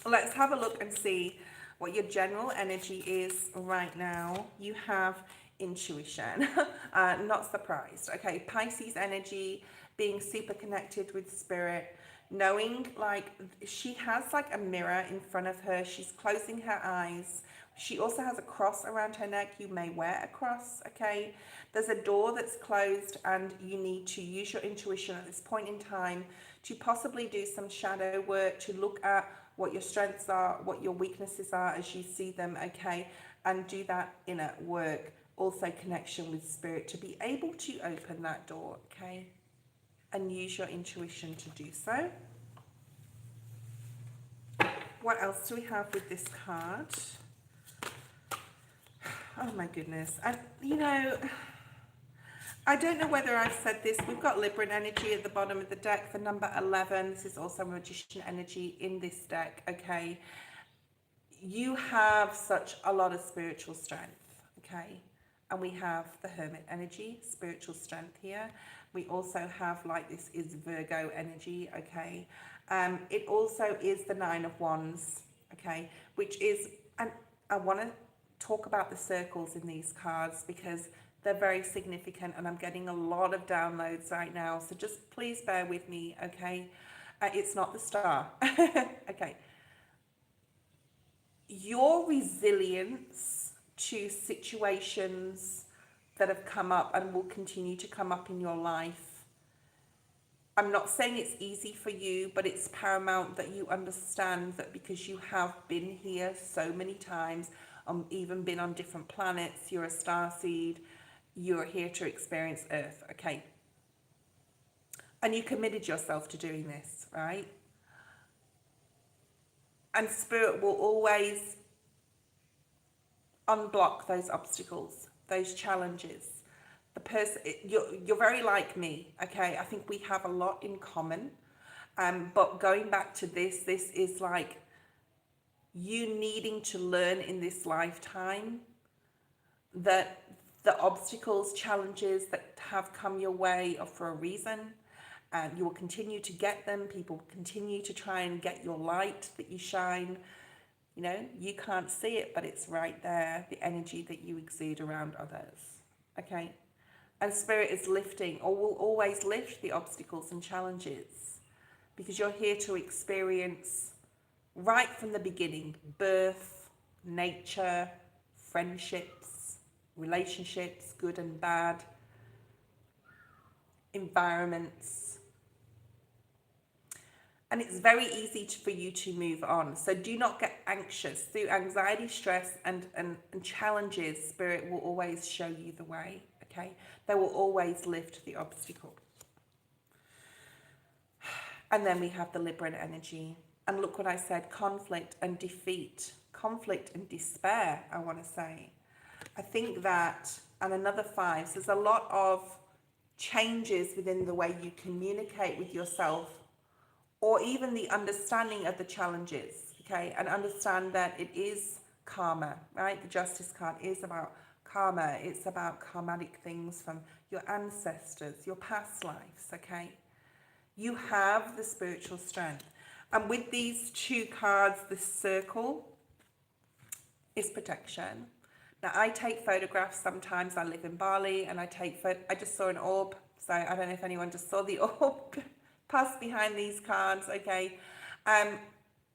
Let's have a look and see what your general energy is right now. You have intuition. Not surprised. Okay, Pisces energy, being super connected with spirit, knowing like she has like a mirror in front of her. She's closing her eyes. She also has a cross around her neck. You may wear a cross, okay? There's a door that's closed and you need to use your intuition at this point in time to possibly do some shadow work, to look at what your strengths are, what your weaknesses are as you see them, okay? And do that inner work. Also connection with spirit to be able to open that door, okay? And use your intuition to do so. What else do we have with this card? Oh my goodness. And you know, I don't know whether I've said this. We've got Libran energy at the bottom of the deck for number 11. This is also Magician energy in this deck, okay? You have such a lot of spiritual strength, okay? And we have the Hermit energy, spiritual strength here. We also have, like, this is Virgo energy, okay? It also is the Nine of Wands, okay? Which is, and I want to talk about the circles in these cards because they're very significant and I'm getting a lot of downloads right now. So just please bear with me, okay? It's not the star. Okay. Your resilience to situations that have come up and will continue to come up in your life. I'm not saying it's easy for you, but it's paramount that you understand that because you have been here so many times, even been on different planets, you're a starseed, you're here to experience Earth, okay? And you committed yourself to doing this, right? And Spirit will always unblock those obstacles, those challenges. The person, you're very like me, okay? I think we have a lot in common. But going back to this is like you needing to learn in this lifetime that the obstacles, challenges that have come your way are for a reason, and you will continue to get them. People will continue to try and get your light that you shine. You know, you can't see it, but it's right there, the energy that you exude around others, okay? And Spirit is lifting, or will always lift the obstacles and challenges because you're here to experience right from the beginning, birth, nature, friendships, relationships, good and bad, environments. And it's very easy for you to move on. So do not get anxious. Through anxiety, stress, and challenges, Spirit will always show you the way, okay? They will always lift the obstacle. And then we have the Libran energy. And look what I said, conflict and defeat, conflict and despair, I want to say. I think that, and another 5, so there's a lot of changes within the way you communicate with yourself, or even the understanding of the challenges, okay? And understand that it is karma, right? The Justice card is about karma. It's about karmatic things from your ancestors, your past lives, okay? You have the spiritual strength. And with these 2 cards, the circle is protection. Now, I take photographs sometimes. I live in Bali and I just saw an orb. So I don't know if anyone just saw the orb pass behind these cards, okay? And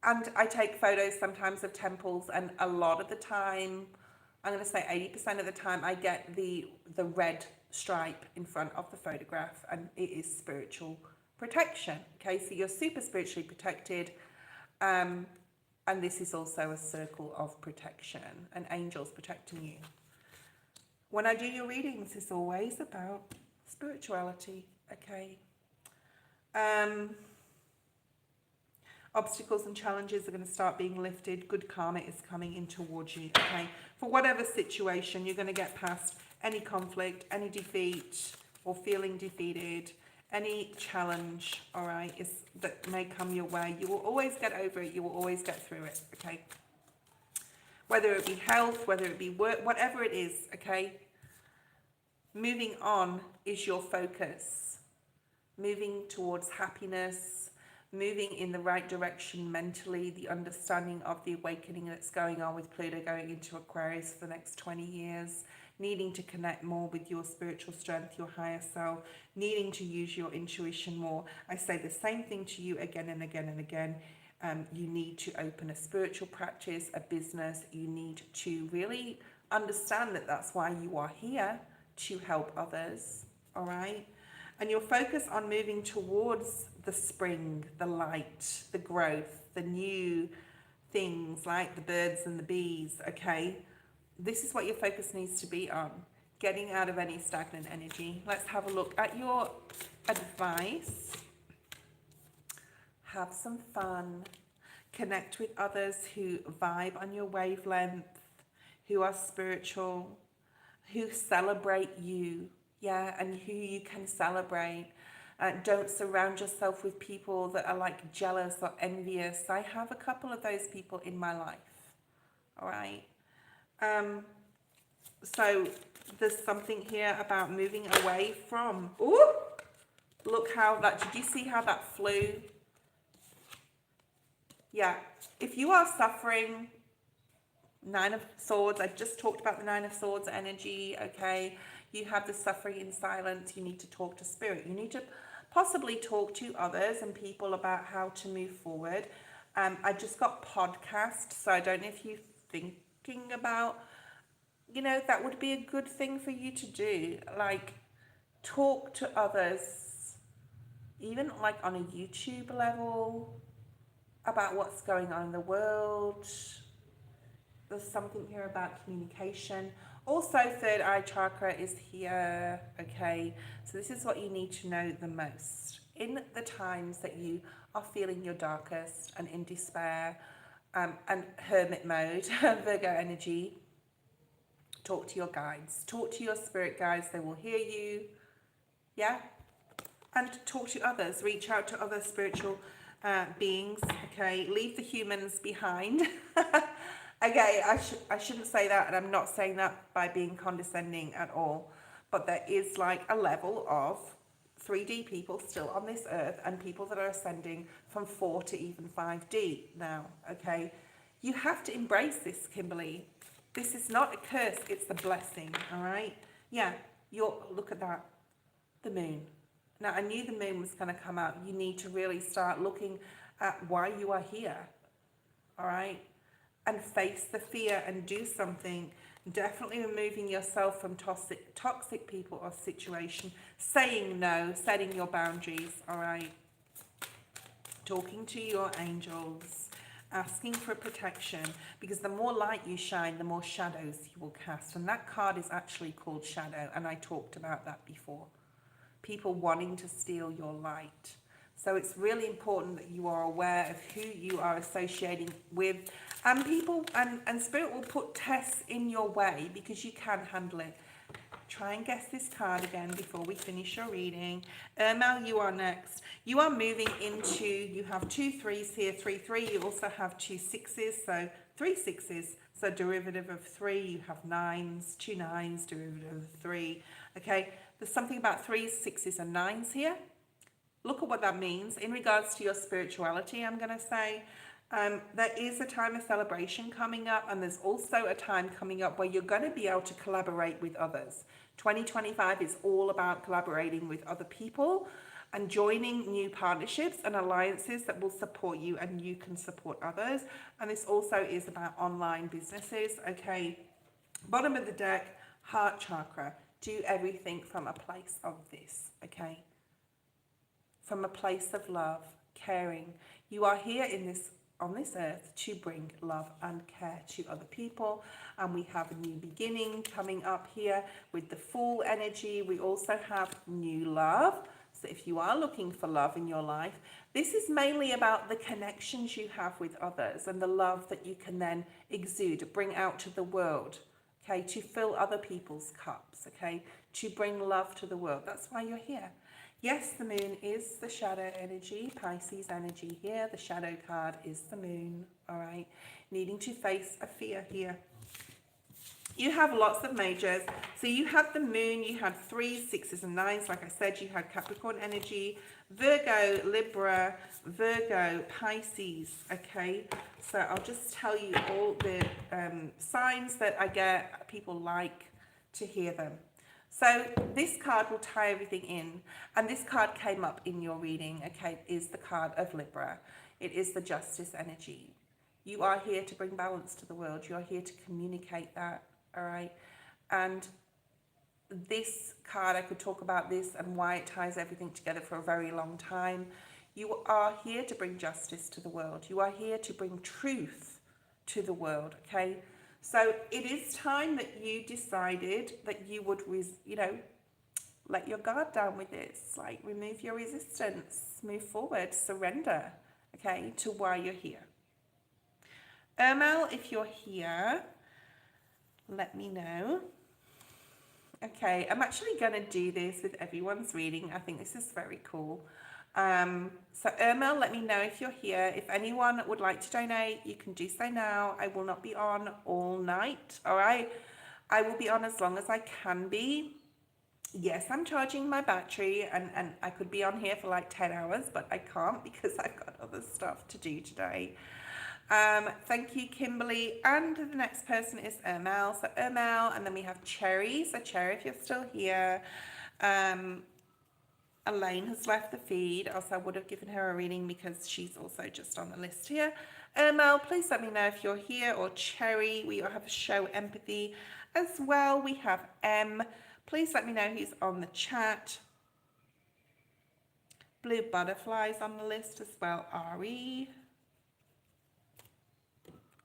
I take photos sometimes of temples, and a lot of the time, I'm going to say 80% of the time, I get the red stripe in front of the photograph, and it is spiritual protection, okay? So you're super spiritually protected, and And this is also a circle of protection and angels protecting you. When I do your readings, it's always about spirituality, okay? Obstacles and challenges are going to start being lifted. Good karma is coming in towards you, okay? For whatever situation, you're going to get past any conflict, any defeat, or feeling defeated, any challenge, all right, that may come your way. You will always get over it. You will always get through it, okay? Whether it be health, whether it be work, whatever it is, okay? Moving on is your focus. Moving towards happiness, moving in the right direction mentally, the understanding of the awakening that's going on with Pluto going into Aquarius for the next 20 years, needing to connect more with your spiritual strength, your higher self, needing to use your intuition more. I say the same thing to you again and again and again. You need to open a spiritual practice, a business. You need to really understand that that's why you are here, to help others, all right? And you're focused on moving towards the spring, the light, the growth, the new things like the birds and the bees, okay? This is what your focus needs to be on, getting out of any stagnant energy. Let's have a look at your advice. Have some fun. Connect with others who vibe on your wavelength, who are spiritual, who celebrate you. Yeah, and who you can celebrate. Don't surround yourself with people that are like jealous or envious. I have a couple of those people in my life. All right. So there's something here about moving away from. Ooh, look how that. Did you see how that flew? Yeah. If you are suffering, Nine of Swords. I've just talked about the Nine of Swords energy. Okay. You have the suffering in silence. You need to talk to spirit. You need to possibly talk to others and people about how to move forward. I just got podcast, so I don't know if you're thinking about, that would be a good thing for you to do. Like, talk to others, even like on a YouTube level, about what's going on in the world. There's something here about communication. Also, third eye chakra is here, okay? So this is what you need to know the most. In the times that you are feeling your darkest and in despair and hermit mode, Virgo energy, talk to your guides. Talk to your spirit guides. They will hear you, yeah? And talk to others. Reach out to other spiritual beings, okay? Leave the humans behind. Okay, I shouldn't say that, and I'm not saying that by being condescending at all, but there is like a level of 3D people still on this earth and people that are ascending from 4 to even 5D now, okay? You have to embrace this, Kimberly. This is not a curse, it's a blessing, all right? Yeah, look at that, the moon. Now, I knew the moon was going to come out. You need to really start looking at why you are here, all right? And face the fear and do something. Definitely removing yourself from toxic people or situation. Saying no, setting your boundaries, all right? Talking to your angels. Asking for protection. Because the more light you shine, the more shadows you will cast. And that card is actually called Shadow. And I talked about that before. People wanting to steal your light. So it's really important that you are aware of who you are associating with. And people and spirit will put tests in your way because you can handle it. Try and guess this card again before we finish your reading. Mel, you are next. You are moving into, you have 2 3s here, 3 3. You also have 2 6s, so 3 6s. So derivative of 3, you have 9s, 2 9s, derivative of 3. Okay, there's something about 3s, 6s and 9s here. Look at what that means in regards to your spirituality, I'm going to say. There is a time of celebration coming up, and there's also a time coming up where you're going to be able to collaborate with others. 2025 is all about collaborating with other people and joining new partnerships and alliances that will support you and you can support others. And this also is about online businesses, okay? Bottom of the deck, heart chakra. Do everything from a place of this, okay? From a place of love, caring. You are here in this on this earth to bring love and care to other people. And we have a new beginning coming up here with the Fool energy. We also have new love. So if you are looking for love in your life, this is mainly about the connections you have with others and the love that you can then exude, bring out to the world, okay, to fill other people's cups, okay, to bring love to the world. That's why you're here. Yes, the moon is the shadow energy, Pisces energy here. The shadow card is the moon, all right, needing to face a fear here. You have lots of majors. So you had the moon, you had 3s, 6s and 9s. Like I said, you had Capricorn energy, Virgo, Libra, Virgo, Pisces, okay? So I'll just tell you all the signs that I get. People like to hear them. So this card will tie everything in. And this card came up in your reading, okay, is the card of Libra. It is the justice energy. You are here to bring balance to the world. You are here to communicate that. All right, and this card, I could talk about this and why it ties everything together for a very long time. You are here to bring justice to the world. You are here to bring truth to the world, okay? So it is time that you decided that you would, let your guard down with this, like remove your resistance, move forward, surrender, okay, to why you're here. Ermal, if you're here, let me know. Okay, I'm actually going to do this with everyone's reading. I think this is very cool. So Irma, let me know if you're here. If anyone would like to donate, you can do so now. I will not be on all night, all right? I will be on as long as I can be. Yes, I'm charging my battery and I could be on here for like 10 hours, but I can't because I've got other stuff to do today. Thank you, Kimberly. And the next person is Ermal. So Ermal, and then we have Cherry. So Cherry, if you're still here. Elaine has left the feed. Also, I would have given her a reading because she's also just on the list here. Ermal, please let me know if you're here. Or Cherry, we have a show empathy as well. We have M. Please let me know who's on the chat. Blue Butterflies on the list as well. Ari.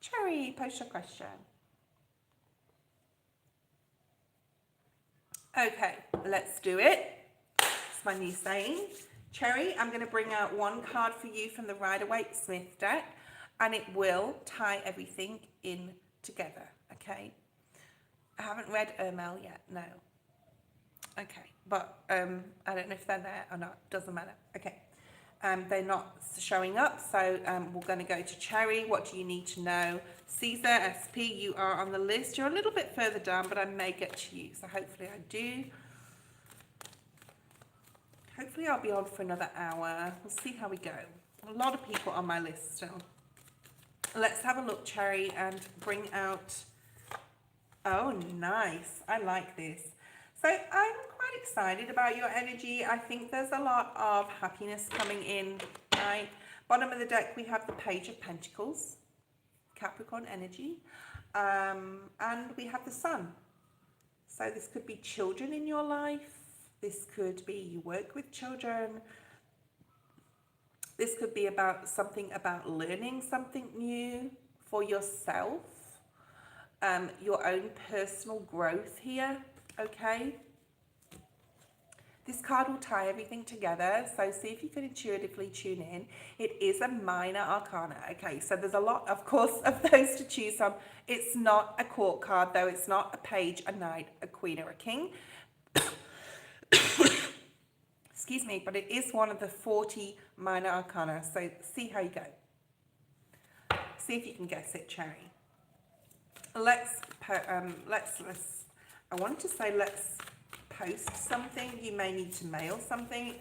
Cherry, post your question. Okay, let's do it. It's my new saying. Cherry, I'm going to bring out one card for you from the Rider-Waite-Smith deck, and it will tie everything in together, okay? I haven't read Ermal yet, no. Okay, but I don't know if they're there or not, doesn't matter. Okay. They're not showing up, so we're going to go to Cherry. What do you need to know? Caesar, SP, you are on the list. You're a little bit further down, but I may get to you, so hopefully I do. Hopefully I'll be on for another hour. We'll see how we go. A lot of people on my list still. Let's have a look, Cherry, and bring out... Oh, nice. I like this. So I'm quite excited about your energy. I think there's a lot of happiness coming in, right? Bottom of the deck, we have the Page of Pentacles, Capricorn energy, and we have the Sun. So this could be children in your life. This could be you work with children. This could be about something about learning something new for yourself, your own personal growth here. Okay, this card will tie everything together, so see if you can intuitively tune in. It is a minor arcana. Okay, so there's a lot, of course, of those to choose from. It's not a court card, though. It's not a page, a knight, a queen, or a king. Excuse me, but it is one of the 40 minor arcana, so see how you go. See if you can guess it, Cherry. Let's I wanted to say let's post something. You may need to mail something.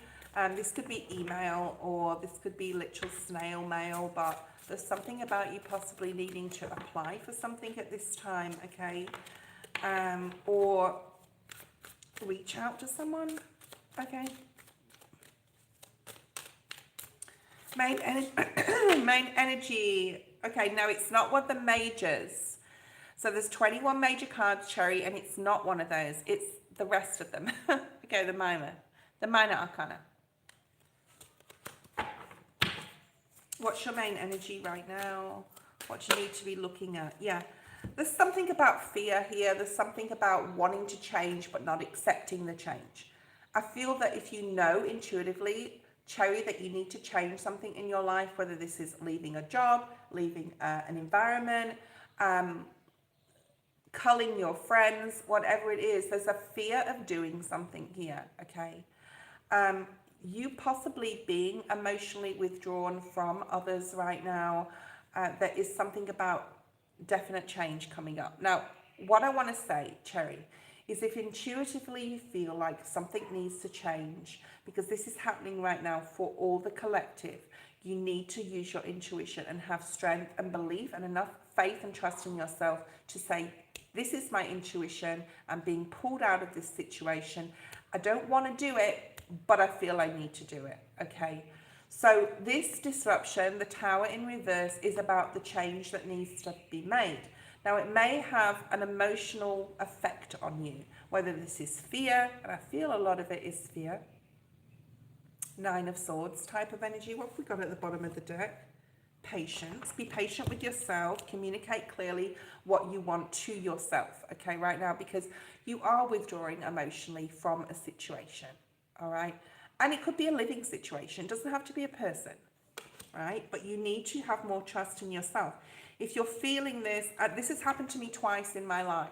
This could be email or this could be literal snail mail, but there's something about you possibly needing to apply for something at this time, okay? Or reach out to someone, okay? Main energy. Okay, no, it's not one of the majors. So there's 21 major cards, Cherry, and it's not one of those. It's the rest of them. Okay, the minor arcana. What's your main energy right now? What do you need to be looking at? Yeah, there's something about fear here. There's something about wanting to change but not accepting the change. I feel that if you know intuitively, Cherry, that you need to change something in your life, whether this is leaving a job, leaving an environment, culling your friends, whatever it is, there's a fear of doing something here, okay? You possibly being emotionally withdrawn from others right now, there is something about definite change coming up. Now, what I want to say, Cherry, is if intuitively you feel like something needs to change, because this is happening right now for all the collective, you need to use your intuition and have strength and belief and enough faith and trust in yourself to say, this is my intuition. I'm being pulled out of this situation. I don't want to do it, but I feel I need to do it. Okay. So this disruption, the Tower in reverse, is about the change that needs to be made. Now, it may have an emotional effect on you, whether this is fear, and I feel a lot of it is fear. Nine of Swords type of energy. What have we got at the bottom of the deck? Patience. Be patient with yourself. Communicate clearly what you want to yourself, okay, right now, because you are withdrawing emotionally from a situation, all right? And it could be a living situation. It doesn't have to be a person, right? But you need to have more trust in yourself. If you're feeling this, this has happened to me twice in my life,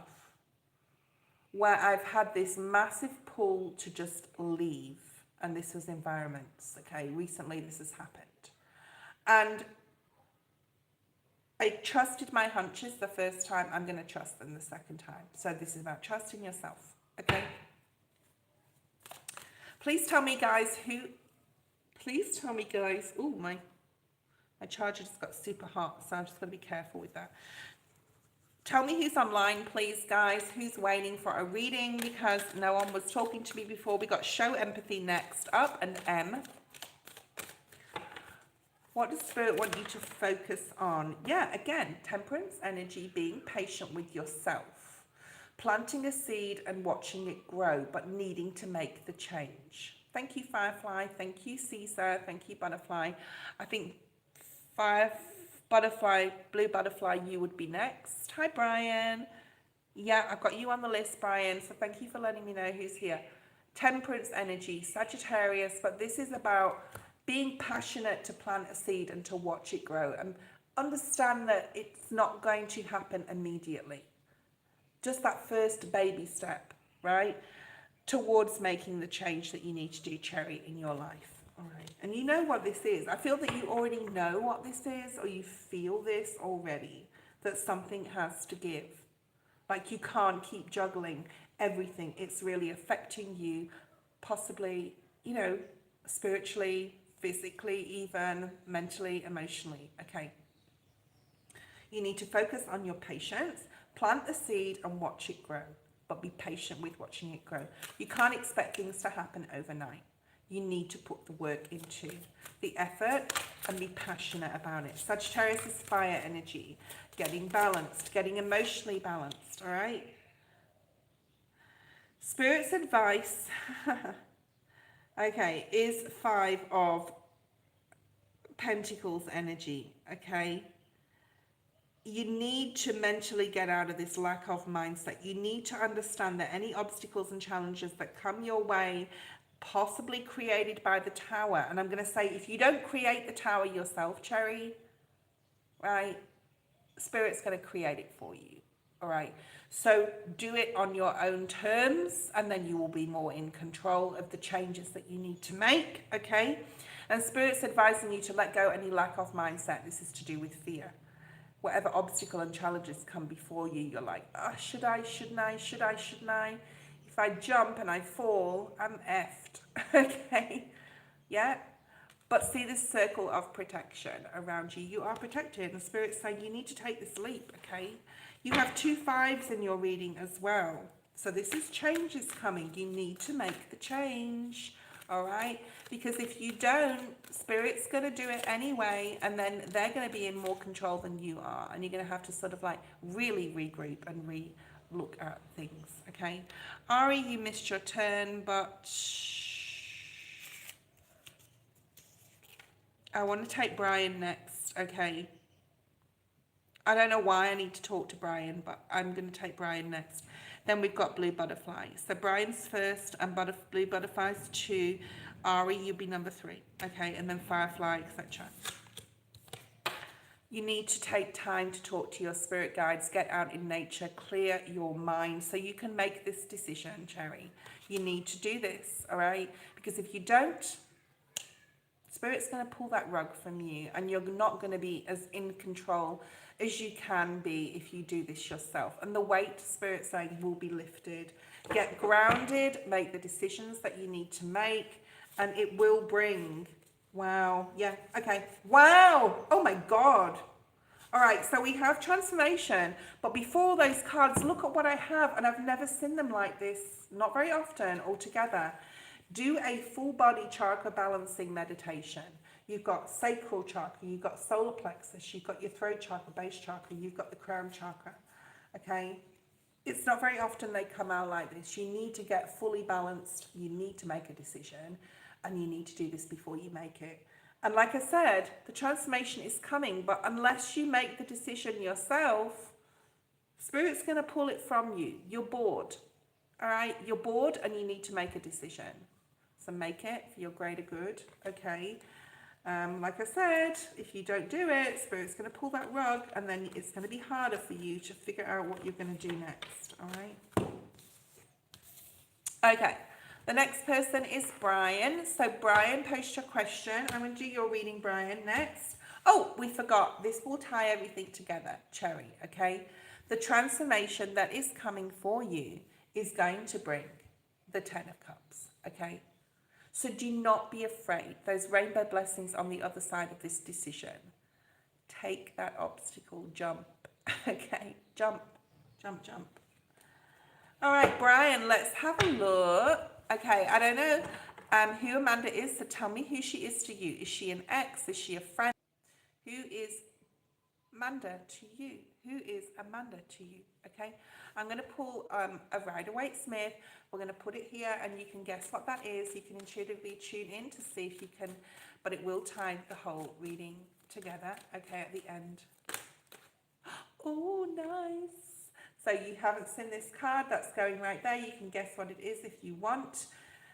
where I've had this massive pull to just leave. And this was environments, okay? Recently this has happened. And I trusted my hunches the first time. I'm going to trust them the second time. So this is about trusting yourself, okay? Please tell me, guys, oh, my charger just got super hot, so I'm just going to be careful with that. Tell me who's online, please, guys, who's waiting for a reading, because no one was talking to me before. We got Show Empathy next up, and M. What does Spirit want you to focus on? Yeah, again, Temperance energy, being patient with yourself, planting a seed and watching it grow, but needing to make the change. Thank you, Firefly. Thank you, Caesar. Thank you, Butterfly. I think Blue Butterfly, you would be next. Hi, Brian. Yeah, I've got you on the list, Brian. So thank you for letting me know who's here. Temperance energy, Sagittarius, but this is about being passionate to plant a seed and to watch it grow, and understand that it's not going to happen immediately. Just that first baby step, right, towards making the change that you need to do, Cherry, in your life. All right. And you know what this is. I feel that you already know what this is, or you feel this already, that something has to give. Like you can't keep juggling everything. It's really affecting you, possibly, you know, spiritually, physically, even mentally, emotionally. Okay. You need to focus on your patience, plant the seed and watch it grow, but be patient with watching it grow. You can't expect things to happen overnight. You need to put the work into the effort and be passionate about it. Sagittarius is fire energy, getting balanced, getting emotionally balanced, all right? Spirit's advice, okay, is 5 of Pentacles energy, okay? You need to mentally get out of this lack of mindset. You need to understand that any obstacles and challenges that come your way, possibly created by the Tower, and I'm going to say, if you don't create the Tower yourself, Cherry, right, Spirit's going to create it for you, all right? So do it on your own terms, and then you will be more in control of the changes that you need to make, okay? And Spirit's advising you to let go any lack of mindset. This is to do with fear. Whatever obstacle and challenges come before you, you're like, oh, should I, shouldn't I, should I, shouldn't I? If I jump and I fall, I'm effed, okay? Yeah? But see this circle of protection around you. You are protected. And Spirit's saying you need to take this leap, okay? You have 2 5s in your reading as well. So this is changes coming. You need to make the change, all right? Because if you don't, Spirit's going to do it anyway, and then they're going to be in more control than you are. And you're going to have to sort of like really regroup and look at things, okay? Ari, you missed your turn, but I want to take Brian next. Okay. I don't know why I need to talk to Brian, but I'm going to take Brian next. Then we've got Blue Butterfly. So Brian's first and Blue Butterfly's 2. Ari, you'll be number 3. Okay, and then Firefly, etc. You need to take time to talk to your spirit guides, get out in nature, clear your mind so you can make this decision, Cherry. You need to do this, all right? Because if you don't, Spirit's going to pull that rug from you, and you're not going to be as in control as you can be if you do this yourself. And the weight, Spirit's saying, will be lifted. Get grounded, make the decisions that you need to make, and it will bring, wow, yeah, okay, wow, oh my God. All right, so we have transformation, but before those cards, look at what I have, and I've never seen them like this, not very often altogether. Do a full body chakra balancing meditation. You've got sacral chakra, you've got solar plexus, you've got your throat chakra, base chakra, you've got the crown chakra, okay? It's not very often they come out like this. You need to get fully balanced, you need to make a decision, and you need to do this before you make it. And like I said, the transformation is coming, but unless you make the decision yourself, Spirit's going to pull it from you. You're bored, all right? You're bored and you need to make a decision. So make it for your greater good, okay? Like I said, if you don't do it, Spirit's going to pull that rug, and then it's going to be harder for you to figure out what you're going to do next, all right? Okay, the next person is Brian. So Brian, post your question. I'm going to do your reading, Brian, next. Oh, we forgot. This will tie everything together, Cherry, okay? The transformation that is coming for you is going to bring the 10 of Cups, okay? So do not be afraid. Those rainbow blessings on the other side of this decision. Take that obstacle, jump, okay? Jump, jump, jump. All right, Brian, let's have a look. Okay, I don't know who Amanda is, so tell me who she is to you. Is she an ex? Is she a friend? Who is Amanda to you? Who is Amanda to you? Okay, I'm going to pull a Rider-Waite-Smith. We're going to put it here, and you can guess what that is. You can intuitively tune in to see if you can, but it will tie the whole reading together, okay, at the end. Oh, nice. So you haven't seen this card. That's going right there. You can guess what it is if you want.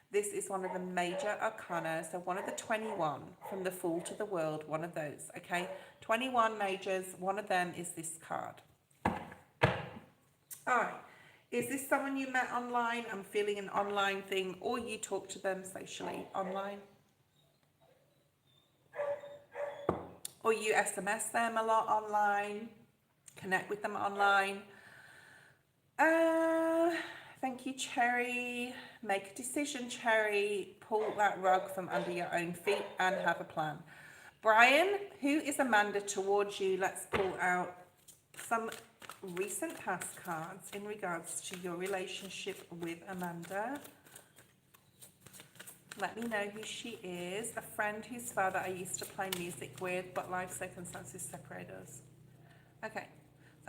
This is one of the major arcana, so one of the 21, from the Fool to the World, one of those, okay? 21 majors, one of them is this card. All right, is this someone you met online? I'm feeling an online thing, or you talk to them socially online? Or you SMS them a lot online, connect with them online? Thank you, Cherry. Make a decision, Cherry. Pull that rug from under your own feet and have a plan. Brian, who is Amanda towards you? Let's pull out some recent past cards in regards to your relationship with Amanda. Let me know who she is. A friend whose father I used to play music with, but life circumstances separate us. Okay.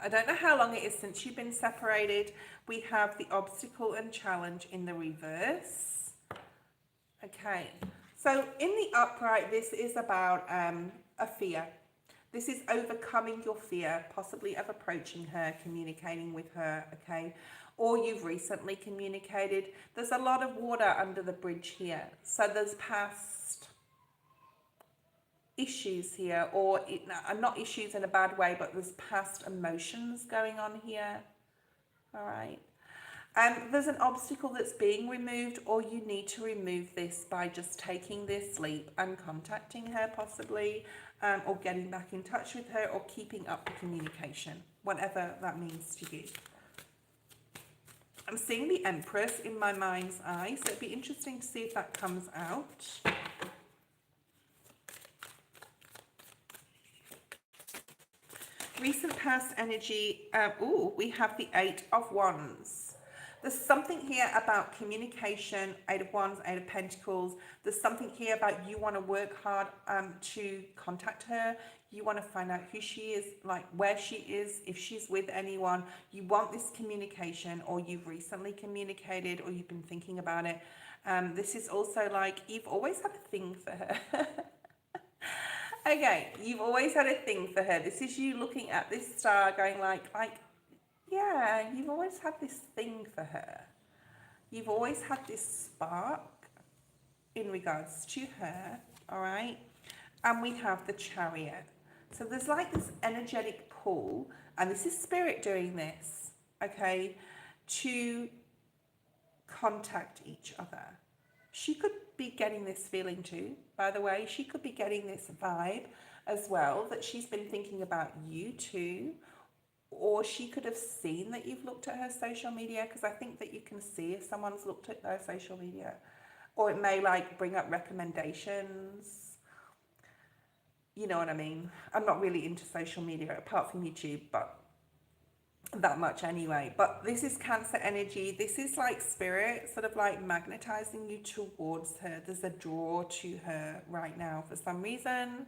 I don't know how long it is since you've been separated. We have the obstacle and challenge in the reverse. Okay, so in the upright, this is about a fear. This is overcoming your fear, possibly of approaching her, communicating with her, okay? Or you've recently communicated. There's a lot of water under the bridge here. So there's past issues here, or not issues in a bad way, but there's past emotions going on here. All right, there's an obstacle that's being removed, or you need to remove this by just taking this leap and contacting her possibly, or getting back in touch with her, or keeping up the communication, whatever that means to you. I'm seeing the Empress in my mind's eye, so it'd be interesting to see if that comes out. Recent past energy. We have the 8 of Wands. There's something here about communication. 8 of Wands, 8 of Pentacles. There's something here about you want to work hard to contact her. You want to find out who she is, like where she is, if she's with anyone. You want this communication, or you've recently communicated, or you've been thinking about it. This is also like you've always had a thing for her. Okay, you've always had a thing for her. This is you looking at this star going yeah, you've always had this thing for her. You've always had this spark in regards to her, all right? And we have the Chariot. So there's like this energetic pull, and this is spirit doing this, okay, to contact each other. She could be getting this feeling too, by the way. She could be getting this vibe as well, that she's been thinking about you too. Or she could have seen that you've looked at her social media, because I think that you can see if someone's looked at their social media. Or it may like bring up recommendations. You know what I mean? I'm not really into social media apart from YouTube, but that much anyway. But this is Cancer energy. This is like spirit sort of like magnetizing you towards her. There's a draw to her right now for some reason.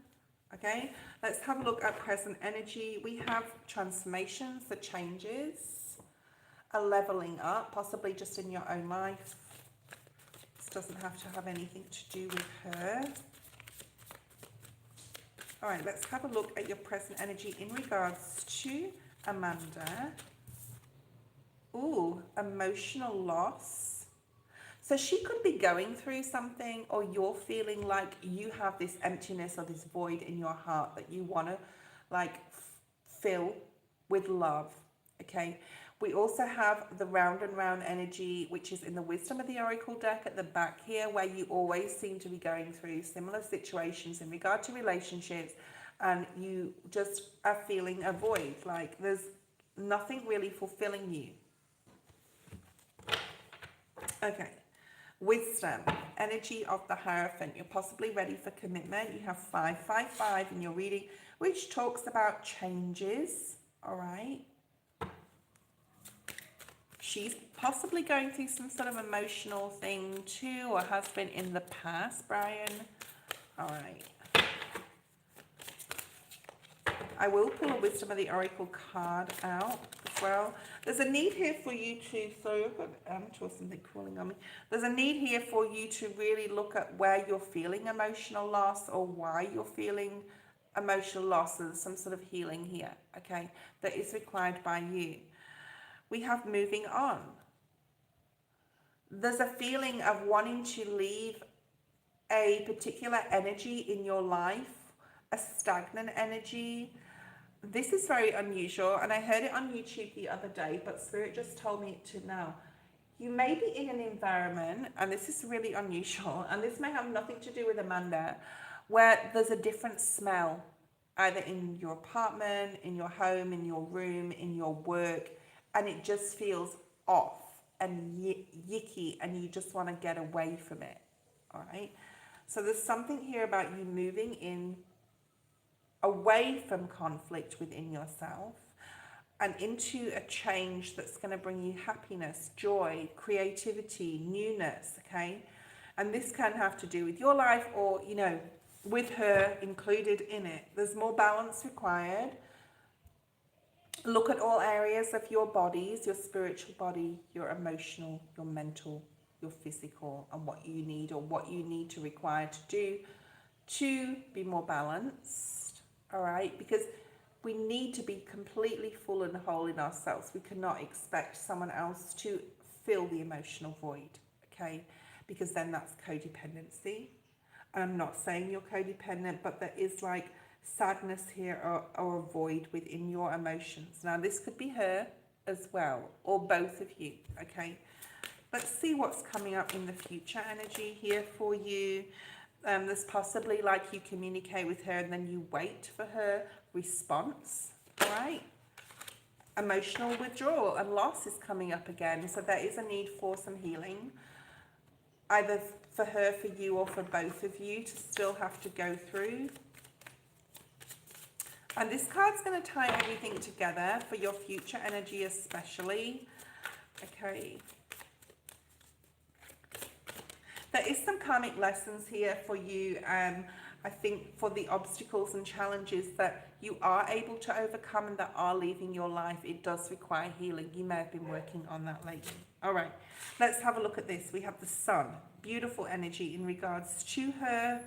Okay, let's have a look at present energy. We have transformations, the changes, a leveling up, possibly just in your own life. This doesn't have to have anything to do with her. All right, let's have a look at your present energy in regards to Amanda. Ooh, emotional loss. So she could be going through something, or you're feeling like you have this emptiness or this void in your heart that you want to like fill with love. Okay. We also have the round and round energy, which is in the wisdom of the oracle deck at the back here, where you always seem to be going through similar situations in regard to relationships, and you just are feeling a void, like there's nothing really fulfilling you. Okay. Wisdom, energy of the Hierophant. You're possibly ready for commitment. You have 555 in your reading, which talks about changes. All right. She's possibly going through some sort of emotional thing too, or has been in the past, Brian. All right. I will pull a Wisdom of the Oracle card out as well. There's a need here for you to, sorry, I've got an amateur or something crawling on me. There's a need here for you to really look at where you're feeling emotional loss, or why you're feeling emotional loss. There's some sort of healing here, okay, that is required by you. We have moving on. There's a feeling of wanting to leave a particular energy in your life, a stagnant energy. This is very unusual, and I heard it on YouTube the other day, but Spirit just told me to now. You may be in an environment, and this is really unusual, and this may have nothing to do with Amanda, where there's a different smell, either in your apartment, in your home, in your room, in your work, and it just feels off and yicky, and you just want to get away from it. All right. So there's something here about you moving in away from conflict within yourself and into a change that's going to bring you happiness, joy, creativity, newness, okay? And this can have to do with your life, or, you know, with her included in it. There's more balance required. Look at all areas of your bodies, your spiritual body, your emotional, your mental, your physical, and what you need, or what you need to require to do to be more balanced, all right? Because we need to be completely full and whole in ourselves. We cannot expect someone else to fill the emotional void, okay? Because then that's codependency. And I'm not saying you're codependent, but there is like sadness here, or a void within your emotions. Now, this could be her as well, or both of you, okay? Let's see what's coming up in the future energy here for you. There's possibly like you communicate with her and then you wait for her response, all right? Emotional withdrawal and loss is coming up again. So there is a need for some healing, either for her, for you, or for both of you to still have to go through. And this card's going to tie everything together for your future energy especially. Okay. There is some karmic lessons here for you. I think for the obstacles and challenges that you are able to overcome and that are leaving your life, it does require healing. You may have been working on that lately. All right, let's have a look at this. We have the Sun, beautiful energy in regards to her.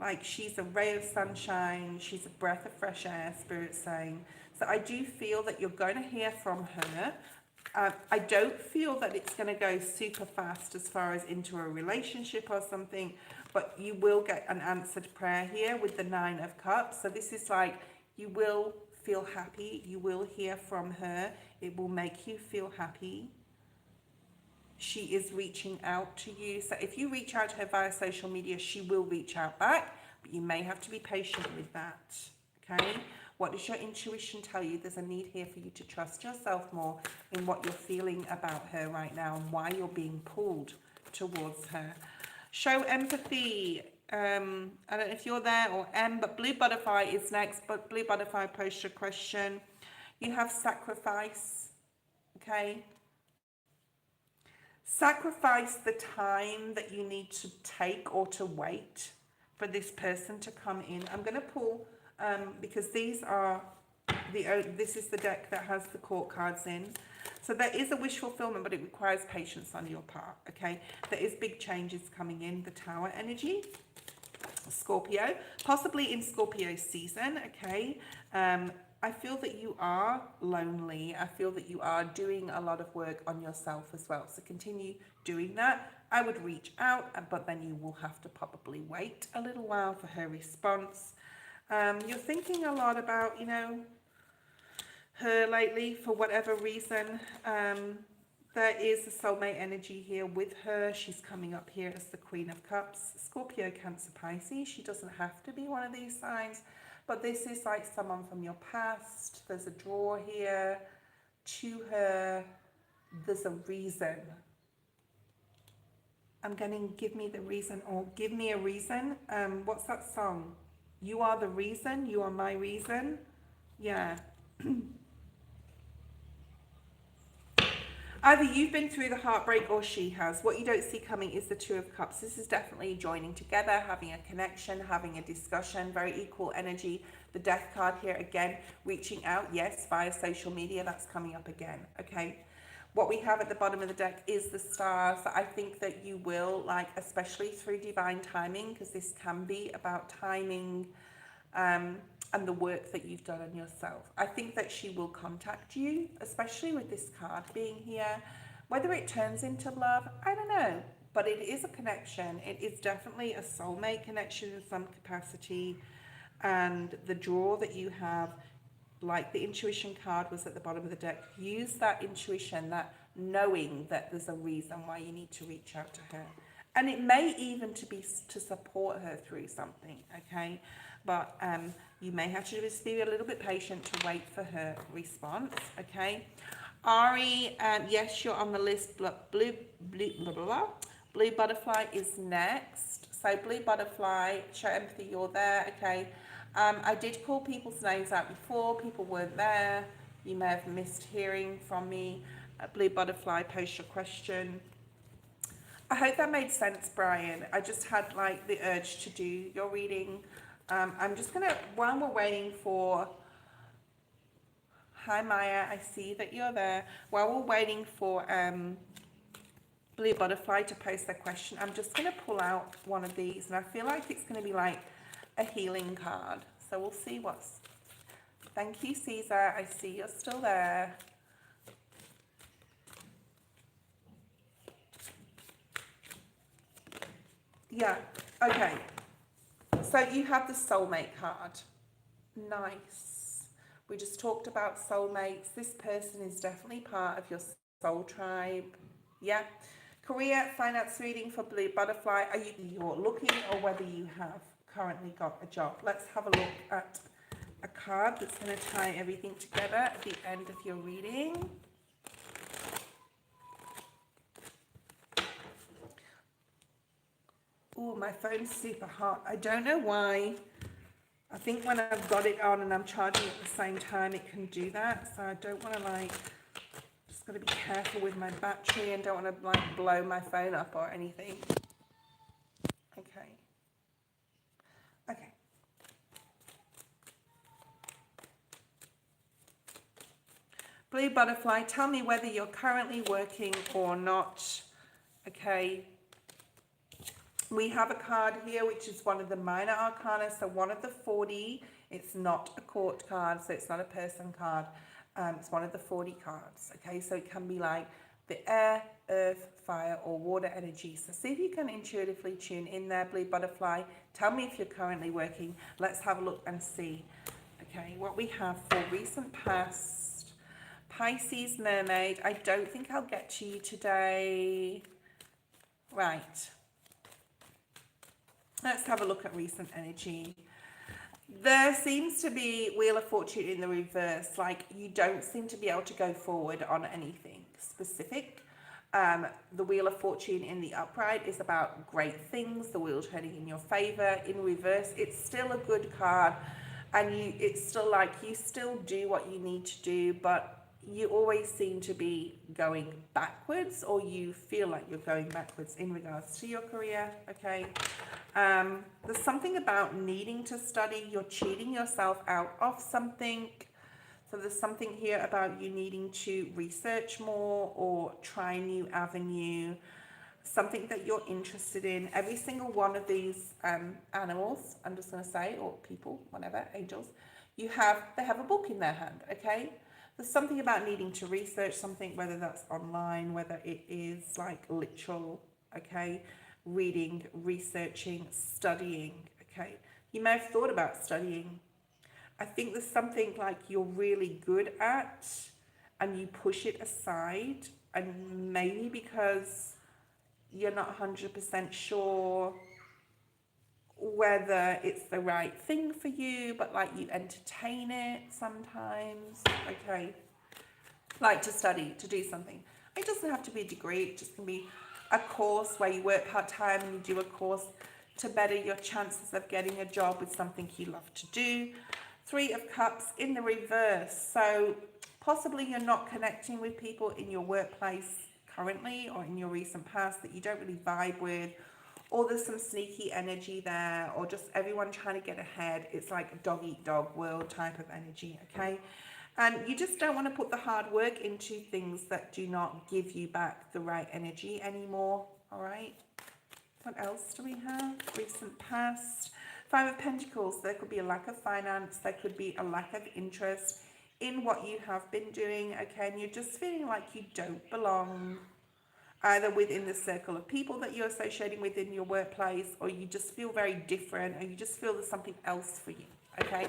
Like she's a ray of sunshine, she's a breath of fresh air, Spirit's saying. So I do feel that you're going to hear from her. I don't feel that it's going to go super fast as far as into a relationship or something, but you will get an answered prayer here with the 9 of Cups. So this is like, you will feel happy, you will hear from her, it will make you feel happy. She is reaching out to you. So if you reach out to her via social media, she will reach out back, but you may have to be patient with that, okay? What does your intuition tell you? There's a need here for you to trust yourself more in what you're feeling about her right now and why you're being pulled towards her. Show empathy. I don't know if you're there or M, but Blue Butterfly is next. But Blue Butterfly, post your question. You have sacrifice, okay? Sacrifice the time that you need to take or to wait for this person to come in. I'm going to pull, because these are this is the deck that has the court cards in. So there is a wish fulfillment, but it requires patience on your part, okay? There is big changes coming in, the Tower energy. Scorpio, possibly in Scorpio season, okay? I feel that you are lonely. I feel that you are doing a lot of work on yourself as well. So continue doing that. I would reach out, but then you will have to probably wait a little while for her response. You're thinking a lot about, you know, her lately for whatever reason. There is a soulmate energy here with her. She's coming up here as the Queen of Cups. Scorpio, Cancer, Pisces. She doesn't have to be one of these signs, but this is like someone from your past. There's a draw here to her. There's a reason. I'm getting give me the reason or give me a reason. What's that song? You are the reason. You are my reason. Yeah. Either you've been through the heartbreak or she has. What you don't see coming is the Two of Cups. This is definitely joining together, having a connection, having a discussion, very equal energy. The Death card here again, reaching out, yes, via social media, that's coming up again, okay? What we have at the bottom of the deck is the stars. I think that you will, like, especially through divine timing, because this can be about timing, and the work that you've done on yourself. I think that she will contact you, especially with this card being here. Whether it turns into love, I don't know, but it is a connection. It is definitely a soulmate connection in some capacity, and the draw that you have, like the intuition card was at the bottom of the deck, use that intuition, that knowing that there's a reason why you need to reach out to her. And it may even to support her through something, okay? But you may have to just be a little bit patient to wait for her response, okay? Ari, yes, you're on the list. Blue Butterfly is next. So Blue Butterfly, show empathy, you're there, okay? I did call people's names out before. People weren't there. You may have missed hearing from me. Blue Butterfly, post your question. I hope that made sense, Brian. I just had like the urge to do your reading. I'm just gonna, while we're waiting for, hi Maya, I see that you're there. While we're waiting for Blue Butterfly to post their question, I'm just gonna pull out one of these, and I feel like it's gonna be like a healing card. So we'll see what's, thank you Caesar, I see you're still there. Yeah, okay. So you have the soulmate card. Nice. We just talked about soulmates. This person is definitely part of your soul tribe. Yeah. Career, finance reading for Blue Butterfly. Are you're looking, or whether you have currently got a job? Let's have a look at a card that's going to tie everything together at the end of your reading. Oh, my phone's super hot. I don't know why. I think when I've got it on and I'm charging at the same time, it can do that. So I don't want to like, just got to be careful with my battery and don't want to like blow my phone up or anything. Okay. Okay. Blue Butterfly, tell me whether you're currently working or not. Okay. We have a card here, which is one of the minor arcana, so one of the 40. It's not a court card, so it's not a person card. It's one of the 40 cards, okay? So it can be like the air, earth, fire, or water energy. So see if you can intuitively tune in there, Blue Butterfly. Tell me if you're currently working. Let's have a look and see, okay, what we have for recent past. Pisces, Mermaid. I don't think I'll get to you today. Right. Let's have a look at recent energy. There seems to be Wheel of Fortune in the reverse, like you don't seem to be able to go forward on anything specific. The Wheel of Fortune in the upright is about great things, the wheel turning in your favor. In reverse, it's still a good card, and it's still like you still do what you need to do, but you always seem to be going backwards, or you feel like you're going backwards in regards to your career, okay? There's something about needing to study. You're cheating yourself out of something. So there's something here about you needing to research more or try a new avenue, something that you're interested in. Every single one of these animals, I'm just going to say, or people, whatever, angels, they have a book in their hand, okay? There's something about needing to research something, whether that's online, whether it is like literal, okay? Reading, researching, studying, okay? You may have thought about studying. I think there's something like you're really good at and you push it aside, and maybe because you're not 100% sure whether it's the right thing for you, but like you entertain it sometimes, okay? Like to study, to do something. It doesn't have to be a degree, it just can be a course where you work part-time and you do a course to better your chances of getting a job with something you love to do. 3 of Cups in the reverse. So possibly you're not connecting with people in your workplace currently or in your recent past that you don't really vibe with, or there's some sneaky energy there, or just everyone trying to get ahead. It's like a dog-eat-dog world type of energy, okay? And you just don't want to put the hard work into things that do not give you back the right energy anymore, all right? What else do we have? Recent past. 5 of Pentacles. There could be a lack of finance. There could be a lack of interest in what you have been doing, okay? And you're just feeling like you don't belong, either within the circle of people that you're associating with in your workplace, or you just feel very different, or you just feel there's something else for you, okay?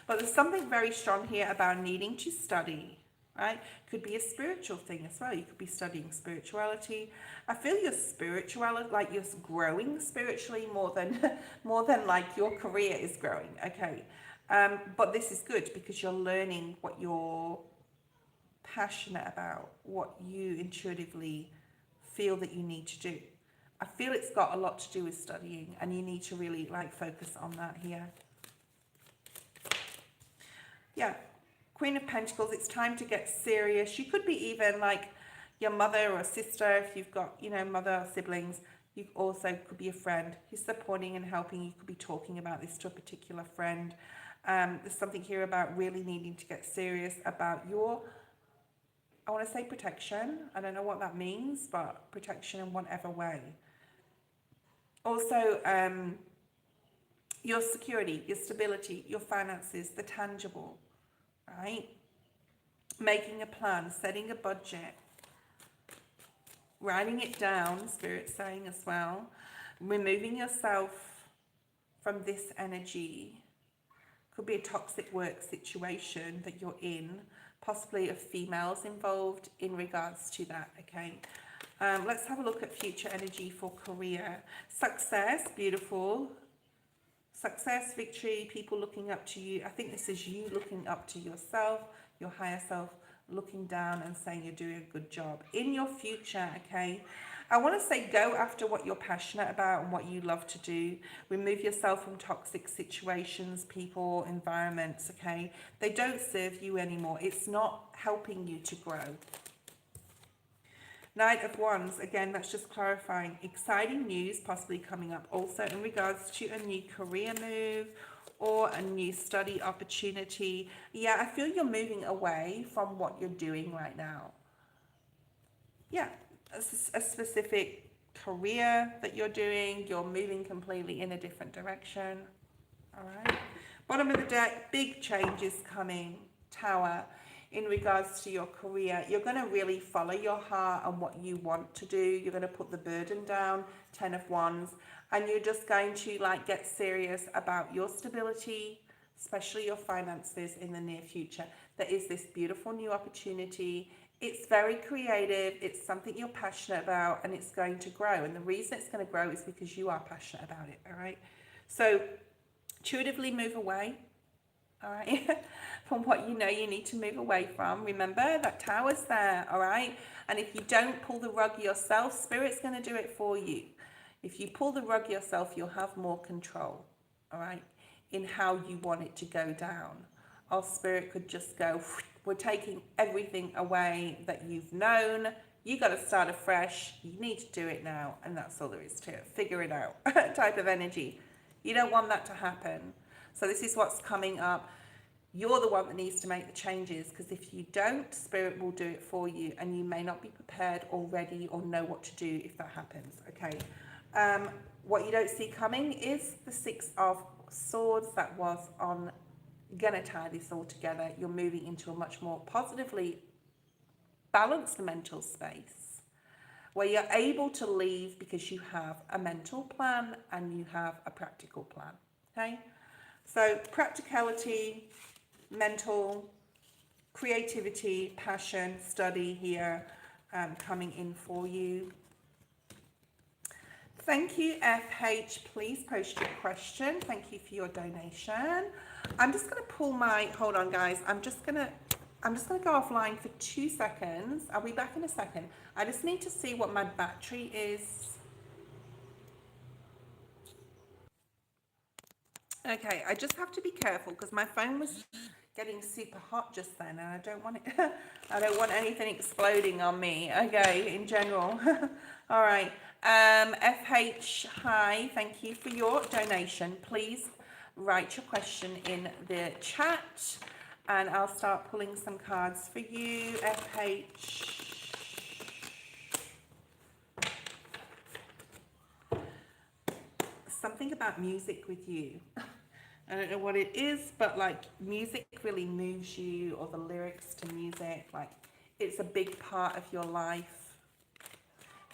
But there's something very strong here about needing to study, right? Could be a spiritual thing as well. You could be studying spirituality. I feel your spirituality, like you're growing spiritually more than like your career is growing, okay? But this is good because you're learning what you're passionate about, what you intuitively feel that you need to do. I feel it's got a lot to do with studying, and you need to really like focus on that here. Yeah, Queen of Pentacles, it's time to get serious. You could be even like your mother or sister, if you've got, you know, mother or siblings. You also could be a friend who's supporting and helping. You could be talking about this to a particular friend. There's something here about really needing to get serious about your, I want to say protection. I don't know what that means, but protection in whatever way. Also, your security, your stability, your finances, the tangible, right? Making a plan, setting a budget, writing it down, Spirit's saying as well. Removing yourself from this energy. Could be a toxic work situation that you're in, possibly of females involved in regards to that, okay? Let's have a look at future energy for career. Success, beautiful. Success, victory, people looking up to you. I think this is you looking up to yourself, your higher self, looking down and saying you're doing a good job in your future, okay? I want to say go after what you're passionate about and what you love to do. Remove yourself from toxic situations, people, environments, okay? They don't serve you anymore. It's not helping you to grow. Knight of Wands, again, that's just clarifying. Exciting news possibly coming up also in regards to a new career move or a new study opportunity. Yeah, I feel you're moving away from what you're doing right now. Yeah, a specific career that you're doing, you're moving completely in a different direction. All right. Bottom of the deck, big changes coming. Tower. In regards to your career, you're going to really follow your heart and what you want to do. You're going to put the burden down. 10 of Wands. And you're just going to like get serious about your stability, especially your finances in the near future. There is this beautiful new opportunity. It's very creative. It's something you're passionate about, and it's going to grow. And the reason it's going to grow is because you are passionate about it. All right. So intuitively move away. All right. From what you know you need to move away from. Remember that Tower's there. All right. And if you don't pull the rug yourself, Spirit's going to do it for you. If you pull the rug yourself, you'll have more control. All right. In how you want it to go down. Our Spirit could just go, we're taking everything away that you've known. You got to start afresh. You need to do it now. And that's all there is to it. Figure it out type of energy. You don't want that to happen. So this is what's coming up. You're the one that needs to make the changes, because if you don't, Spirit will do it for you, and you may not be prepared or ready or know what to do if that happens. Okay. What you don't see coming is the 6 of Swords that was on. Gonna tie this all together. You're moving into a much more positively balanced mental space where you're able to leave because you have a mental plan and you have a practical plan. Okay, so practicality, mental, creativity, passion, study here coming in for you. Thank you, FH. Please post your question. Thank you for your donation. I'm just going to pull my, hold on guys. I'm just going to go offline for 2 seconds. I'll be back in a second. I just need to see what my battery is. Okay, I just have to be careful because my phone was getting super hot just then, and I don't want it. I don't want anything exploding on me. Okay, in general. All right. FH, hi. Thank you for your donation. Please write your question in the chat, and I'll start pulling some cards for you. FH. Something about music with you. I don't know what it is, but like music really moves you, or the lyrics to music, like it's a big part of your life.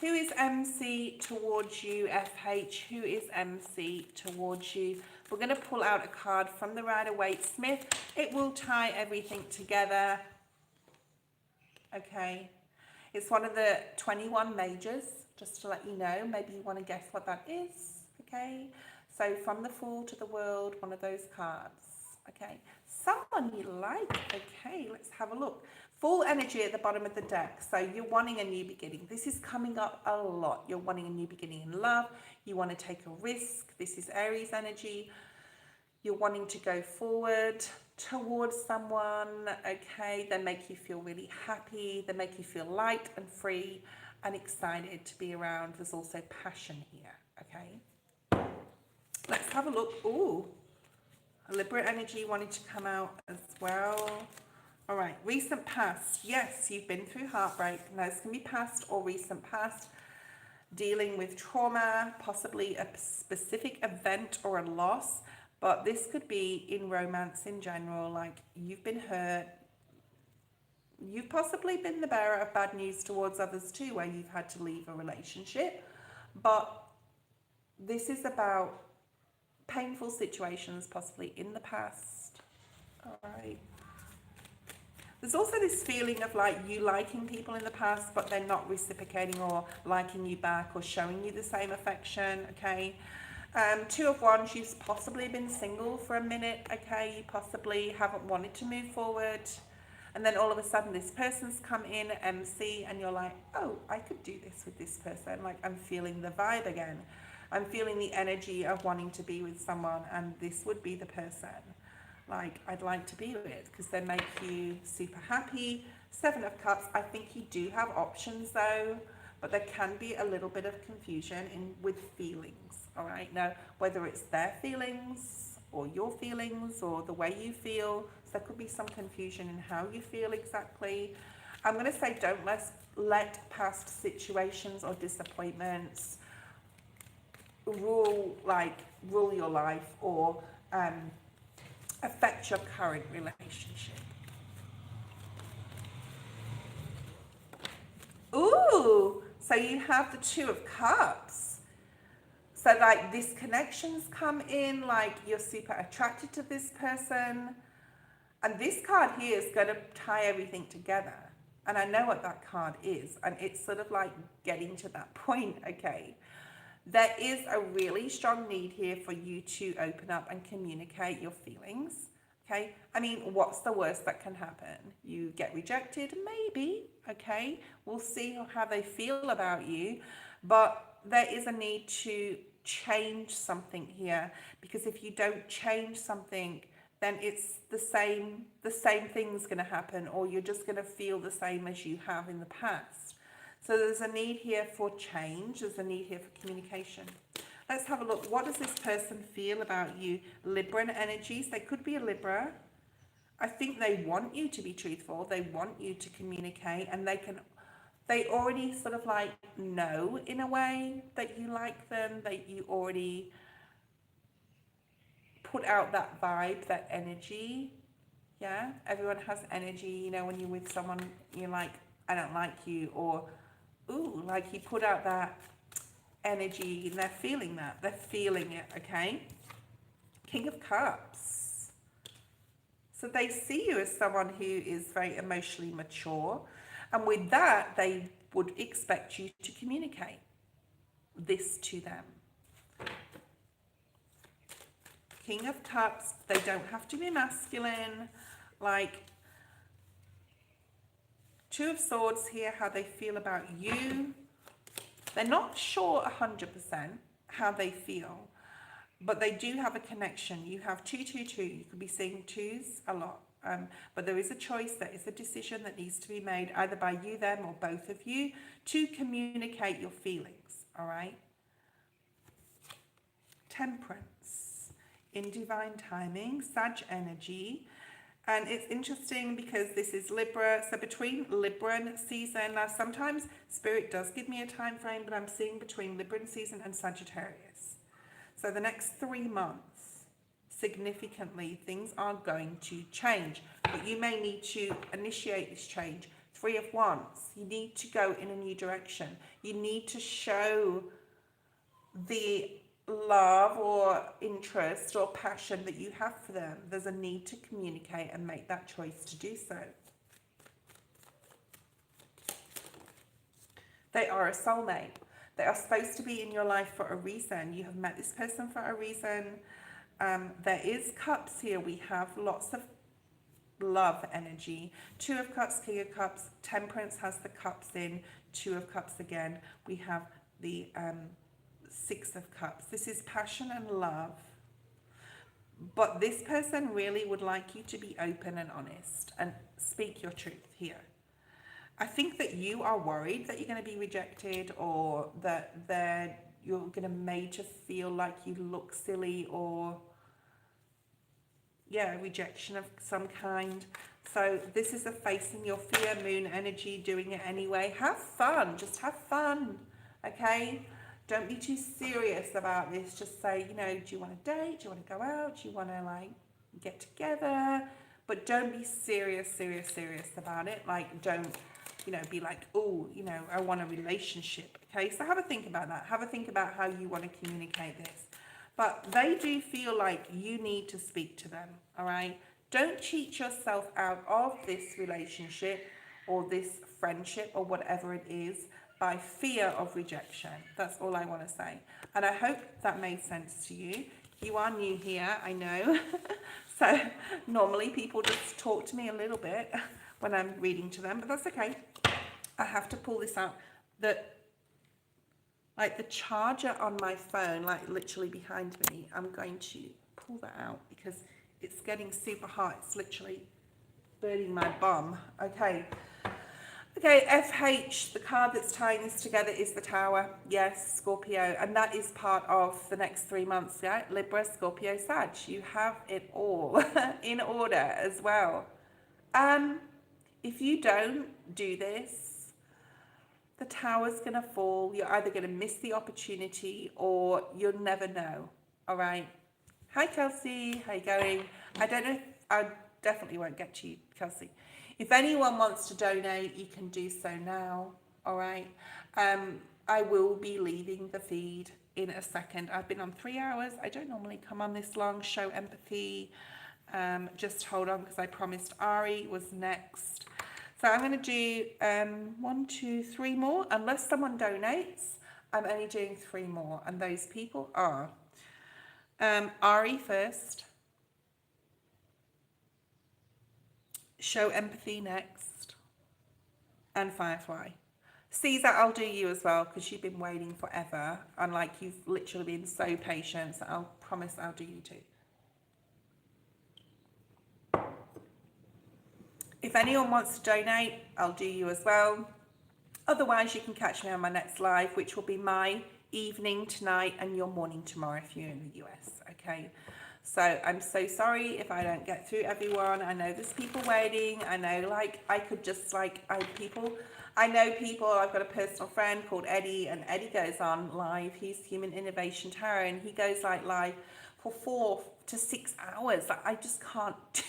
Who is MC towards you, FH? Who is MC towards you? We're going to pull out a card from the Rider-Waite-Smith. It will tie everything together. Okay. It's one of the 21 majors, just to let you know. Maybe you want to guess what that is. Okay. So from the Fool to the World, one of those cards. Okay. Someone you like. Okay, let's have a look. Full energy at the bottom of the deck. So you're wanting a new beginning. This is coming up a lot. You're wanting a new beginning in love. You want to take a risk. This is Aries energy. You're wanting to go forward towards someone. Okay, they make you feel really happy. They make you feel light and free and excited to be around. There's also passion here. Okay. Let's have a look. Ooh, Libra energy wanting to come out as well. All right, recent past. Yes, you've been through heartbreak. Now, this can be past or recent past. Dealing with trauma, possibly a specific event or a loss. But this could be in romance in general. Like, you've been hurt. You've possibly been the bearer of bad news towards others too, where you've had to leave a relationship. But this is about painful situations, possibly in the past. All right. There's also this feeling of like you liking people in the past, but they're not reciprocating or liking you back or showing you the same affection. Okay. 2 of Wands, you've possibly been single for a minute. Okay. You possibly haven't wanted to move forward. And then all of a sudden this person's come in, MC, and you're like, oh, I could do this with this person. Like, I'm feeling the vibe again. I'm feeling the energy of wanting to be with someone, and this would be the person. Like, I'd like to be with, because they make you super happy. 7 of Cups, I think you do have options though, but there can be a little bit of confusion with feelings. All right. Now, whether it's their feelings or your feelings or the way you feel, so there could be some confusion in how you feel exactly. I'm going to say don't let let past situations or disappointments rule your life or affect your current relationship. Ooh, so you have the Two of Cups. So like this connections come in, like you're super attracted to this person. And this card here is going to tie everything together. And I know what that card is. And it's sort of like getting to that point, okay? There is a really strong need here for you to open up and communicate your feelings, okay? I mean, what's the worst that can happen? You get rejected, maybe, okay? We'll see how they feel about you. But there is a need to change something here, because if you don't change something, then it's the same thing's going to happen, or you're just going to feel the same as you have in the past. So there's a need here for change. There's a need here for communication. Let's have a look. What does this person feel about you? Libran energies. They could be a Libra. I think they want you to be truthful. They want you to communicate, and they already sort of like know in a way that you like them, that you already put out that vibe, that energy. Yeah, everyone has energy. You know, when you're with someone, you're like, I don't like you, or ooh, like you put out that energy and they're feeling that. They're feeling it, okay? King of Cups. So they see you as someone who is very emotionally mature. And with that, they would expect you to communicate this to them. King of Cups, they don't have to be masculine. Like, Two of Swords here, how they feel about you. They're not sure 100% how they feel, but they do have a connection. You have 222. You could be seeing twos a lot. But there is a choice, there is a decision that needs to be made either by you, them, or both of you to communicate your feelings, all right? Temperance, in divine timing, Sag energy. And it's interesting because this is Libra, so between Libran season, now sometimes Spirit does give me a time frame, but I'm seeing between Libran season and Sagittarius. So the next 3 months, significantly, things are going to change, but you may need to initiate this change. 3 of Wands, you need to go in a new direction. You need to show the love or interest or passion that you have for them. There's a need to communicate and make that choice to do so. They are a soulmate. They are supposed to be in your life for a reason. You have met this person for a reason. There is Cups here. We have lots of love energy. 2 of Cups, King of Cups. Temperance has the Cups in. 2 of Cups again. We have the 6 of Cups. This is passion and love. But this person really would like you to be open and honest and speak your truth here. I think that you are worried that you're going to be rejected, or that you're going to made to feel like you look silly, or yeah, rejection of some kind. So this is a facing your fear, Moon energy, doing it anyway. Have fun, just have fun, okay? Don't be too serious about this. Just say, you know, do you want to date? Do you want to go out? Do you want to like get together? But don't be serious about it. Like, don't, you know, be like, oh, you know, I want a relationship. Okay, so have a think about that. Have a think about how you want to communicate this. But they do feel like you need to speak to them, all right? Don't cheat yourself out of this relationship or this friendship or whatever it is by fear of rejection. That's all I want to say. And I hope that made sense to you. You are new here, I know. So normally people just talk to me a little bit when I'm reading to them, but that's okay. I have to pull this out. Like the charger on my phone, like literally behind me, I'm going to pull that out because it's getting super hot. It's literally burning my bum. Okay, FH, the card that's tying this together is the Tower. Yes, Scorpio, and that is part of the next 3 months, yeah? Libra, Scorpio, Sag. You have it all in order as well. If you don't do this, tower's going to fall. You're either going to miss the opportunity or you'll never know. All right. Hi, Kelsey. How you going? I don't know if I definitely won't get to you, Kelsey. If anyone wants to donate, you can do so now. All right. I will be leaving the feed in a second. I've been on 3 hours. I don't normally come on this long. Show empathy. Just hold on because I promised Ari was next. So I'm going to do 1, 2, 3 more. Unless someone donates, I'm only doing 3 more. And those people are Ari first. Show empathy next. And Firefly. Caesar, I'll do you as well because you've been waiting forever. And like you've literally been so patient. So I'll promise I'll do you too. If anyone wants to donate, I'll do you as well. Otherwise, you can catch me on my next live, which will be my evening tonight and your morning tomorrow if you're in the US, okay? So I'm so sorry if I don't get through everyone. I know there's people waiting. I know like I could just like, I know people, I've got a personal friend called Eddie, and Eddie goes on live. He's Human Innovation Tarot, and he goes like live for 4 to 6 hours. Like, I just can't do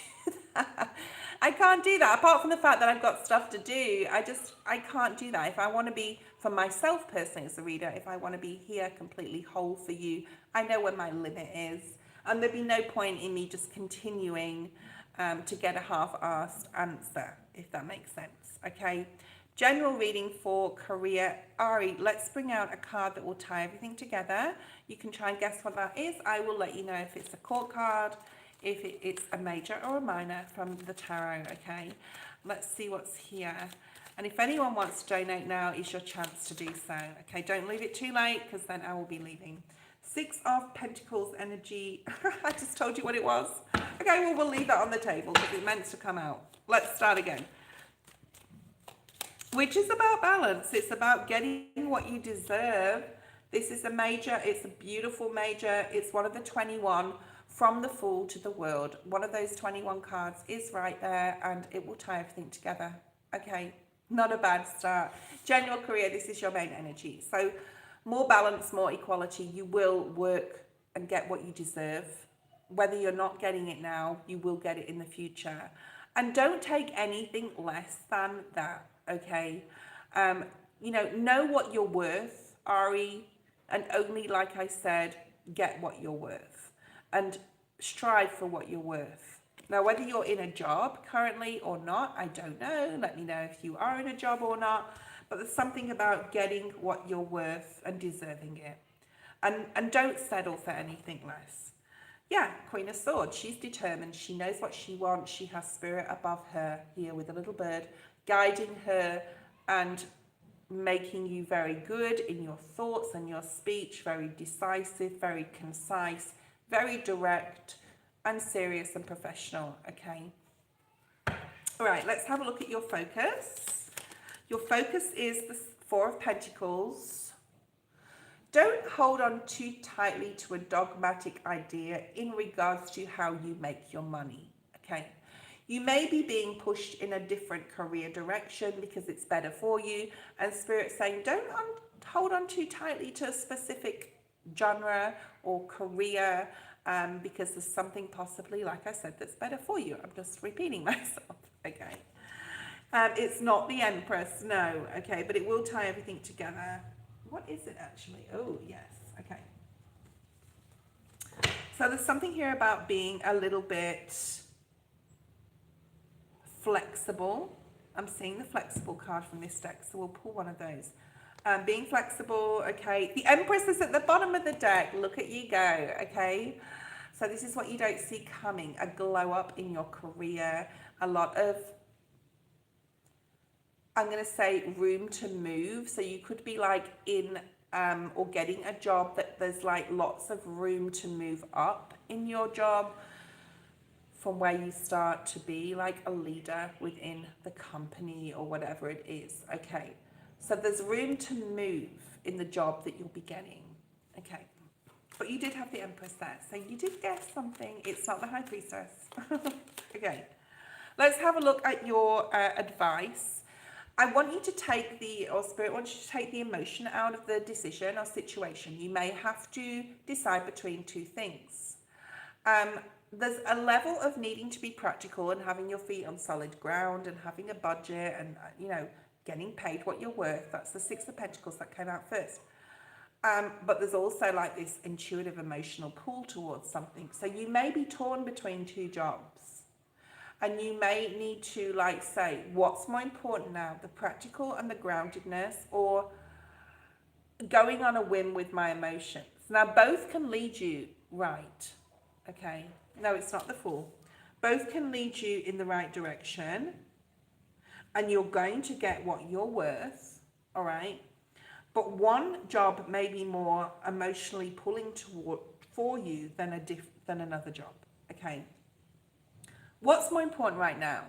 that. I can't do that, apart from the fact that I've got stuff to do. I can't do that. If I want to be, for myself personally as a reader, if I want to be here completely whole for you, I know where my limit is. And there'd be no point in me just continuing to get a half-assed answer, if that makes sense, okay? General reading for career. Ari, let's bring out a card that will tie everything together. You can try and guess what that is. I will let you know if it's a court card, if it's a major or a minor from the tarot, okay? Let's see what's here. And if anyone wants to donate now, is your chance to do so, okay? Don't leave it too late because then I will be leaving. 6 of Pentacles energy. I just told you what it was. Okay, well, we'll leave that on the table because it meant to come out. Let's start again. Which is about balance. It's about getting what you deserve. This is a major. It's a beautiful major. It's one of the 21. From the Fool to the World. One of those 21 cards is right there and it will tie everything together. Okay, not a bad start. General career, this is your main energy. So more balance, more equality. You will work and get what you deserve. Whether you're not getting it now, you will get it in the future. And don't take anything less than that, okay? You know what you're worth, Ari, and only, like I said, get what you're worth. And strive for what you're worth. Now, whether you're in a job currently or not, I don't know. Let me know if you are in a job or not. But there's something about getting what you're worth and deserving it. And don't settle for anything less. Yeah, Queen of Swords. She's determined. She knows what she wants. She has spirit above her here with a little bird guiding her and making you very good in your thoughts and your speech. Very decisive, very concise. Very direct and serious and professional, okay? All right, let's have a look at your focus. Your focus is the 4 of Pentacles. Don't hold on too tightly to a dogmatic idea in regards to how you make your money, okay? You may be being pushed in a different career direction because it's better for you, and Spirit's saying don't hold on too tightly to a specific genre or career because there's something possibly, like I said, that's better for you. I'm just repeating myself, okay? It's not the Empress, no, okay, but it will tie everything together. What is it actually? Oh, yes, okay. So there's something here about being a little bit flexible. I'm seeing the flexible card from this deck, so we'll pull one of those. Being flexible, okay. The Empress is at the bottom of the deck. Look at you go, okay. So this is what you don't see coming. A glow up in your career. A lot of, I'm going to say, room to move. So you could be like in or getting a job that there's like lots of room to move up in your job from where you start to be like a leader within the company or whatever it is, okay. So there's room to move in the job that you'll be getting, okay. But you did have the Empress there, so you did guess something. It's not the High Priestess. Okay, let's have a look at your advice. I want you to take or Spirit wants you to take the emotion out of the decision or situation. You may have to decide between two things. There's a level of needing to be practical and having your feet on solid ground and having a budget and, getting paid what you're worth. That's the Six of Pentacles that came out first. But there's also like this intuitive emotional pull towards something. So you may be torn between two jobs. And you may need to say, what's more important now, the practical and the groundedness, or going on a whim with my emotions? Now, both can lead you right, okay? No, it's not the Fool. Both can lead you in the right direction, and you're going to get what you're worth, all right? But one job may be more emotionally pulling for you than another job, okay? What's more important right now?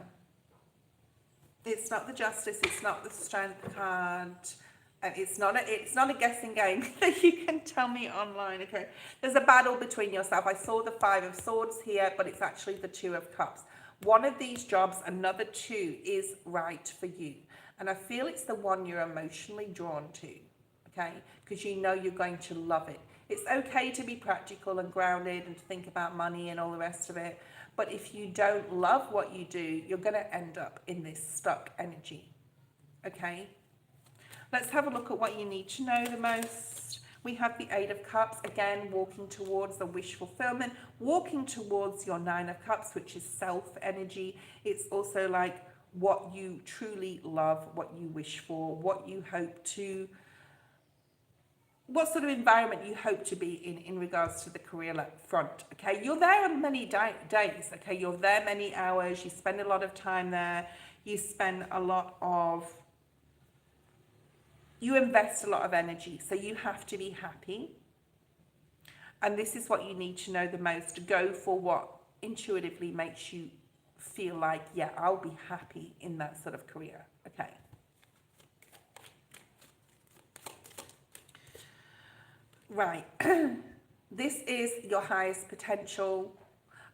It's not the Justice, it's not the Strength card, and it's not a guessing game that you can tell me online, okay? There's a battle between yourself. I saw the Five of Swords here, but it's actually the Two of Cups. One of these jobs, another two, is right for you. And I feel it's the one you're emotionally drawn to, okay? Because you know you're going to love it. It's okay to be practical and grounded and to think about money and all the rest of it. But if you don't love what you do, you're going to end up in this stuck energy, okay? Let's have a look at what you need to know the most. We have the Eight of Cups, again, walking towards the wish fulfillment, walking towards your Nine of Cups, which is self energy. It's also like what you truly love, what you wish for, what you hope to, what sort of environment you hope to be in regards to the career front, okay? You're there on many days, okay? You're there many hours, you spend a lot of time there, you invest a lot of energy, so you have to be happy. And this is what you need to know the most. Go for what intuitively makes you feel like, yeah, I'll be happy in that sort of career, okay? Right, this is your highest potential,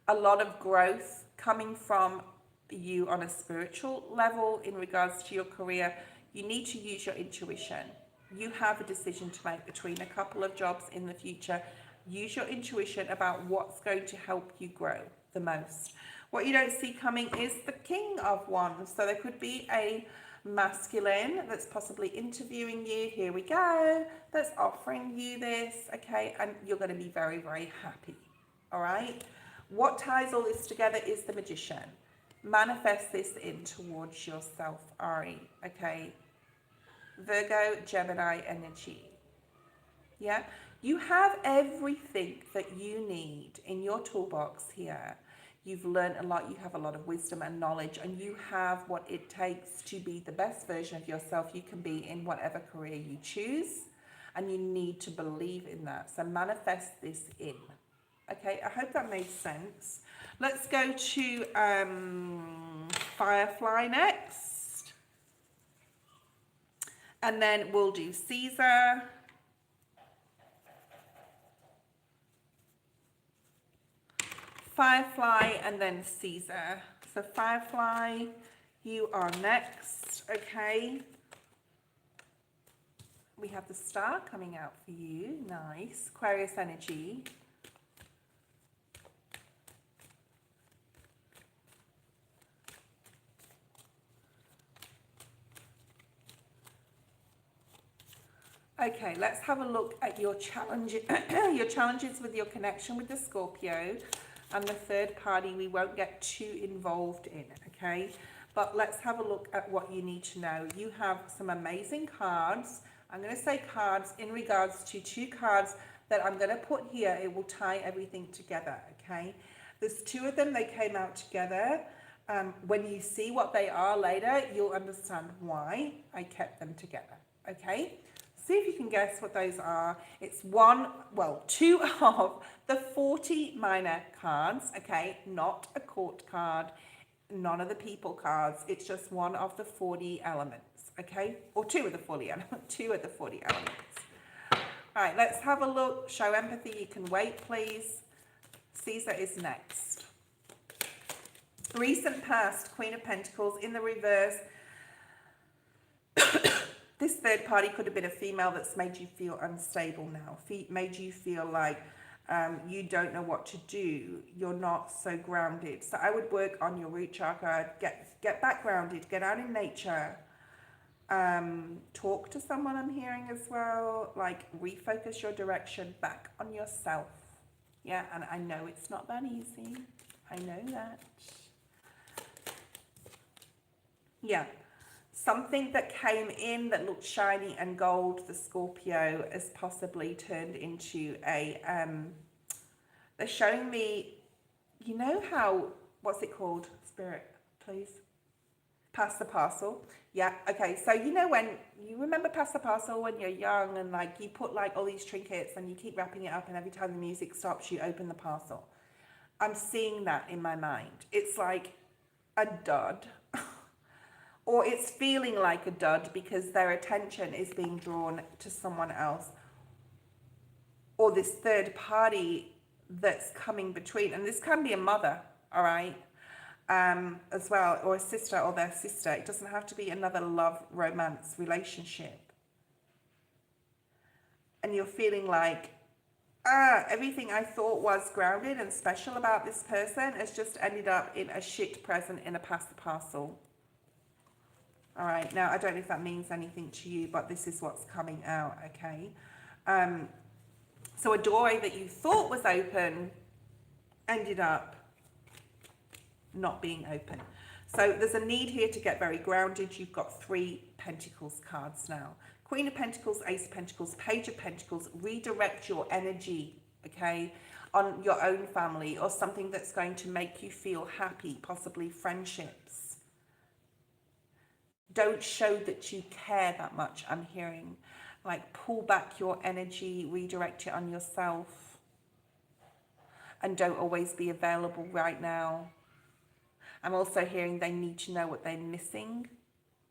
a lot of growth coming from you on a spiritual level in regards to your career. You need to use your intuition. You have a decision to make between a couple of jobs in the future. Use your intuition about what's going to help you grow the most. What you don't see coming is the King of Wands. So there could be a masculine that's possibly interviewing you, here we go, that's offering you this, okay, and you're going to be very, very happy, all right? What ties all this together is the Magician. Manifest this in towards yourself, Ari, okay? Virgo, Gemini energy, yeah? You have everything that you need in your toolbox here. You've learned a lot, you have a lot of wisdom and knowledge, and you have what it takes to be the best version of yourself you can be in whatever career you choose, and you need to believe in that. So manifest this in. Okay, I hope that made sense. Let's go to Firefly next, and then we'll do Caesar. Firefly and then Caesar. So Firefly, you are next, okay? We have the Star coming out for you, nice. Aquarius energy. Okay, let's have a look at your challenges with your connection with the Scorpio. And the third party we won't get too involved in, okay? But let's have a look at what you need to know. You have some amazing cards. I'm going to say cards in regards to two cards that I'm going to put here. It will tie everything together, okay? There's two of them. They came out together. When you see what they are later, you'll understand why I kept them together, okay? See if you can guess what those are. It's two of the 40 minor cards, okay? Not a court card, none of the people cards. It's just one of the 40 elements, okay? Or two of the 40 elements. All right, let's have a look. Show empathy. You can wait, please. Caesar is next. Recent past, Queen of Pentacles in the reverse. This third party could have been a female that's made you feel unstable now, made you feel like you don't know what to do, you're not so grounded. So I would work on your root chakra, get back grounded, get out in nature, talk to someone, I'm hearing as well, like refocus your direction back on yourself. Yeah, and I know it's not that easy. I know that. Yeah. Something that came in that looked shiny and gold, the Scorpio, has possibly turned into a, they're showing me, you know how, what's it called? Spirit, please. Pass the parcel. Yeah, okay. So you know when, you remember pass the parcel when you're young and like you put like all these trinkets and you keep wrapping it up and every time the music stops you open the parcel. I'm seeing that in my mind. It's like a dud. Or it's feeling like a dud because their attention is being drawn to someone else. Or this third party that's coming between. And this can be a mother, all right, as well, or a sister or their sister. It doesn't have to be another love, romance relationship. And you're feeling like, everything I thought was grounded and special about this person has just ended up in a shit present in a pass the parcel. All right, now I don't know if that means anything to you, but this is what's coming out, okay? So a doorway that you thought was open ended up not being open. So there's a need here to get very grounded. You've got 3 Pentacles cards now. Queen of Pentacles, Ace of Pentacles, Page of Pentacles. Redirect your energy, okay, on your own family or something that's going to make you feel happy, possibly friendships. Don't show that you care that much, I'm hearing. Like pull back your energy, redirect it on yourself. And don't always be available right now. I'm also hearing they need to know what they're missing.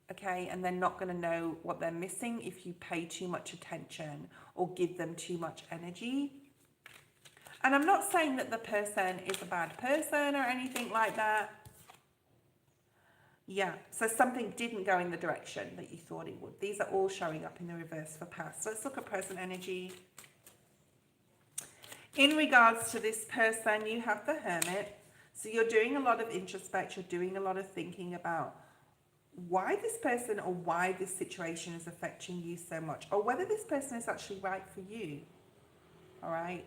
Okay, and they're not going to know what they're missing if you pay too much attention or give them too much energy. And I'm not saying that the person is a bad person or anything like that. Yeah, so something didn't go in the direction that you thought it would. These are all showing up in the reverse for past. Let's look at present energy. In regards to this person, you have the Hermit. So you're doing a lot of introspection, you're doing a lot of thinking about why this person or why this situation is affecting you so much, or whether this person is actually right for you. All right.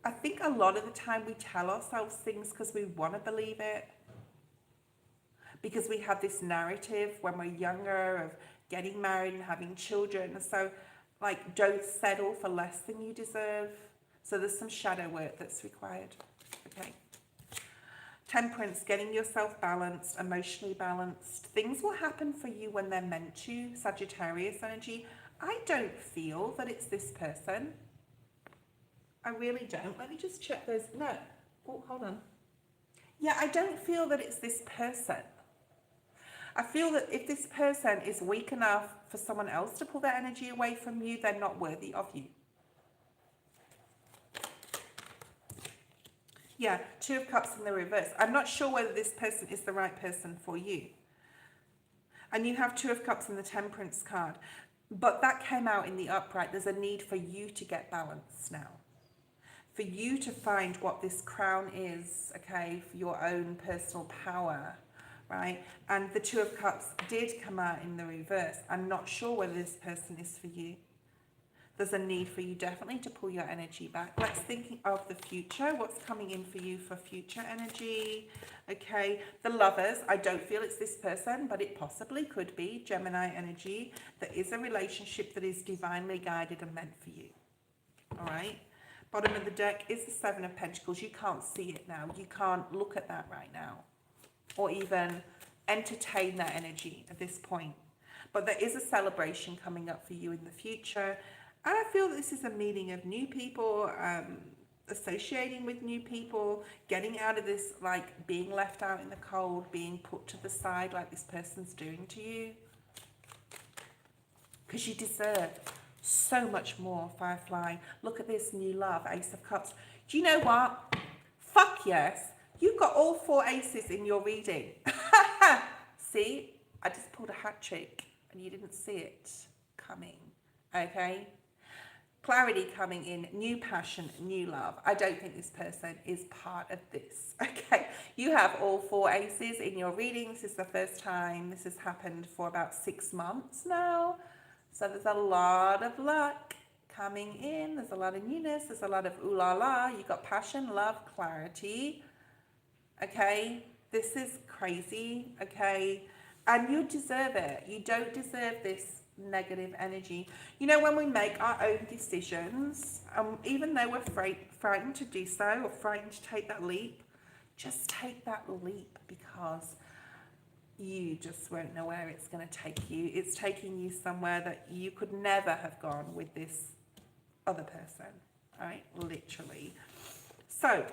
I think a lot of the time we tell ourselves things because we want to believe it. Because we have this narrative when we're younger of getting married and having children. So, like, don't settle for less than you deserve. So there's some shadow work that's required. Okay. Temperance, getting yourself balanced, emotionally balanced. Things will happen for you when they're meant to. Sagittarius energy. I don't feel that it's this person. I really don't. Let me just check those. No. Oh, hold on. Yeah, I don't feel that it's this person. I feel that if this person is weak enough for someone else to pull their energy away from you, they're not worthy of you. Yeah, 2 of Cups in the reverse. I'm not sure whether this person is the right person for you. And you have 2 of Cups in the Temperance card. But that came out in the upright. There's a need for you to get balanced now. For you to find what this crown is, okay, for your own personal power. Right, and the 2 of Cups did come out in the reverse. I'm not sure whether this person is for you. There's a need for you definitely to pull your energy back. Let's think of the future. What's coming in for you for future energy? Okay, the Lovers. I don't feel it's this person, but it possibly could be Gemini energy. There is a relationship that is divinely guided and meant for you. All right. Bottom of the deck is the 7 of Pentacles. You can't see it now. You can't look at that right now, or even entertain that energy at this point. But there is a celebration coming up for you in the future. And I feel this is a meeting of new people, associating with new people, getting out of this, like being left out in the cold, being put to the side like this person's doing to you. Because you deserve so much more, Firefly. Look at this new love, Ace of Cups. Do you know what? Fuck yes. You've got all 4 aces in your reading. See, I just pulled a hat trick. and you didn't see it coming, okay? Clarity coming in, new passion, new love. I don't think this person is part of this, okay? You have all 4 aces in your readings. This is the first time this has happened for about 6 months now. So there's a lot of luck coming in. There's a lot of newness. There's a lot of ooh la la. You got passion, love, clarity, okay? This is crazy, okay? And you deserve it. You don't deserve this negative energy. You know, when we make our own decisions, even though we're frightened to do so or frightened to take that leap, just take that leap, because you just won't know where it's going to take you. It's taking you somewhere that you could never have gone with this other person, right? Literally. So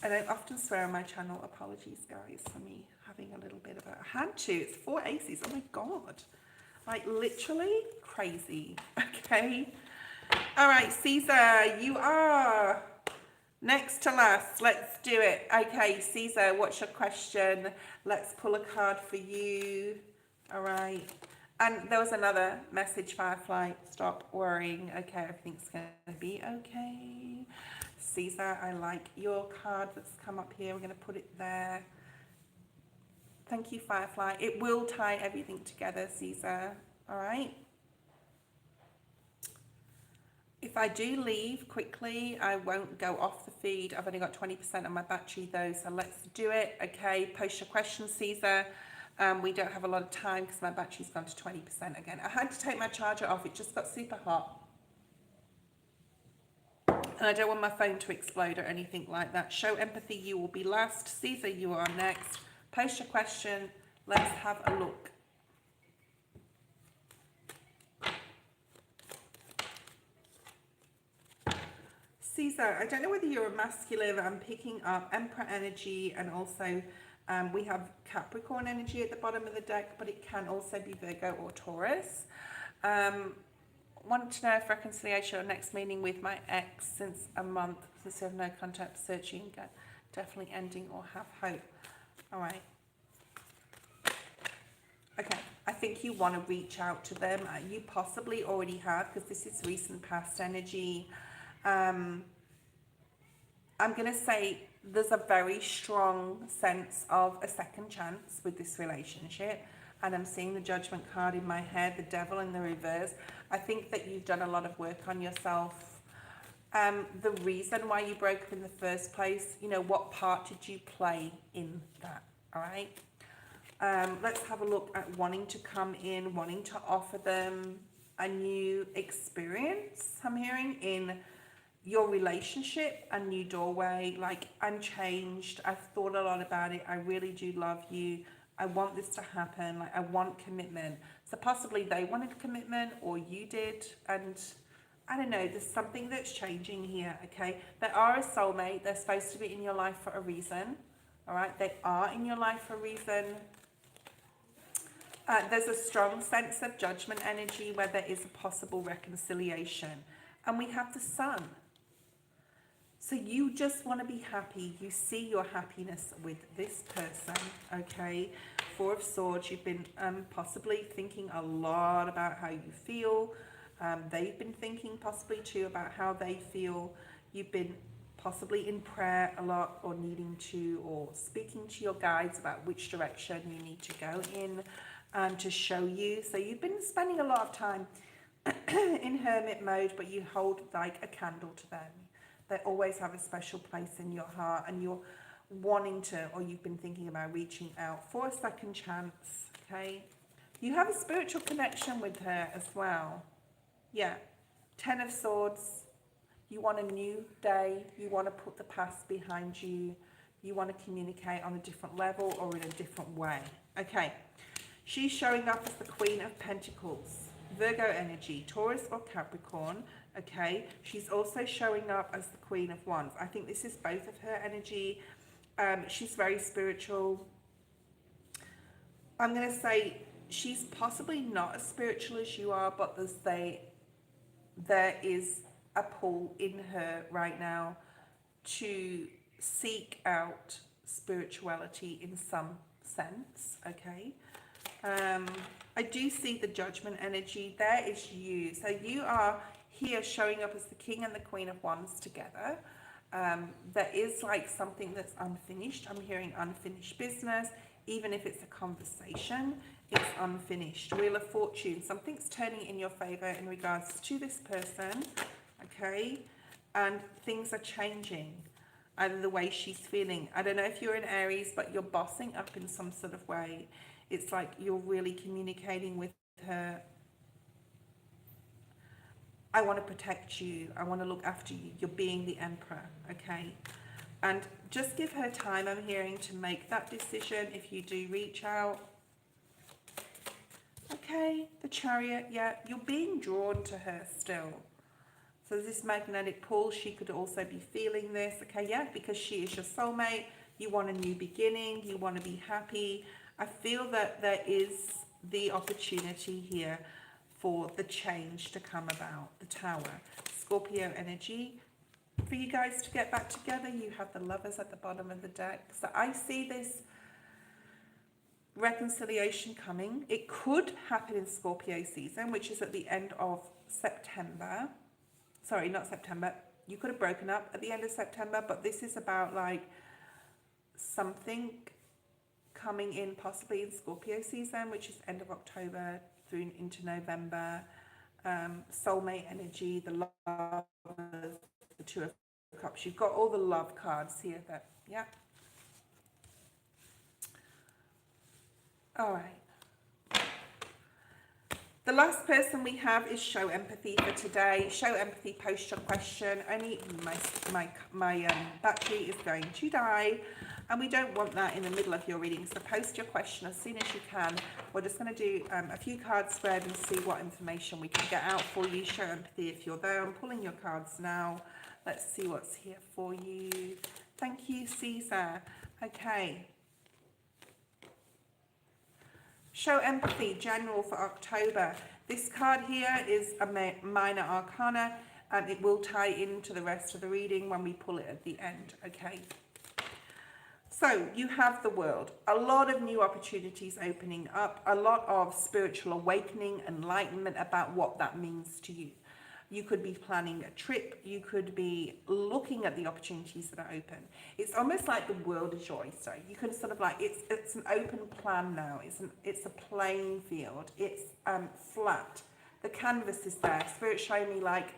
I don't often swear on my channel. Apologies, guys, for me having a little bit of a... I had to. It's 4 aces. Oh, my God. Like, literally crazy. Okay. All right, Caesar, you are next to last. Let's do it. Okay, Caesar, what's your question? Let's pull a card for you. All right. And there was another message, Firefly. Stop worrying. Okay, everything's going to be okay. Caesar, I like your card that's come up here. We're going to put it there. Thank you, Firefly. It will tie everything together, Caesar. All right. If I do leave quickly, I won't go off the feed. I've only got 20% on my battery, though, so let's do it. Okay, post your questions, Caesar. We don't have a lot of time because my battery's gone to 20% again. I had to take my charger off. It just got super hot. And I don't want my phone to explode or anything like that. Show empathy, you will be last. Caesar, you are next. Post your question. Let's have a look. Caesar, I don't know whether you're a masculine. I'm picking up Emperor energy, and also we have Capricorn energy at the bottom of the deck, but it can also be Virgo or Taurus. Want to know if reconciliation or next meeting with my ex since a month, since we have no contact, searching, definitely ending or have hope. All right. Okay, I think you want to reach out to them. You possibly already have, because this is recent past energy. I'm going to say there's a very strong sense of a second chance with this relationship. And I'm seeing the Judgment card in my head, the Devil in the reverse. I think that you've done a lot of work on yourself. The reason why you broke up in the first place, you know, what part did you play in that? All right. Let's have a look at wanting to come in, wanting to offer them a new experience. I'm hearing in your relationship, a new doorway, like, I'm changed. I've thought a lot about it. I really do love you. I want this to happen. Like, I want commitment. So possibly they wanted commitment or you did. And I don't know, there's something that's changing here, okay? They are a soulmate. They're supposed to be in your life for a reason. All right, they are in your life for a reason. There's a strong sense of Judgment energy where there is a possible reconciliation. And we have the Sun. So you just want to be happy. You see your happiness with this person, okay? 4 of Swords, you've been possibly thinking a lot about how you feel. They've been thinking possibly too about how they feel. You've been possibly in prayer a lot, or needing to, or speaking to your guides about which direction you need to go in to show you. So you've been spending a lot of time in hermit mode, but you hold like a candle to them. They always have a special place in your heart, and you're wanting to, or you've been thinking about reaching out for a second chance, okay? You have a spiritual connection with her as well. Yeah. 10 of Swords. You want a new day. You want to put the past behind you. You want to communicate on a different level or in a different way. Okay. She's showing up as the Queen of Pentacles. Virgo energy, Taurus or Capricorn. Okay. She's also showing up as the Queen of Wands. I think this is both of her energy. She's very spiritual. I'm going to say she's possibly not as spiritual as you are, but there is a pull in her right now to seek out spirituality in some sense, okay? I do see the judgment energy. There is you. So you are here showing up as the king and the queen of wands together. There is like something that's unfinished. I'm hearing unfinished business. Even if it's a conversation, it's unfinished. Wheel of Fortune. Something's turning in your favor in regards to this person. Okay. And things are changing. Either the way she's feeling. I don't know if you're in Aries, but you're bossing up in some sort of way. It's like you're really communicating with her. I want to protect you. I want to look after you. You're being the emperor, okay? And just give her time, I'm hearing, to make that decision if you do reach out. Okay, the Chariot, yeah, you're being drawn to her still. So this magnetic pull, she could also be feeling this, okay, yeah, because she is your soulmate. You want a new beginning, you want to be happy. I feel that there is the opportunity here for the change to come about, the Tower. Scorpio energy. For you guys to get back together, you have the Lovers at the bottom of the deck. So I see this reconciliation coming. It could happen in Scorpio season, which is at the end of September. Sorry, not September. You could have broken up at the end of September, but this is about like something coming in possibly in Scorpio season, which is end of October through into November. Soulmate energy, the love, the Two of Cups. You've got all the love cards here that, yeah. All right. The last person we have is show empathy for today. Show empathy, post your question. Only my battery is going to die, and we don't want that in the middle of your reading. So post your question as soon as you can. We're just going to do a few cards spread and see what information we can get out for you. Show empathy if you're there. I'm pulling your cards now. Let's see what's here for you. Thank you, Caesar. Okay. Show empathy, general for October. This card here is a minor arcana, and it will tie into the rest of the reading when we pull it at the end, okay? So you have the World, a lot of new opportunities opening up, a lot of spiritual awakening, enlightenment about what that means to you. You could be planning a trip. You could be looking at the opportunities that are open. It's almost like the world is your oyster. You can sort of like, it's an open plan now. It's a playing field. It's flat. The canvas is there. Spirit showing me like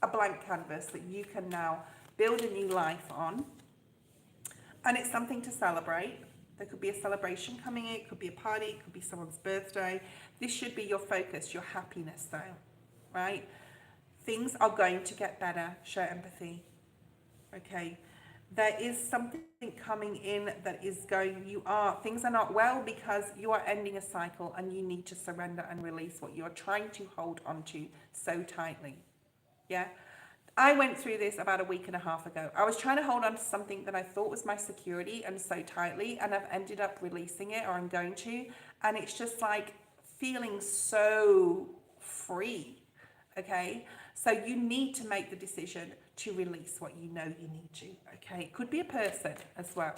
a blank canvas that you can now build a new life on. And it's something to celebrate. There could be a celebration coming in. It could be a party. It could be someone's birthday. This should be your focus, your happiness though, right? Things are going to get better. Show empathy. Okay. There is something coming in that is going, things are not well because you are ending a cycle and you need to surrender and release what you're trying to hold onto so tightly. Yeah. I went through this about a week and a half ago. I was trying to hold on to something that I thought was my security and so tightly, and I've ended up releasing it, or I'm going to, and it's just like feeling so free. Okay. So you need to make the decision to release what you know you need to, okay? It could be a person as well.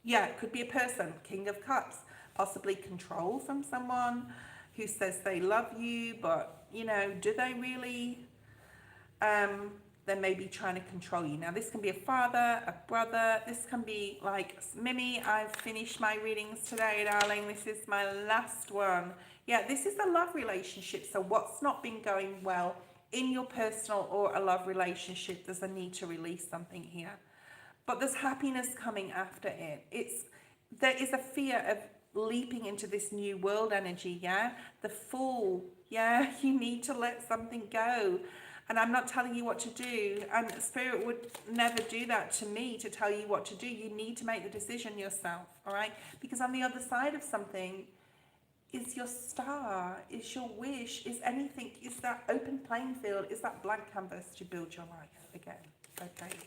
Yeah, it could be a person, King of Cups, possibly control from someone who says they love you, but, you know, do they really? They may be trying to control you. Now, this can be a father, a brother. This can be like, Mimi, I've finished my readings today, darling. This is my last one. Yeah, this is a love relationship. So what's not been going well in your personal or a love relationship, there's a need to release something here. But there's happiness coming after it. There is a fear of leaping into this new world energy, yeah? The Fool, yeah? You need to let something go. And I'm not telling you what to do. And Spirit would never do that to me, to tell you what to do. You need to make the decision yourself, all right? Because on the other side of something is your star, is your wish, is anything, is that open playing field, is that blank canvas to build your life again, okay?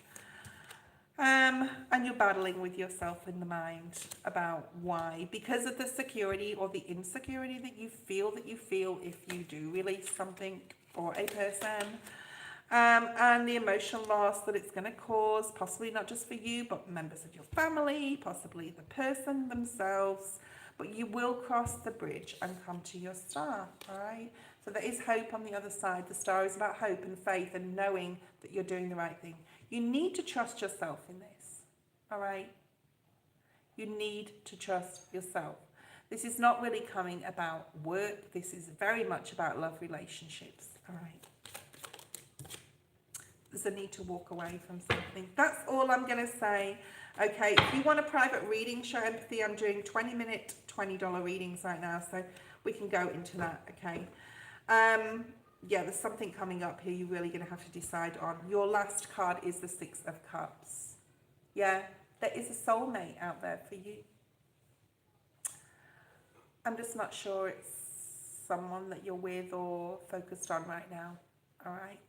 And you're battling with yourself in the mind about why, because of the security or the insecurity that you feel if you do release something or a person, and the emotional loss that it's going to cause, possibly not just for you, but members of your family, possibly the person themselves, but you will cross the bridge and come to your star, all right? So there is hope on the other side. The star is about hope and faith and knowing that you're doing the right thing. You need to trust yourself in this, all right? You need to trust yourself. This is not really coming about work. This is very much about love relationships, all right? There's a need to walk away from something. That's all I'm going to say. Okay, if you want a private reading, show empathy. I'm doing 20-minute, $20 readings right now, so we can go into that, okay? Yeah, there's something coming up here you're really going to have to decide on. Your last card is the Six of Cups. Yeah, there is a soulmate out there for you. I'm just not sure it's someone that you're with or focused on right now, all right?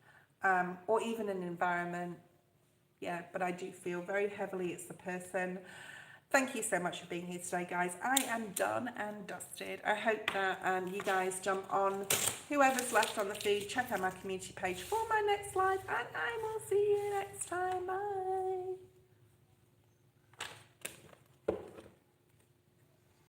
Or even an environment. Yeah, but I do feel very heavily it's the person. Thank you so much for being here today, guys. I am done and dusted. I hope that you guys jump on. Whoever's left on the feed, check out my community page for my next live, and I will see you